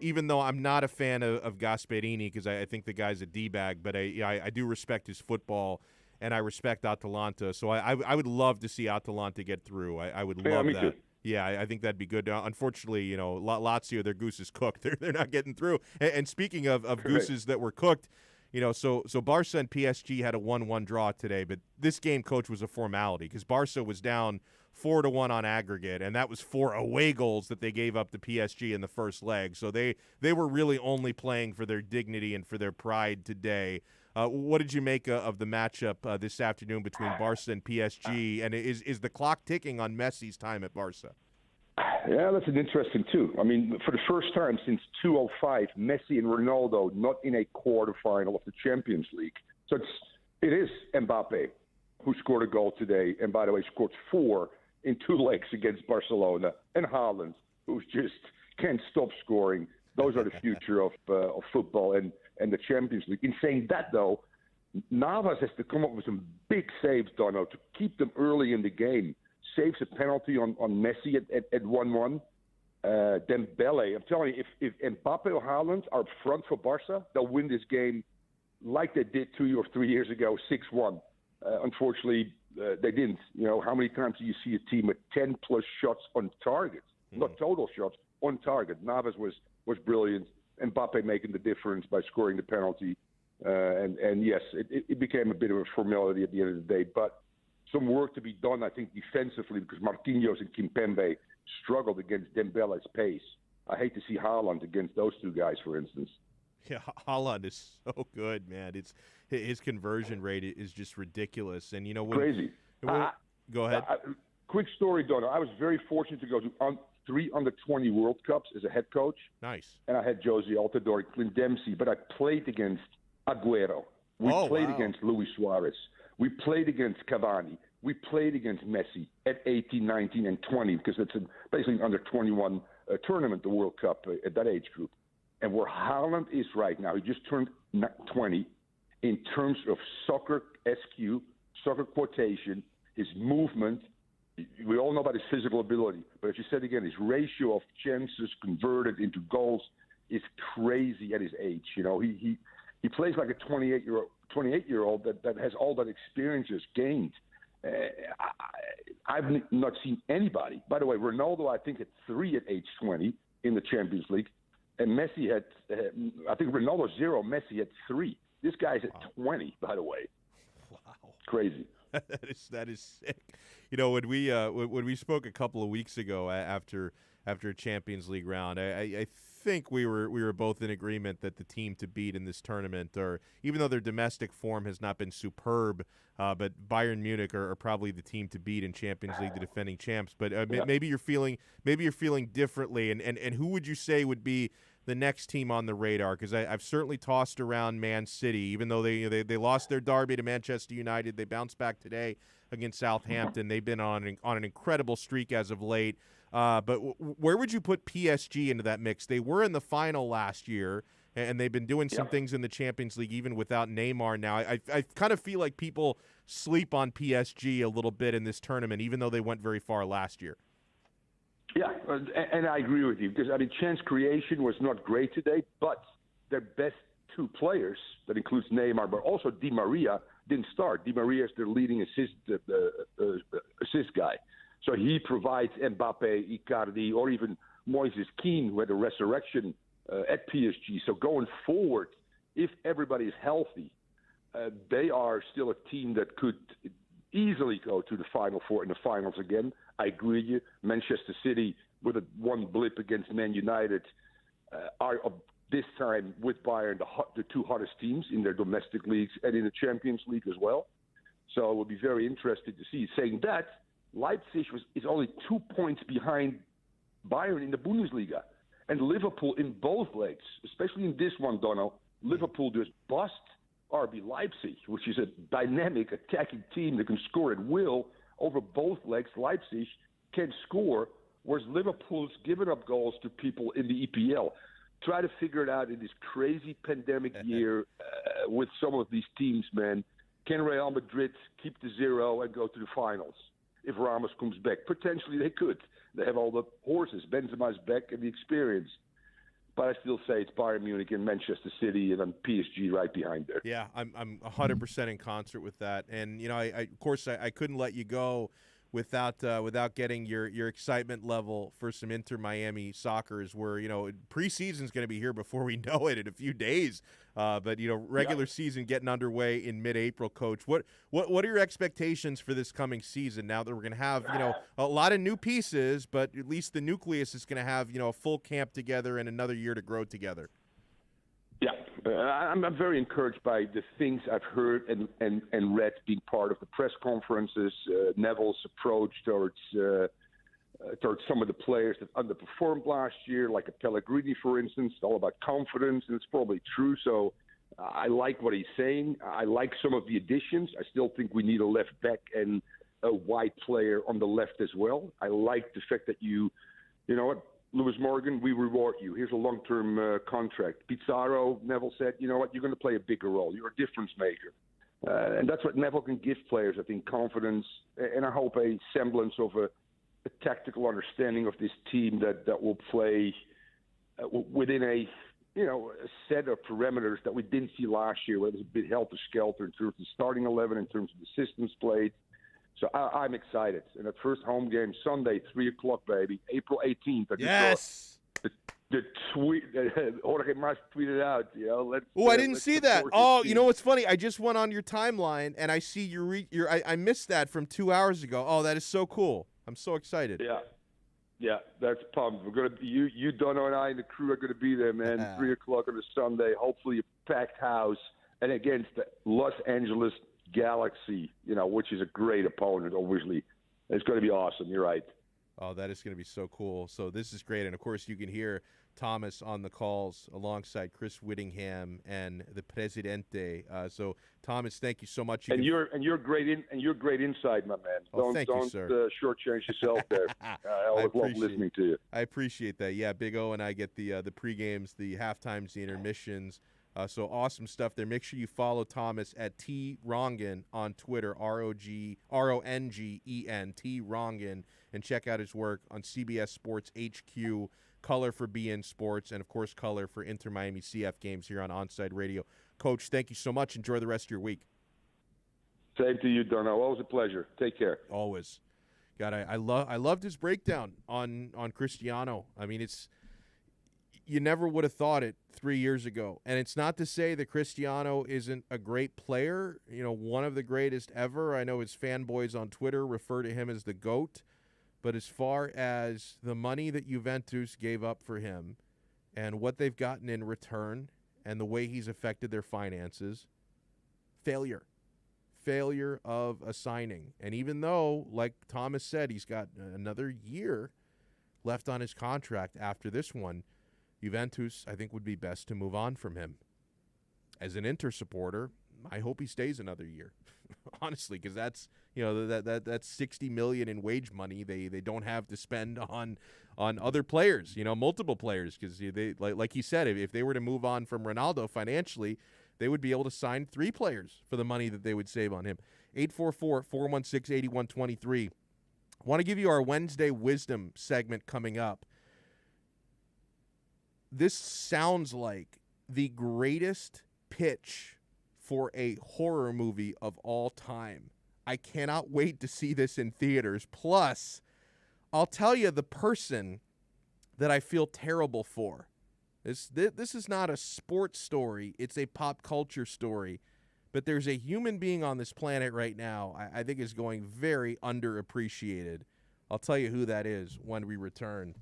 even though I'm not a fan of Gasperini because I think the guy's a d-bag, but I do respect his football and I respect Atalanta, so I would love to see Atalanta get through. I would love that. Too. Yeah, I think that'd be good. Unfortunately, Lazio, their goose is cooked. They're not getting through. And speaking of gooses that were cooked, so Barca and PSG had a 1-1 draw today, but this game, coach, was a formality because Barca was down 4-1 on aggregate, and that was 4 away goals that they gave up to PSG in the first leg. So they were really only playing for their dignity and for their pride today. What did you make of the matchup this afternoon between Barca and PSG? And is the clock ticking on Messi's time at Barca? Yeah, that's an interesting too. I mean, for the first time since 2005, Messi and Ronaldo not in a quarterfinal of the Champions League. So it is Mbappe who scored a goal today, and by the way, scored 4 in 2 legs against Barcelona, and Haaland, who just can't stop scoring. Those are the future of football and the Champions League. In saying that, though, Navas has to come up with some big saves, Donno, to keep them early in the game. Saves a penalty on Messi at 1-1. Dembele, I'm telling you, if Mbappe or Haaland are up front for Barca, they'll win this game like they did 2 or 3 years ago, 6-1. Unfortunately, they didn't. How many times do you see a team with 10-plus shots on target? Not total shots, on target. Navas was brilliant. Mbappe making the difference by scoring the penalty. And yes, it became a bit of a formality at the end of the day. But some work to be done, I think, defensively, because Marquinhos and Kimpembe struggled against Dembele's pace. I hate to see Haaland against those two guys, for instance. Yeah, Haaland is so good, man. His conversion rate is just ridiculous. And, crazy. Go ahead. Quick story, Donno. I was very fortunate to go to 3 under-20 World Cups as a head coach. Nice. And I had Josie Altidore, Clint Dempsey, but I played against Aguero. We played against Luis Suarez. We played against Cavani. We played against Messi at 18, 19, and 20 because it's basically an under-21 tournament, the World Cup at that age group. And where Haaland is right now, he just turned 20 in terms of soccer SQ, soccer quotation, his movement. We all know about his physical ability, but as you said again, his ratio of chances converted into goals is crazy at his age. You know, he plays like a 28-year-old that has all that experiences gained. I've not seen anybody. By the way, Ronaldo, I think, had 3 at age 20 in the Champions League, and Messi had, I think Ronaldo 0, Messi had 3. This guy's at 20, by the way. Wow, crazy. that is sick. You know, when we spoke a couple of weeks ago after a Champions League round, I think we were both in agreement that the team to beat in this tournament, or even though their domestic form has not been superb, but Bayern Munich are probably the team to beat in Champions League, the defending champs. But maybe you're feeling differently. And who would you say would be the next team on the radar? Because I've certainly tossed around Man City, even though they lost their derby to Manchester United. They bounced back today against Southampton. They've been on an incredible streak as of late. But where would you put PSG into that mix? They were in the final last year, and they've been doing some things in the Champions League even without Neymar now. I kind of feel like people sleep on PSG a little bit in this tournament, even though they went very far last year. Yeah, and I agree with you because, I mean, chance creation was not great today, but their best 2 players, that includes Neymar, but also Di Maria, didn't start. Di Maria is their leading assist guy. So he provides Mbappe, Icardi, or even Moises Kean, who had a resurrection at PSG. So going forward, if everybody is healthy, they are still a team that could easily go to the Final Four in the finals again. I agree with you. Manchester City, with a 1 blip against Man United, are this time with Bayern the 2 hottest teams in their domestic leagues and in the Champions League as well. So it will be very interesting to see. Saying that, Leipzig is only 2 points behind Bayern in the Bundesliga. And Liverpool in both legs, especially in this one, Donno, Liverpool just bust RB Leipzig, which is a dynamic attacking team that can score at will over both legs. Leipzig can score, whereas Liverpool's given up goals to people in the EPL. Try to figure it out in this crazy pandemic year with some of these teams, man. Can Real Madrid keep the 0 and go to the finals? If Ramos comes back, potentially they could. They have all the horses. Benzema's back and the experience. But I still say it's Bayern Munich and Manchester City and then PSG right behind there. Yeah, I'm 100% in concert with that. And, you know, I of course, I couldn't let you go without getting your excitement level for some Inter Miami soccer, is where, you know, preseason's going to be here before we know it in a few days. But, you know, regular season getting underway in mid-April, Coach. What are your expectations for this coming season now that we're going to have, you know, a lot of new pieces, but at least the nucleus is going to have, you know, a full camp together and another year to grow together? Yeah, I'm very encouraged by the things I've heard and read being part of the press conferences, Neville's approach towards some of the players that underperformed last year, like a Pellegrini, for instance. It's all about confidence, and it's probably true. So I like what he's saying. I like some of the additions. I still think we need a left back and a wide player on the left as well. I like the fact that you know what, Lewis Morgan, we reward you. Here's a long-term contract. Pizarro, Neville said, you know what, you're going to play a bigger role. You're a difference maker. And that's what Neville can give players, I think, confidence, and I hope a semblance of a tactical understanding of this team that will play within a set of parameters that we didn't see last year, where it was a bit helter-skelter in terms of the starting 11, in terms of the systems played. So I'm excited. And that first home game, Sunday, 3 o'clock, baby, April 18th. Yes! The tweet, Jorge Mas tweeted out, you know. I didn't see that. Oh, you know what's funny? I just went on your timeline, and I see your I missed that from 2 hours ago. Oh, that is so cool. I'm so excited. Yeah, that's pumped. We're going to be, you, Donno, and I, and the crew are going to be there, man. 3 o'clock on a Sunday, hopefully a packed house, and against the Los Angeles Galaxy, you know, which is a great opponent, obviously. It's going to be awesome. You're right. Oh, that is going to be so cool. So this is great. And, of course, you can hear Thomas on the calls alongside Chris Whittingham and the Presidente. So, Thomas, thank you so much. You're great inside, my man. Oh, thank you, don't sir. shortchange yourself there. I always love listening to you. I appreciate that. Yeah, Big O and I get the pre-games, the halftimes, the intermissions. So awesome stuff there. Make sure you follow Thomas at T Rongen on Twitter, RONGEN, T Rongen, and check out his work on CBS Sports HQ, color for BN Sports, and, of course, color for Inter Miami CF games here on Onside Radio. Coach, thank you so much. Enjoy the rest of your week. Same to you, Donno. Always a pleasure. Take care. Always. God, I loved his breakdown on Cristiano. I mean, you never would have thought it 3 years ago. And it's not to say that Cristiano isn't a great player, one of the greatest ever. I know his fanboys on Twitter refer to him as the GOAT. But as far as the money that Juventus gave up for him and what they've gotten in return and the way he's affected their finances, failure of a signing. And even though, like Thomas said, he's got another year left on his contract after this one, Juventus, I think, would be best to move on from him. As an Inter supporter, I hope he stays another year, honestly, because that's that's $60 million in wage money they don't have to spend on other players, multiple players, because they like he said, if they were to move on from Ronaldo financially, they would be able to sign 3 players for the money that they would save on him. 844-416-8123. I want to give you our Wednesday Wisdom segment coming up. This sounds like the greatest pitch for a horror movie of all time. I cannot wait to see this in theaters. Plus, I'll tell you the person that I feel terrible for. This is not a sports story. It's a pop culture story. But there's a human being on this planet right now I think is going very underappreciated. I'll tell you who that is when we return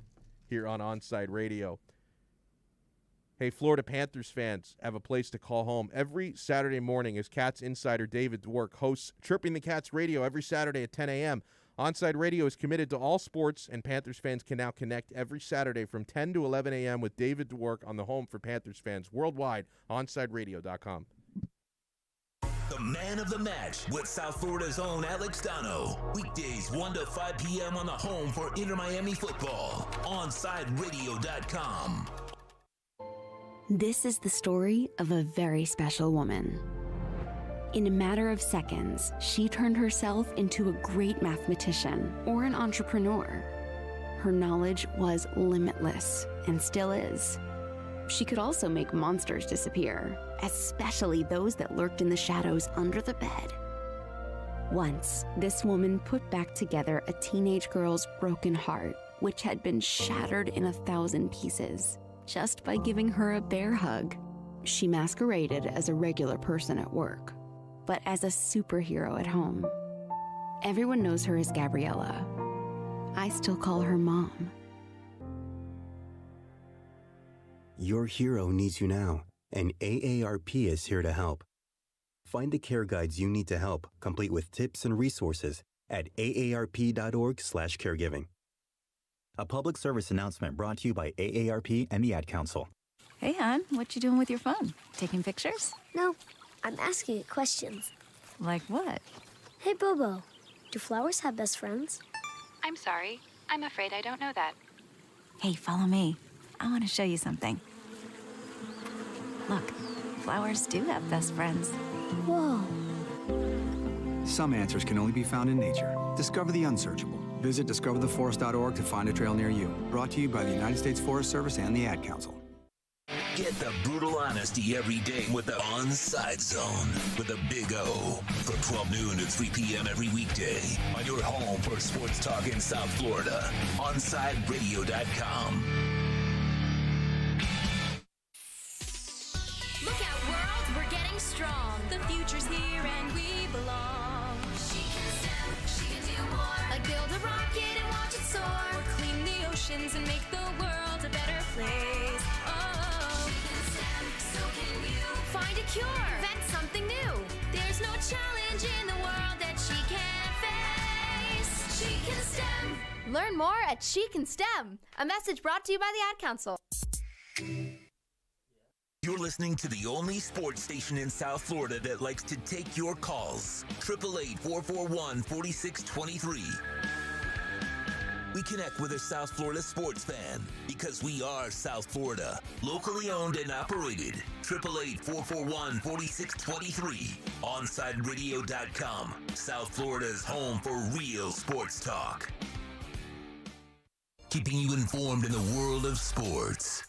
here on Onside Radio. Hey, Florida Panthers fans have a place to call home. Every Saturday morning, as Cats insider David Dwork hosts Chirping the Cats Radio every Saturday at 10 a.m. Onside Radio is committed to all sports, and Panthers fans can now connect every Saturday from 10 to 11 a.m. with David Dwork on the home for Panthers fans worldwide, onsideradio.com. The man of the match with South Florida's own Alex Donno. Weekdays 1 to 5 p.m. on the home for Inter Miami football, onsideradio.com. This is the story of a very special woman. In a matter of seconds, she turned herself into a great mathematician or an entrepreneur. Her knowledge was limitless and still is. She could also make monsters disappear, especially those that lurked in the shadows under the bed. Once, this woman put back together a teenage girl's broken heart, which had been shattered in 1,000 pieces. Just by giving her a bear hug. She masqueraded as a regular person at work, but as a superhero at home. Everyone knows her as Gabriella. I still call her Mom. Your hero needs you now, and AARP is here to help. Find the care guides you need to help, complete with tips and resources at aarp.org/caregiving. A public service announcement brought to you by AARP and the Ad Council. Hey, hon, what you doing with your phone? Taking pictures? No, I'm asking it questions. Like what? Hey, Bobo, do flowers have best friends? I'm sorry. I'm afraid I don't know that. Hey, follow me. I want to show you something. Look, flowers do have best friends. Whoa. Some answers can only be found in nature. Discover the unsearchable. Visit discovertheforest.org to find a trail near you. Brought to you by the United States Forest Service and the Ad Council. Get the brutal honesty every day with the Onside Zone with a Big O from 12 noon to 3 p.m. every weekday on your home for sports talk in South Florida. OnsideRadio.com. Look out, world, we're getting strong. The future's here and we belong. She can STEM, she can do more. Like build a rocket and watch it soar. Or clean the oceans and make the world a better place. Oh, she can STEM, so can you. Find a cure, invent something new. There's no challenge in the world that she can't face. She can STEM, Learn more at She Can STEM. A message brought to you by the Ad Council. You're listening to the only sports station in South Florida that likes to take your calls. 888-441-4623. We connect with a South Florida sports fan because we are South Florida. Locally owned and operated. 888-441-4623. OnSideRadio.com. South Florida's home for real sports talk. Keeping you informed in the world of sports.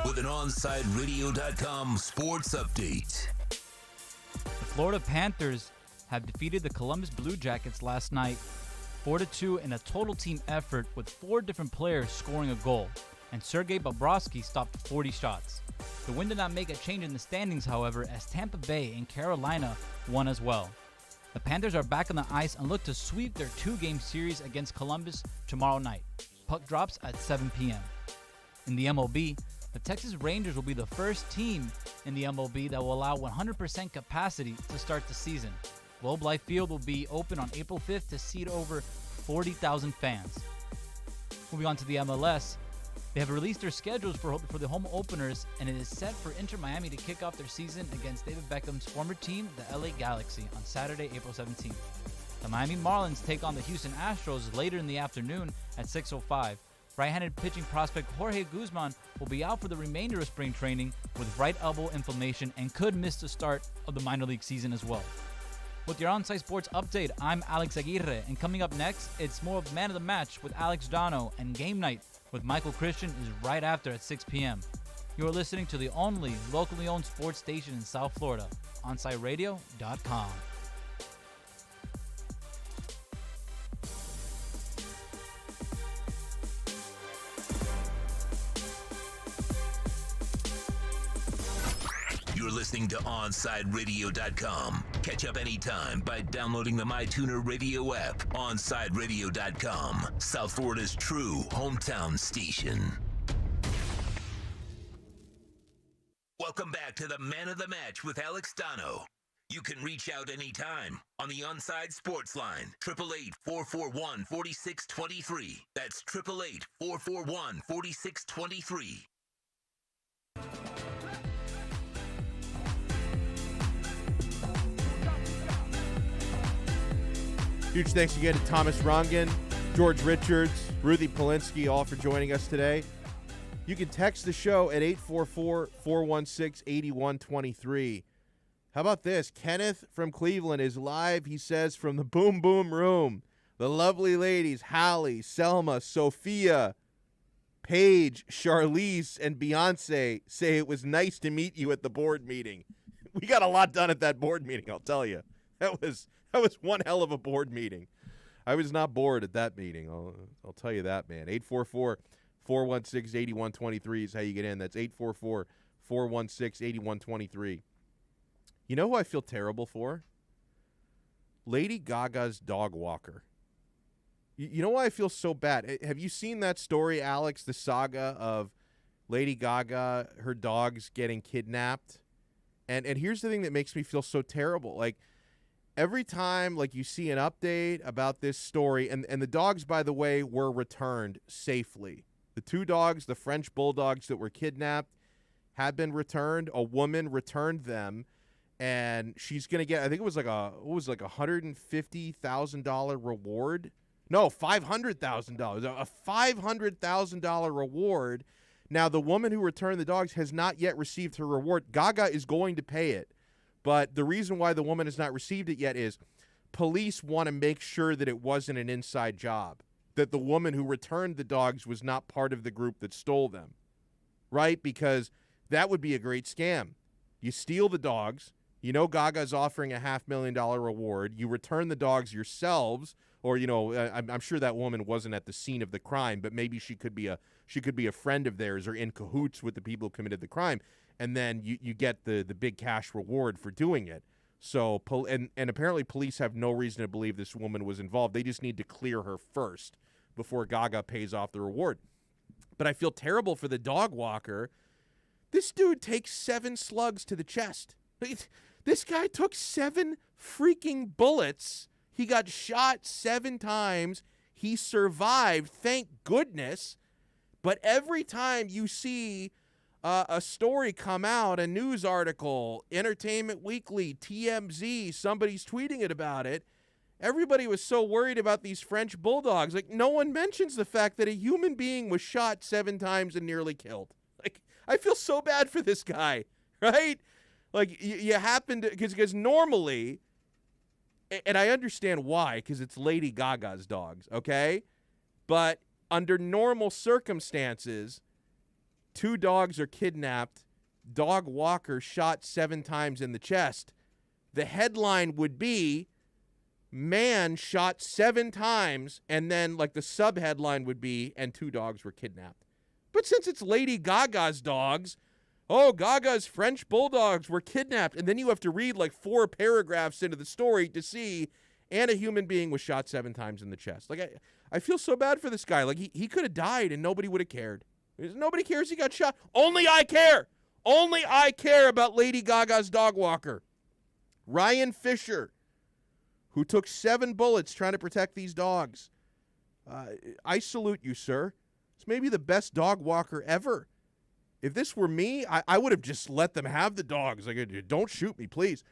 With an OnSideRadio.com sports update. The Florida Panthers have defeated the Columbus Blue Jackets last night 4-2 in a total team effort with 4 different players scoring a goal, and Sergei Bobrovsky stopped 40 shots. The win did not make a change in the standings, however, as Tampa Bay and Carolina won as well. The Panthers are back on the ice and look to sweep their 2-game series against Columbus tomorrow night. Puck drops at 7 p.m. In the MLB, the Texas Rangers will be the first team in the MLB that will allow 100% capacity to start the season. Globe Life Field will be open on April 5th to seat over 40,000 fans. Moving on to the MLS, they have released their schedules for the home openers, and it is set for Inter Miami to kick off their season against David Beckham's former team, the LA Galaxy, on Saturday, April 17th. The Miami Marlins take on the Houston Astros later in the afternoon at 6:05. Right-handed pitching prospect Jorge Guzman will be out for the remainder of spring training with right elbow inflammation and could miss the start of the minor league season as well. With your on-site sports update, I'm Alex Aguirre, and coming up next, it's more of Man of the Match with Alex Donno, and Game Night with Michael Christian is right after at 6 p.m. You're listening to the only locally owned sports station in South Florida, OnSiteRadio.com. You're listening to OnSideRadio.com. Catch up anytime by downloading the MyTuner Radio app. OnSideRadio.com, South Florida's true hometown station. Welcome back to the Man of the Match with Alex Donno. You can reach out anytime on the Onside Sports Line, 888-441-4623. That's 888-441-4623. Huge thanks again to Thomas Rongen, George Richards, Ruthie Polinsky, all for joining us today. You can text the show at 844-416-8123. How about this? Kenneth from Cleveland is live, he says, from the Boom Boom Room. The lovely ladies, Hallie, Selma, Sophia, Paige, Charlize, and Beyonce say it was nice to meet you at the board meeting. We got a lot done at that board meeting, I'll tell you. That was one hell of a board meeting. I was not bored at that meeting. I'll tell you that, man. 844-416-8123 is how you get in. That's 844-416-8123. You know who I feel terrible for? Lady Gaga's dog walker. You know why I feel so bad? Have you seen that story, Alex, the saga of Lady Gaga, her dogs getting kidnapped? And here's the thing that makes me feel so terrible. Like, every time, like, you see an update about this story, and the dogs, by the way, were returned safely. The 2 dogs, the French bulldogs that were kidnapped, have been returned. A woman returned them, and she's going to get, I think it was like a $150,000 reward. No, $500,000. A $500,000 reward. Now, the woman who returned the dogs has not yet received her reward. Gaga is going to pay it. But the reason why the woman has not received it yet is police want to make sure that it wasn't an inside job, that the woman who returned the dogs was not part of the group that stole them, right? Because that would be a great scam. You steal the dogs. You know Gaga's offering a $500,000 reward. You return the dogs yourselves, or, you know, I'm sure that woman wasn't at the scene of the crime, but maybe she could be a friend of theirs or in cahoots with the people who committed the crime. And then you get the big cash reward for doing it. So, and apparently police have no reason to believe this woman was involved. They just need to clear her first before Gaga pays off the reward. But I feel terrible for the dog walker. This dude takes 7 slugs to the chest. This guy took 7 freaking bullets. He got shot 7 times. He survived, thank goodness. But every time you see a story come out, a news article, Entertainment Weekly, TMZ, somebody's tweeting it about it, everybody was so worried about these French bulldogs. Like, no one mentions the fact that a human being was shot 7 times and nearly killed. Like, I feel so bad for this guy, right? Like, you happen to, because normally, and I understand why, because it's Lady Gaga's dogs, okay? But under normal circumstances, 2 dogs are kidnapped, dog walker shot 7 times in the chest. The headline would be, man shot 7 times, and then like the sub-headline would be, and 2 dogs were kidnapped. But since it's Lady Gaga's dogs, oh, Gaga's French bulldogs were kidnapped, and then you have to read like 4 paragraphs into the story to see, and a human being was shot 7 times in the chest. Like, I feel so bad for this guy. Like, he could have died and nobody would have cared. Nobody cares he got shot. Only I care. Only I care about Lady Gaga's dog walker. Ryan Fisher, who took 7 bullets trying to protect these dogs. I salute you, sir. It's maybe the best dog walker ever. If this were me, I would have just let them have the dogs. Like, don't shoot me, please.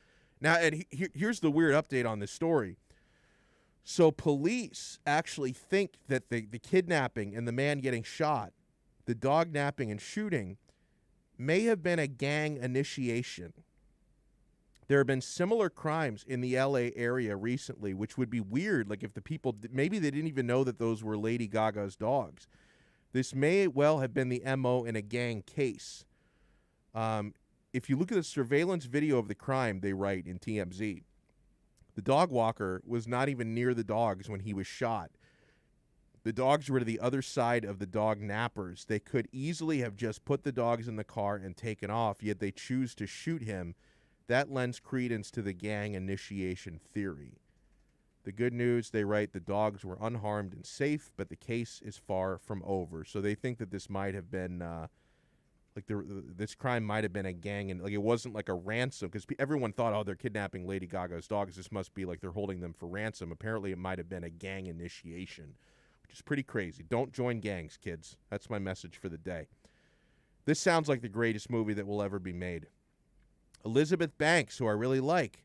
Now, and here's the weird update on this story. So police actually think that the kidnapping and the man getting shot, the dog napping and shooting, may have been a gang initiation. There have been similar crimes in the LA area recently, which would be weird. Like, if the people, maybe they didn't even know that those were Lady Gaga's dogs. This may well have been the MO in a gang case. If you look at the surveillance video of the crime, they write in TMZ, the dog walker was not even near the dogs when he was shot. The dogs were to the other side of the dog nappers. They could easily have just put the dogs in the car and taken off, yet they choose to shoot him. That lends credence to the gang initiation theory. The good news, they write, the dogs were unharmed and safe, but the case is far from over. So they think that this might have been, this crime might have been a gang, and like it wasn't like a ransom, because everyone thought, oh, they're kidnapping Lady Gaga's dogs. This must be like they're holding them for ransom. Apparently, it might have been a gang initiation, which is pretty crazy. Don't join gangs, kids. That's my message for the day. This sounds like the greatest movie that will ever be made. Elizabeth Banks, who I really like,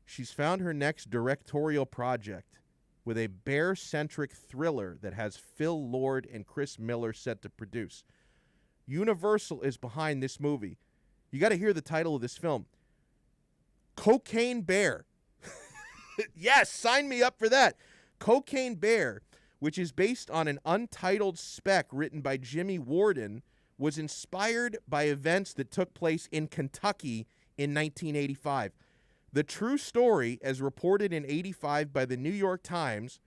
she's found her next directorial project with a bear-centric thriller that has Phil Lord and Chris Miller set to produce. Universal is behind this movie. You got to hear the title of this film. Cocaine Bear. Yes, sign me up for that. Cocaine Bear, which is based on an untitled spec written by Jimmy Warden, was inspired by events that took place in Kentucky in 1985. The true story, as reported in 85 by the New York Times,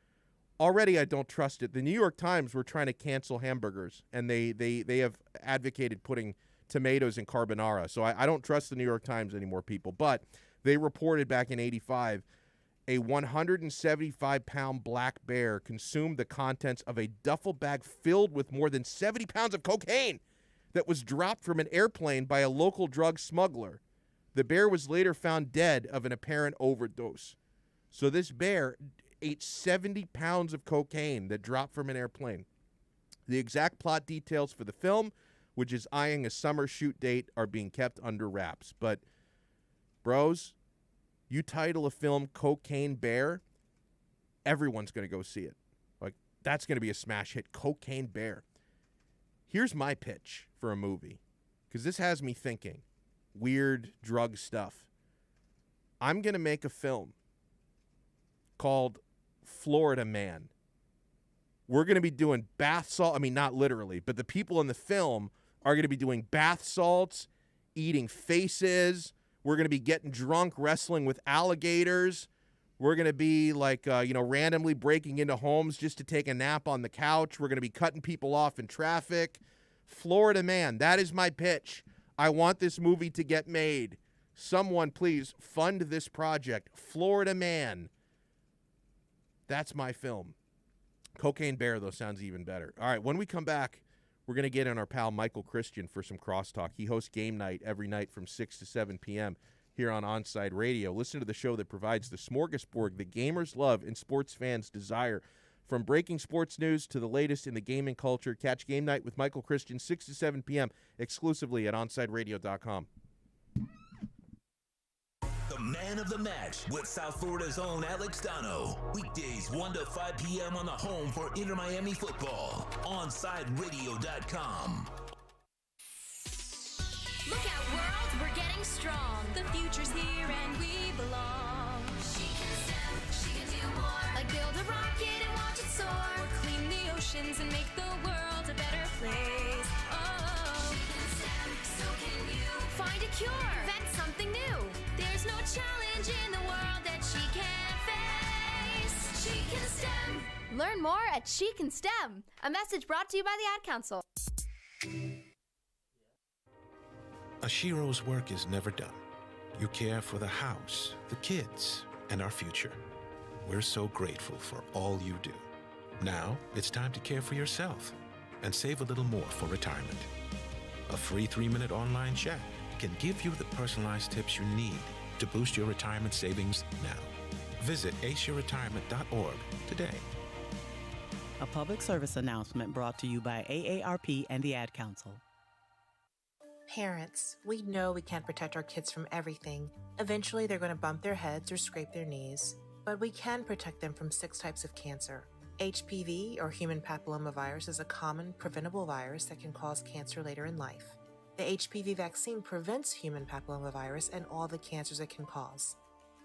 already I don't trust it. The New York Times were trying to cancel hamburgers, and they have advocated putting tomatoes in carbonara. So I don't trust the New York Times anymore, people. But they reported back in 85, a 175-pound black bear consumed the contents of a duffel bag filled with more than 70 pounds of cocaine that was dropped from an airplane by a local drug smuggler. The bear was later found dead of an apparent overdose. So this bear ate 70 pounds of cocaine that dropped from an airplane. The exact plot details for the film, which is eyeing a summer shoot date, are being kept under wraps. But, bros, you title a film Cocaine Bear, everyone's going to go see it. Like, that's going to be a smash hit. Cocaine Bear. Here's my pitch for a movie, because this has me thinking. Weird drug stuff. I'm going to make a film called Florida Man. We're going to be doing bath salt. I mean, not literally, but the people in the film are going to be doing bath salts, eating faces. We're going to be getting drunk, wrestling with alligators. We're going to be like, randomly breaking into homes just to take a nap on the couch. We're going to be cutting people off in traffic. Florida Man. That is my pitch. I want this movie to get made. Someone, please, fund this project. Florida Man. That's my film. Cocaine Bear, though, sounds even better. All right, when we come back, we're going to get in our pal Michael Christian for some crosstalk. He hosts Game Night every night from 6 to 7 p.m. here on Onside Radio. Listen to the show that provides the smorgasbord that gamers love and sports fans desire. From breaking sports news to the latest in the gaming culture, catch Game Night with Michael Christian 6 to 7 p.m. exclusively at OnsideRadio.com. The man of the match with South Florida's own Alex Donno. Weekdays 1 to 5 p.m. on the home for Inter Miami football. OnsideRadio.com. Look out, world, we're getting strong. The future's here and we belong. She can STEM, she can do more. Like build a rocket and watch it soar. Or clean the oceans and make the world a better place. Oh, she can STEM, so can you. Find a cure, invent something new. There's no challenge in the world that she can't face. She can STEM. Learn more at She Can STEM. A message brought to you by the Ad Council. Ashiro's work is never done. You care for the house, the kids, and our future. We're so grateful for all you do. Now, it's time to care for yourself and save a little more for retirement. A free 3-minute online chat can give you the personalized tips you need to boost your retirement savings now. Visit aceyourretirement.org today. A public service announcement brought to you by AARP and the Ad Council. Parents, we know we can't protect our kids from everything. Eventually, they're going to bump their heads or scrape their knees. But we can protect them from 6 types of cancer. HPV, or human papillomavirus, is a common preventable virus that can cause cancer later in life. The HPV vaccine prevents human papillomavirus and all the cancers it can cause.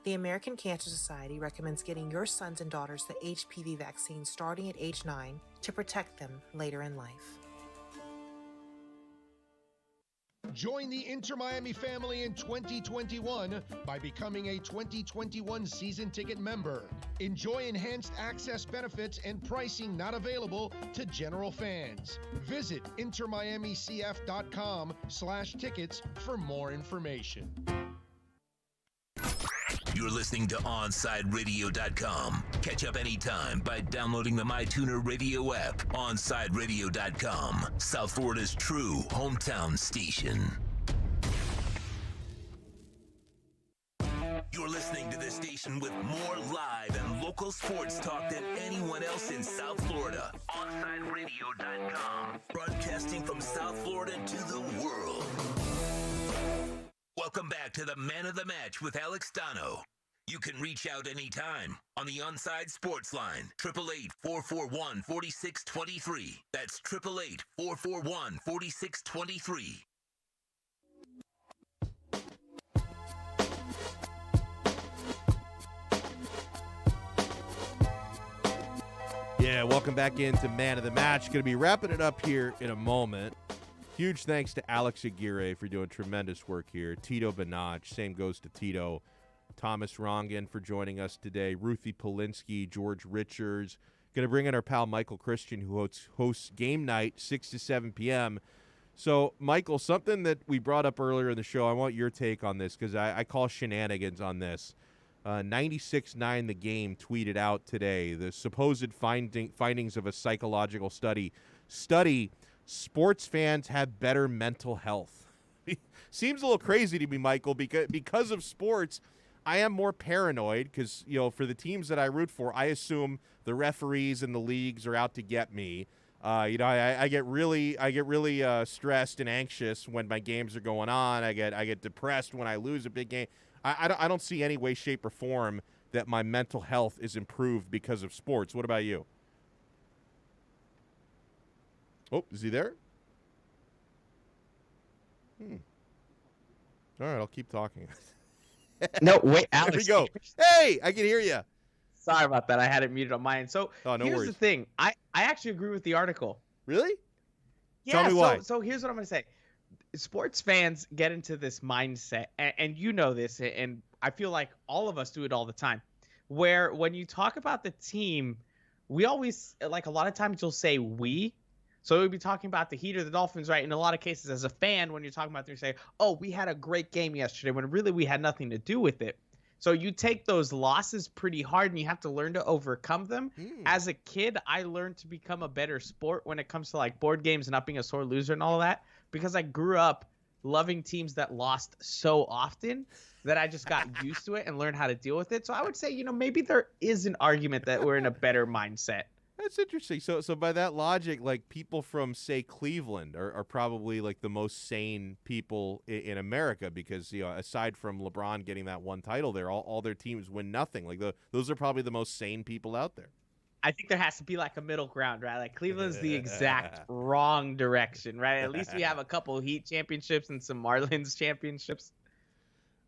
The American Cancer Society recommends getting your sons and daughters the HPV vaccine starting at age 9 to protect them later in life. Join the Inter Miami family in 2021 by becoming a 2021 season ticket member. Enjoy enhanced access benefits and pricing not available to general fans. Visit intermiamicf.com/tickets for more information. You're listening to OnsideRadio.com. Catch up anytime by downloading the MyTuner Radio app. OnsideRadio.com, South Florida's true hometown station. You're listening to this station with more live and local sports talk than anyone else in South Florida. OnsideRadio.com, broadcasting from South Florida to the world. Welcome back to the Man of the Match with Alex Donno. You can reach out anytime on the Onside Sports Line, 888-441-4623. That's 888-441-4623. Yeah, welcome back into Man of the Match. Going to be wrapping it up here in a moment. Huge thanks to Alex Aguirre for doing tremendous work here. Tito Benach, same goes to Tito. Thomas Rongan for joining us today. Ruthie Polinsky, George Richards. Going to bring in our pal Michael Christian, who hosts Game Night, 6 to 7 p.m. So, Michael, something that we brought up earlier in the show, I want your take on this because I call shenanigans on this. 96.9 The Game tweeted out today the supposed findings of a psychological study. Sports fans have better mental health. Seems a little crazy to me, Michael, because of sports, I am more paranoid because, for the teams that I root for, I assume the referees and the leagues are out to get me. I get really stressed and anxious when my games are going on. I get depressed when I lose a big game. I don't see any way, shape, or form that my mental health is improved because of sports. What about you? Oh, is he there? All right, I'll keep talking. No, wait, Alex. There we go. Hey, I can hear you. Sorry about that. I had it muted on mine. So here's worries. The thing. I actually agree with the article. Really? Yeah, Tell me why. So here's what I'm going to say. Sports fans get into this mindset, and you know this, and I feel like all of us do it all the time, where when you talk about the team, we always, like a lot of times you'll say we. So we'll be talking about the Heat or the Dolphins, right? In a lot of cases, as a fan, when you're talking about them, you say, oh, we had a great game yesterday, when really we had nothing to do with it. So you take those losses pretty hard, and you have to learn to overcome them. As a kid, I learned to become a better sport when it comes to like board games and not being a sore loser and all of that, because I grew up loving teams that lost so often that I just got used to it and learned how to deal with it. So I would say, maybe there is an argument that we're in a better mindset. That's interesting. So by that logic, like people from, say, Cleveland are probably like the most sane people in America because, aside from LeBron getting that one title there, all their teams win nothing. Like those are probably the most sane people out there. I think there has to be like a middle ground, right? Like Cleveland's the exact wrong direction, right? At least we have a couple Heat championships and some Marlins championships.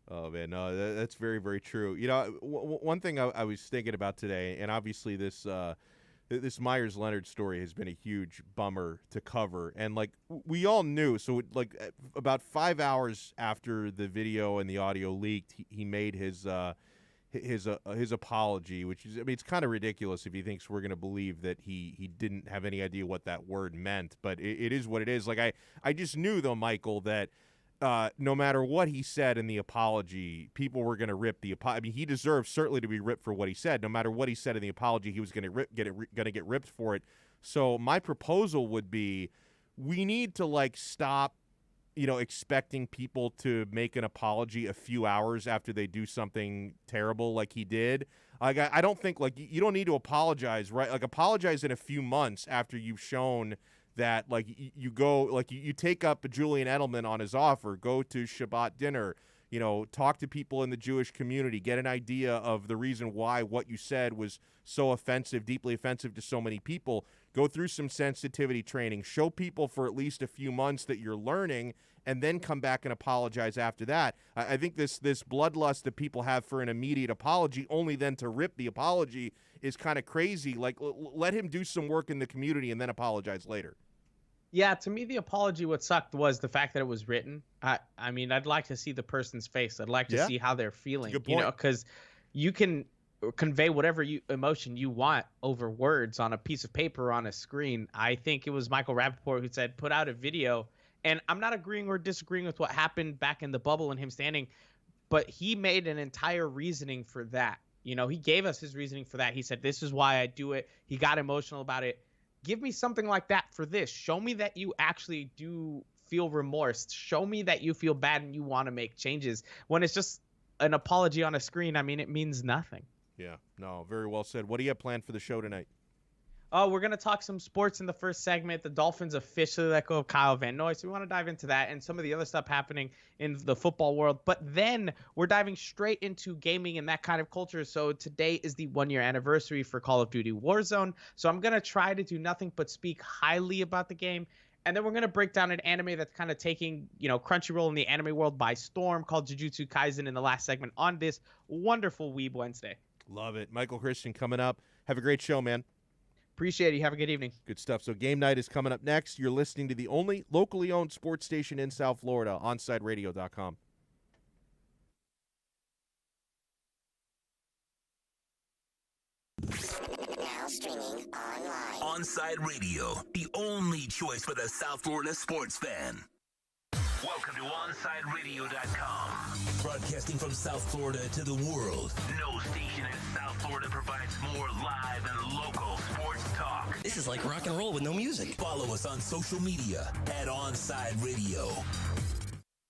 Oh, man, no, that's very, very true. One thing I was thinking about today, and obviously this Myers Leonard story has been a huge bummer to cover, and like we all knew. So about 5 hours after the video and the audio leaked, he made his apology, which is, it's kind of ridiculous if he thinks we're going to believe that he didn't have any idea what that word meant, but it is what it is. Like I just knew though, Michael, that no matter what he said in the apology, people were going to rip the apology. I mean, he deserves certainly to be ripped for what he said. No matter what he said in the apology, he was going to get ripped for it. So my proposal would be, we need to stop, expecting people to make an apology a few hours after they do something terrible like he did. I don't think you don't need to apologize, right? Like apologize in a few months after you've shown that you go, you take up Julian Edelman on his offer, go to Shabbat dinner, talk to people in the Jewish community, get an idea of the reason why what you said was so offensive, deeply offensive to so many people, go through some sensitivity training, show people for at least a few months that you're learning, and then come back and apologize after that. I think this bloodlust that people have for an immediate apology, only then to rip the apology, is kind of crazy. Let him do some work in the community and then apologize later. Yeah, to me, the apology, what sucked was the fact that it was written. I mean, I'd like to see the person's face. I'd like to see how they're feeling, because you can convey whatever emotion you want over words on a piece of paper, on a screen. I think it was Michael Rappaport who said, put out a video. And I'm not agreeing or disagreeing with what happened back in the bubble and him standing, but he made an entire reasoning for that. He gave us his reasoning for that. He said, this is why I do it. He got emotional about it. Give me something like that for this. Show me that you actually do feel remorse. Show me that you feel bad and you want to make changes. When it's just an apology on a screen, I mean, it means nothing. Yeah, no, very well said. What do you have planned for the show tonight? Oh, we're going to talk some sports in the first segment. The Dolphins officially let go of Kyle Van Noy, so we want to dive into that and some of the other stuff happening in the football world. But then we're diving straight into gaming and that kind of culture. So today is the 1-year anniversary for Call of Duty Warzone. So I'm going to try to do nothing but speak highly about the game. And then we're going to break down an anime that's kind of taking, Crunchyroll in the anime world by storm, called Jujutsu Kaisen, in the last segment on this wonderful Weeb Wednesday. Love it. Michael Christian coming up. Have a great show, man. Appreciate it. You have a good evening. Good stuff. So game night is coming up next. You're listening to the only locally owned sports station in South Florida, OnSideRadio.com. Now streaming online. Onside Radio, the only choice for the South Florida sports fan. Welcome to OnSideRadio.com. Broadcasting from South Florida to the world. No station in South Florida provides more live and local sports talk. This is like rock and roll with no music. Follow us on social media at OnSide Radio.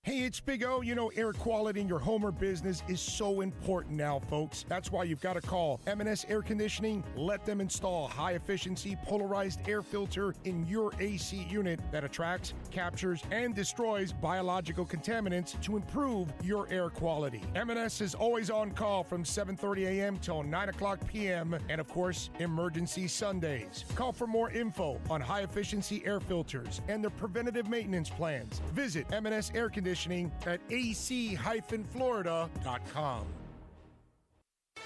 Hey, it's Big O. Air quality in your home or business is so important now, folks. That's why you've got to call M&S Air Conditioning. Let them install a high-efficiency polarized air filter in your AC unit that attracts, captures, and destroys biological contaminants to improve your air quality. M&S is always on call from 7:30 a.m. till 9 o'clock p.m. and, of course, emergency Sundays. Call for more info on high-efficiency air filters and their preventative maintenance plans. Visit M&S Air Conditioning at ac-florida.com.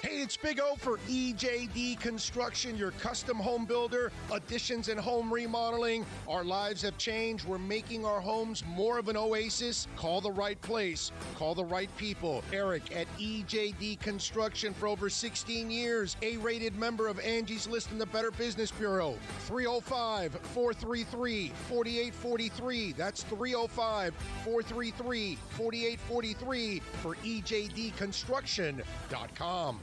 Hey, it's Big O for EJD Construction, your custom home builder, additions and home remodeling. Our lives have changed. We're making our homes more of an oasis. Call the right place. Call the right people. Eric at EJD Construction for over 16 years. A-rated member of Angie's List and the Better Business Bureau. 305-433-4843. That's 305-433-4843 for EJDConstruction.com.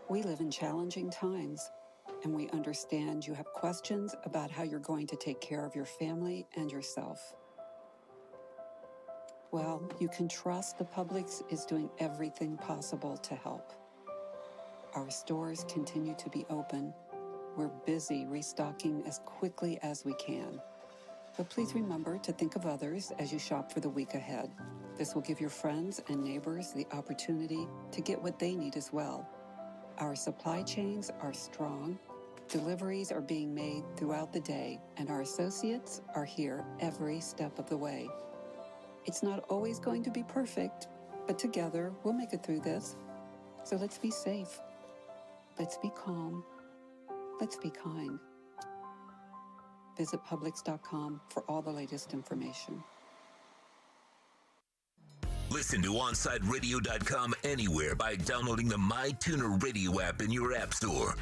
We live in challenging times. and we understand you have questions about how you're going to take care of your family and yourself. Well, you can trust the Publix is doing everything possible to help. Our stores continue to be open. We're busy restocking as quickly as we can. But please remember to think of others as you shop for the week ahead. This will give your friends and neighbors the opportunity to get what they need as well. Our supply chains are strong. Deliveries are being made throughout the day, and our associates are here every step of the way. It's not always going to be perfect, but together we'll make it through this. So let's be safe. Let's be calm. Let's be kind. Visit Publix.com for all the latest information. Listen to OnSideRadio.com anywhere by downloading the MyTuner Radio app in your app store.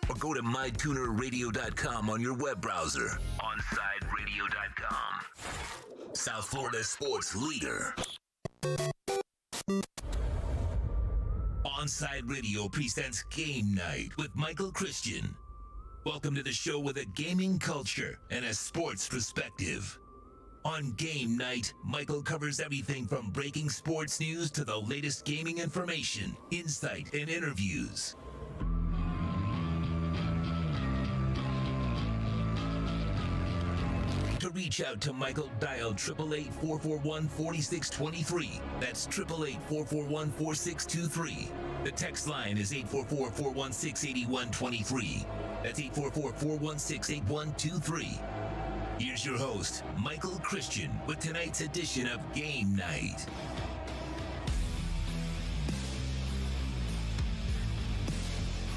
Or go to MyTunerRadio.com on your web browser. OnSideRadio.com. South Florida sports leader. Onside Radio presents Game Night with Michael Christian. Welcome to the show with a gaming culture and a sports perspective. On Game Night, Michael covers everything from breaking sports news to the latest gaming information, insight, and interviews. To reach out to Michael, dial 888-441-4623. That's 888-441-4623. The text line is 844-416-8123. That's 844-416-8123. Here's your host, Michael Christian, with tonight's edition of Game Night.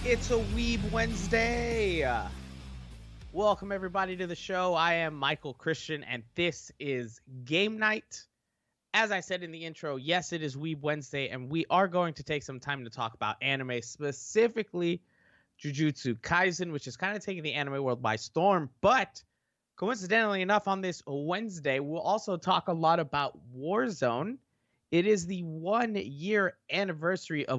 It's a Weeb Wednesday. Welcome, everybody, to the show. I am Michael Christian, and this is Game Night. As I said in the intro, yes, it is Weeb Wednesday, and we are going to take some time to talk about anime, specifically Jujutsu Kaisen, which is kind of taking the anime world by storm. But coincidentally enough, on this Wednesday, we'll also talk a lot about Warzone. It is the 1-year anniversary of